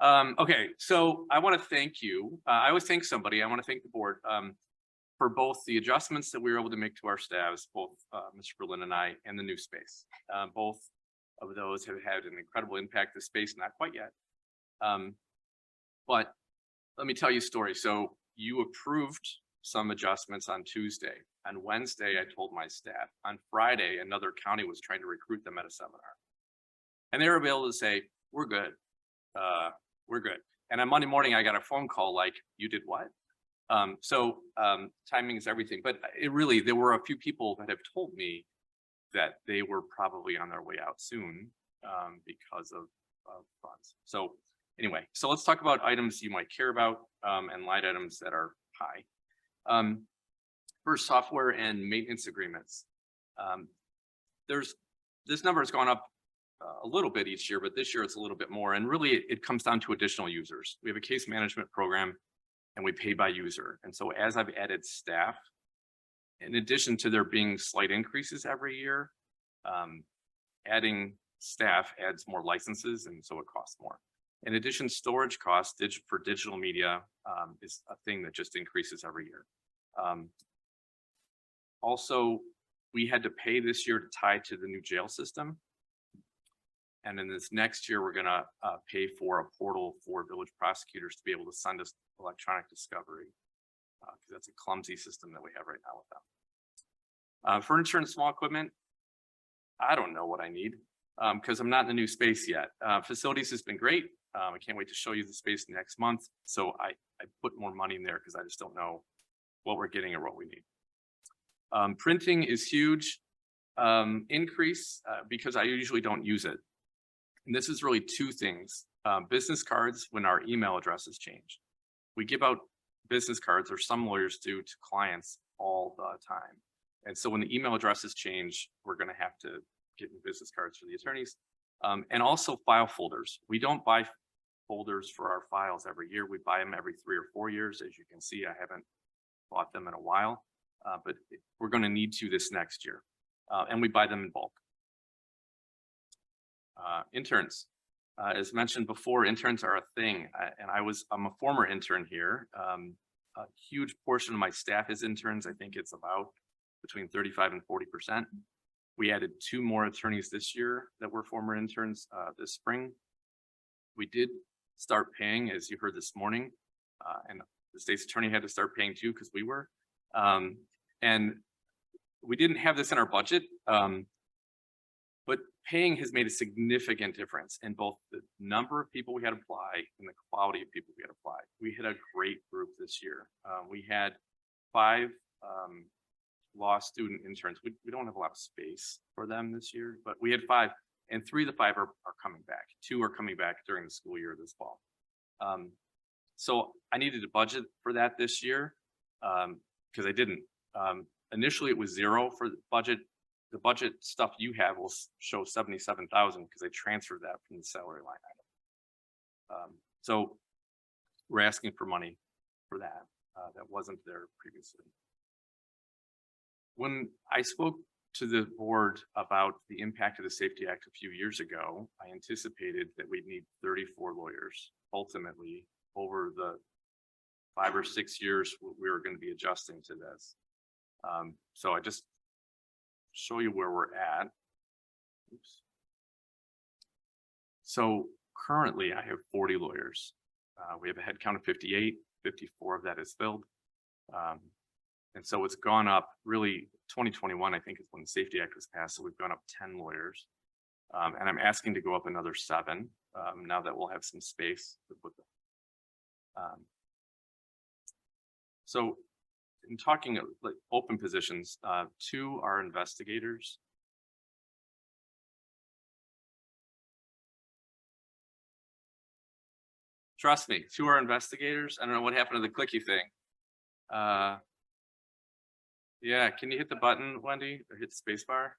Okay, so I want to thank you. I always thank somebody. I want to thank the board for both the adjustments that we were able to make to our staffs, both Mr. Berlin and I, and the new space. Both of those have had an incredible impact. The space, not quite yet. But let me tell you a story. So you approved some adjustments on Tuesday. On Wednesday, I told my staff. On Friday, another county was trying to recruit them at a seminar. And they were able to say, we're good. We're good. And on Monday morning, I got a phone call like, you did what? Timing is everything. But it really, there were a few people that have told me that they were probably on their way out soon because of funds. So anyway, so let's talk about items you might care about and line items that are high. First, software and maintenance agreements. This number has gone up a little bit each year, but this year it's a little bit more. And really it comes down to additional users. We have a case management program and we pay by user. And so as I've added staff, in addition to there being slight increases every year, adding staff adds more licenses and so it costs more. In addition, storage costs for digital media is a thing that just increases every year. Also, we had to pay this year to tie to the new jail system. And then this next year, we're gonna pay for a portal for village prosecutors to be able to send us electronic discovery. Because that's a clumsy system that we have right now with them. Furniture and small equipment, I don't know what I need because I'm not in the new space yet. Facilities has been great. I can't wait to show you the space next month. So I put more money in there because I just don't know what we're getting or what we need. Printing is huge increase because I usually don't use it. And this is really two things. Business cards when our email addresses change. We give out business cards, or some lawyers do, to clients all the time. And so when the email addresses change, we're going to have to get new business cards for the attorneys. And also file folders. We don't buy folders for our files every year. We buy them every 3 or 4 years. As you can see, I haven't bought them in a while, but we're going to need to this next year. And we buy them in bulk. Interns. As mentioned before, interns are a thing. I'm a former intern here. A huge portion of my staff is interns. I think it's about between 35 and 40%. We added 2 more attorneys this year that were former interns this spring. We did start paying, as you heard this morning, and the state's attorney had to start paying too because we were. And we didn't have this in our budget, but paying has made a significant difference in both the number of people we had apply and the quality of people we had apply. We had a great group this year. We had 5 law student interns. We don't have a lot of space for them this year, but we had 5, and 3 of the 5 are coming back. 2 are coming back during the school year this fall. So I needed a budget for that this year because I didn't. Initially, it was 0 for the budget. The budget stuff you have will show 77,000 because I transferred that from the salary line item. So we're asking for money for that. That wasn't there previously. When I spoke to the board about the impact of the Safety Act a few years ago, I anticipated that we'd need 34 lawyers ultimately over the 5 or 6 years we were going to be adjusting to this. So I just show you where we're at. Oops. So currently I have 40 lawyers. We have a head count of 58, 54 of that is filled. And so it's gone up really 2021, I think is when the Safety Act was passed. So we've gone up 10 lawyers and I'm asking to go up another 7 now that we'll have some space to put them. So in talking like open positions, 2 are investigators. Trust me, 2 are investigators. I don't know what happened to the clicky thing. Yeah, can you hit the button, Wendy, or hit the space bar?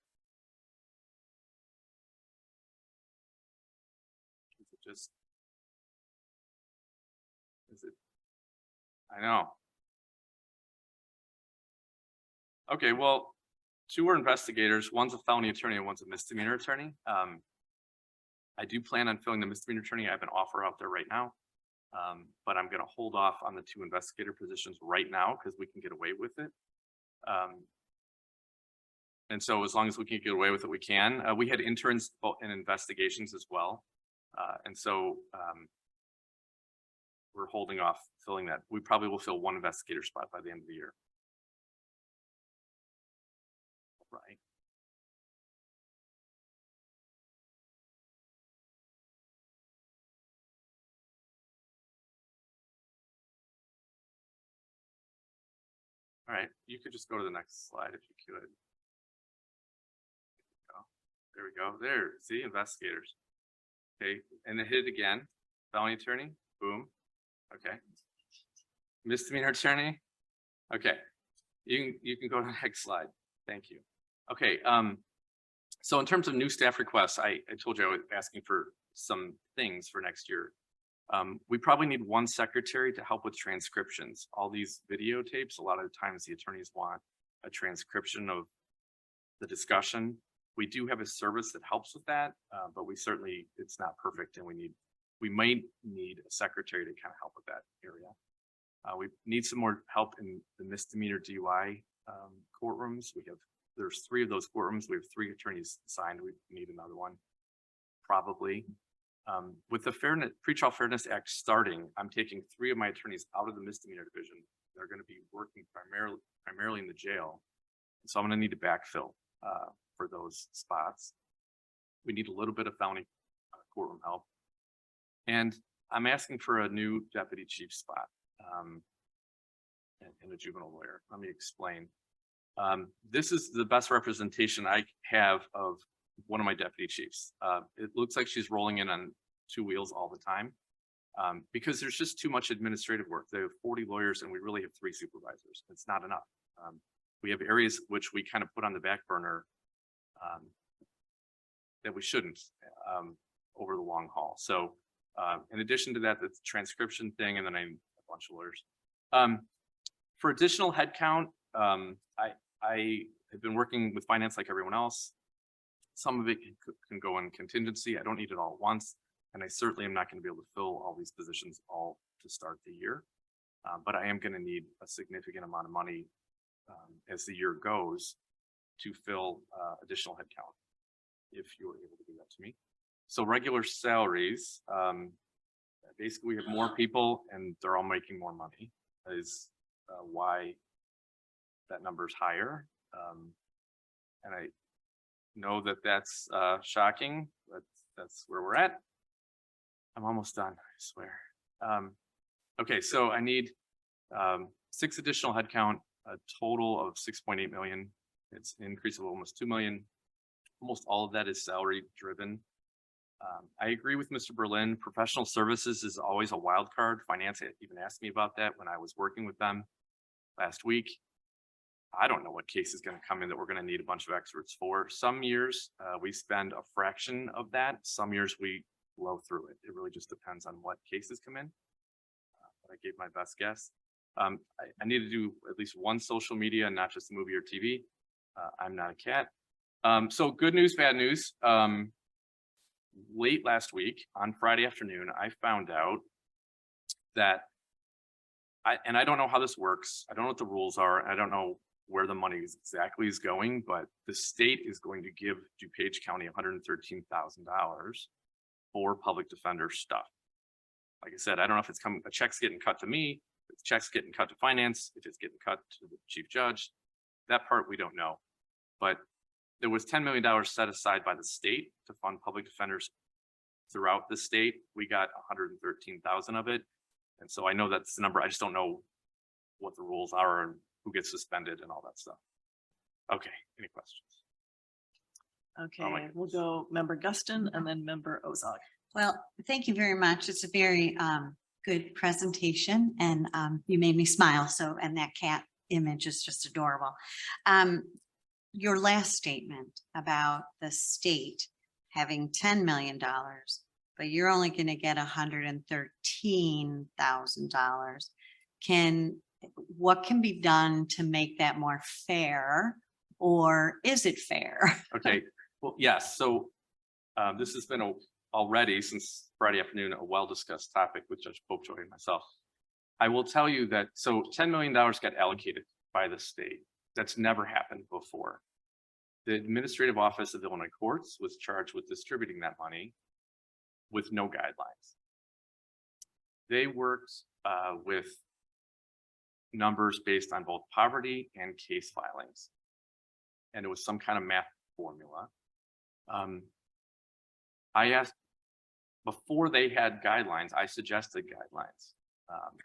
I know. Okay, well, two are investigators. One's a felony attorney and one's a misdemeanor attorney. I do plan on filling the misdemeanor attorney. I have an offer out there right now. But I'm gonna hold off on the two investigator positions right now because we can get away with it. And so as long as we can get away with it, we can. We had interns in investigations as well. And so we're holding off filling that. We probably will fill one investigator spot by the end of the year. Right. All right, you could just go to the next slide if you could. There we go. There, see, investigators. Okay, and then hit it again. Felony attorney, boom. Okay. Misdemeanor attorney. Okay, you can go to the next slide. Thank you. Okay, so in terms of new staff requests, I told you I was asking for some things for next year. We probably need one secretary to help with transcriptions. All these videotapes, a lot of the times the attorneys want a transcription of the discussion. We do have a service that helps with that, but it's not perfect, and we might need a secretary to kind of help with that area. We need some more help in the misdemeanor DUI courtrooms. There's 3 of those courtrooms. We have 3 attorneys assigned. We need another one, probably. With the Pretrial Fairness Act starting, I'm taking 3 of my attorneys out of the misdemeanor division. They're going to be working primarily in the jail. So I'm going to need to backfill for those spots. We need a little bit of felony courtroom help. And I'm asking for a new deputy chief spot and a juvenile lawyer. Let me explain. This is the best representation I have of one of my deputy chiefs. It looks like she's rolling in on 2 wheels all the time because there's just too much administrative work. They have 40 lawyers and we really have 3 supervisors. It's not enough. We have areas which we kind of put on the back burner that we shouldn't over the long haul. So in addition to that, the transcription thing, and then I need a bunch of lawyers. For additional headcount, I have been working with finance like everyone else. Some of it can go in contingency. I don't need it all at once. And I certainly am not going to be able to fill all these positions all to start the year. But I am going to need a significant amount of money as the year goes to fill additional headcount, if you were able to do that to me. So regular salaries, basically we have more people and they're all making more money is why that number is higher. And I know that that's shocking, but that's where we're at. I'm almost done, I swear. Okay, so I need 6 additional headcount, a total of 6.8 million. It's an increase of almost 2 million. Almost all of that is salary driven. I agree with Mr. Berlin. Professional services is always a wild card. Finance even asked me about that when I was working with them last week. I don't know what case is going to come in that we're going to need a bunch of experts for. Some years we spend a fraction of that. Some years we blow through it. It really just depends on what cases come in. But I gave my best guess. I need to do at least one social media, not just a movie or TV. I'm not a cat. So good news, bad news. Late last week on Friday afternoon, I found out that I don't know how this works. I don't know what the rules are. I don't know where the money exactly is going, but the state is going to give DuPage County $113,000 for public defender stuff. Like I said, I don't know if it's a check's getting cut to me, if the check's getting cut to finance, if it's getting cut to the chief judge. That part we don't know. But there was $10 million set aside by the state to fund public defenders throughout the state. We got 113,000 of it. And so I know that's the number. I just don't know what the rules are and who gets suspended and all that stuff. Okay, any questions? Okay, we'll go member Guston and then member Ozog. Well, thank you very much. It's a very good presentation and you made me smile. So, and that cat image is just adorable. Your last statement about the state having $10 million, but you're only going to get $113,000. what can be done to make that more fair? Or is it fair? Okay, well, yes, so this has been already since Friday afternoon, a well-discussed topic with Judge Popejoy and myself. I will tell you that, so $10 million got allocated by the state. That's never happened before. The Administrative Office of Illinois Courts was charged with distributing that money with no guidelines. They worked with numbers based on both poverty and case filings. And it was some kind of math formula. I asked, before they had guidelines, I suggested guidelines.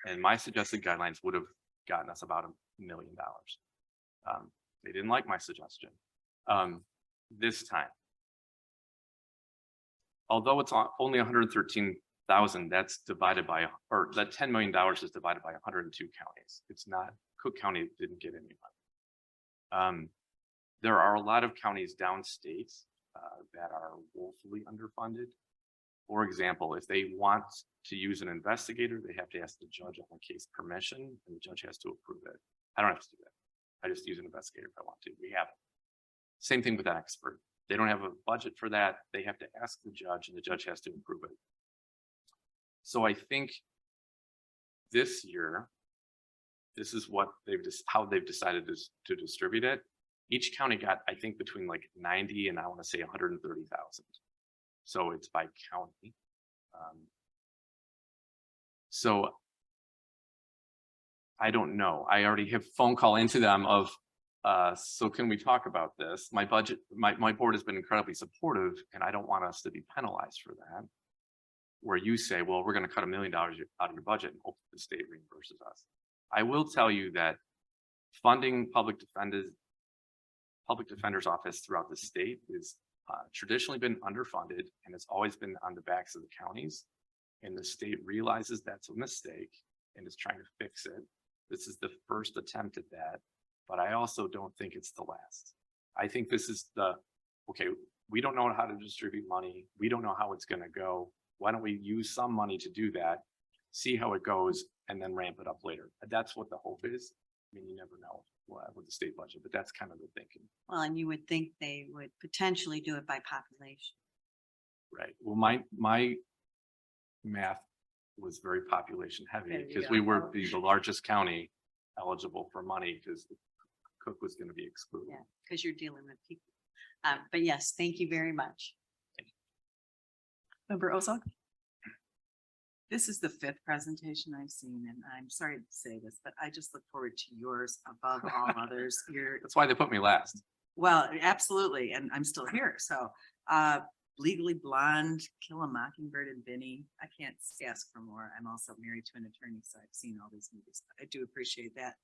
And my suggested guidelines would have gotten us about $1 million. They didn't like my suggestion. This time, although it's only 113,000, that's divided by, or that $10 million is divided by 102 counties. It's not, Cook County didn't get any money. There are a lot of counties downstate that are woefully underfunded. For example, if they want to use an investigator, they have to ask the judge on the case permission, and the judge has to approve it. I don't have to do that. I just use an investigator if I want to. We have it. Same thing with an expert. They don't have a budget for that. They have to ask the judge, and the judge has to approve it. So I think this year, this is what how they've decided to distribute it. Each county got, I think, between like 90 and I want to say 130,000. So it's by county. So I don't know. I already have phone call into them of, so can we talk about this? My budget, my board has been incredibly supportive, and I don't want us to be penalized for that. Where you say, well, we're going to cut $1 million out of your budget and hope the state reimburses us. I will tell you that funding public defender's office throughout the state is traditionally been underfunded, and it's always been on the backs of the counties. And the state realizes that's a mistake and is trying to fix it. This is the first attempt at that, but I also don't think it's the last. I think this is okay, we don't know how to distribute money. We don't know how it's going to go. Why don't we use some money to do that, see how it goes, and then ramp it up later? That's what the hope is. I mean, you never know with the state budget, but that's kind of the thinking. Well, and you would think they would potentially do it by population. Right. Well, my math was very population heavy There you because go. we were the largest county eligible for money because Cook was going to be excluded. Yeah, because you're dealing with people. But yes, thank you very much. Member Ozog? This is the 5th presentation I've seen, and I'm sorry to say this, but I just look forward to yours above all others. That's why they put me last. Well, absolutely, and I'm still here. So Legally Blonde, Kill a Mockingbird, and Benny. I can't ask for more. I'm also married to an attorney, so I've seen all these movies. I do appreciate that.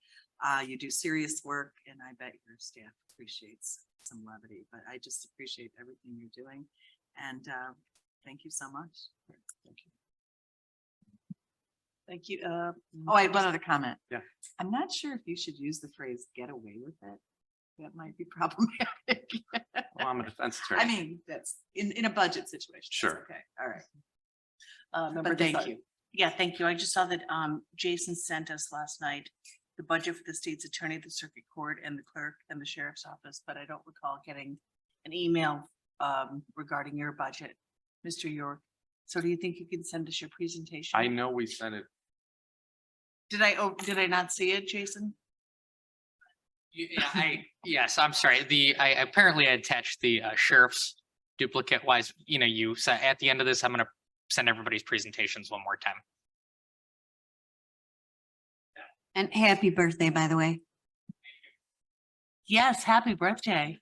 You do serious work, and I bet your staff appreciates some levity, but I just appreciate everything you're doing. And thank you so much. Thank you. Thank you. Oh, I have one other comment. Yeah. I'm not sure if you should use the phrase "get away with it." That might be problematic. Well, I'm a defense attorney. I mean, that's in a budget situation. That's Sure. Okay, all right. Member But thank Desai. you. Yeah, thank you. I just saw that Jason sent us last night the budget for the state's attorney, the circuit court, and the clerk and the sheriff's office, but I don't recall getting an email regarding your budget, Mr. York. So do you think you can send us your presentation? I know we sent it. Did I not see it, Jason? Yes, I'm sorry. I apparently attached the sheriff's duplicate wise, so at the end of this, I'm going to send everybody's presentations one more time. And happy birthday, by the way. Yes, happy birthday.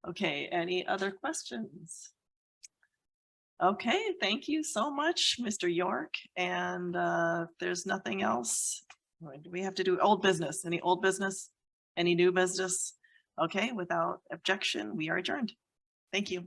Okay, any other questions? Okay, thank you so much, Mr. York. And if there's nothing else, do we have to do old business? Any old business? Any new business? Okay, without objection, we are adjourned. Thank you.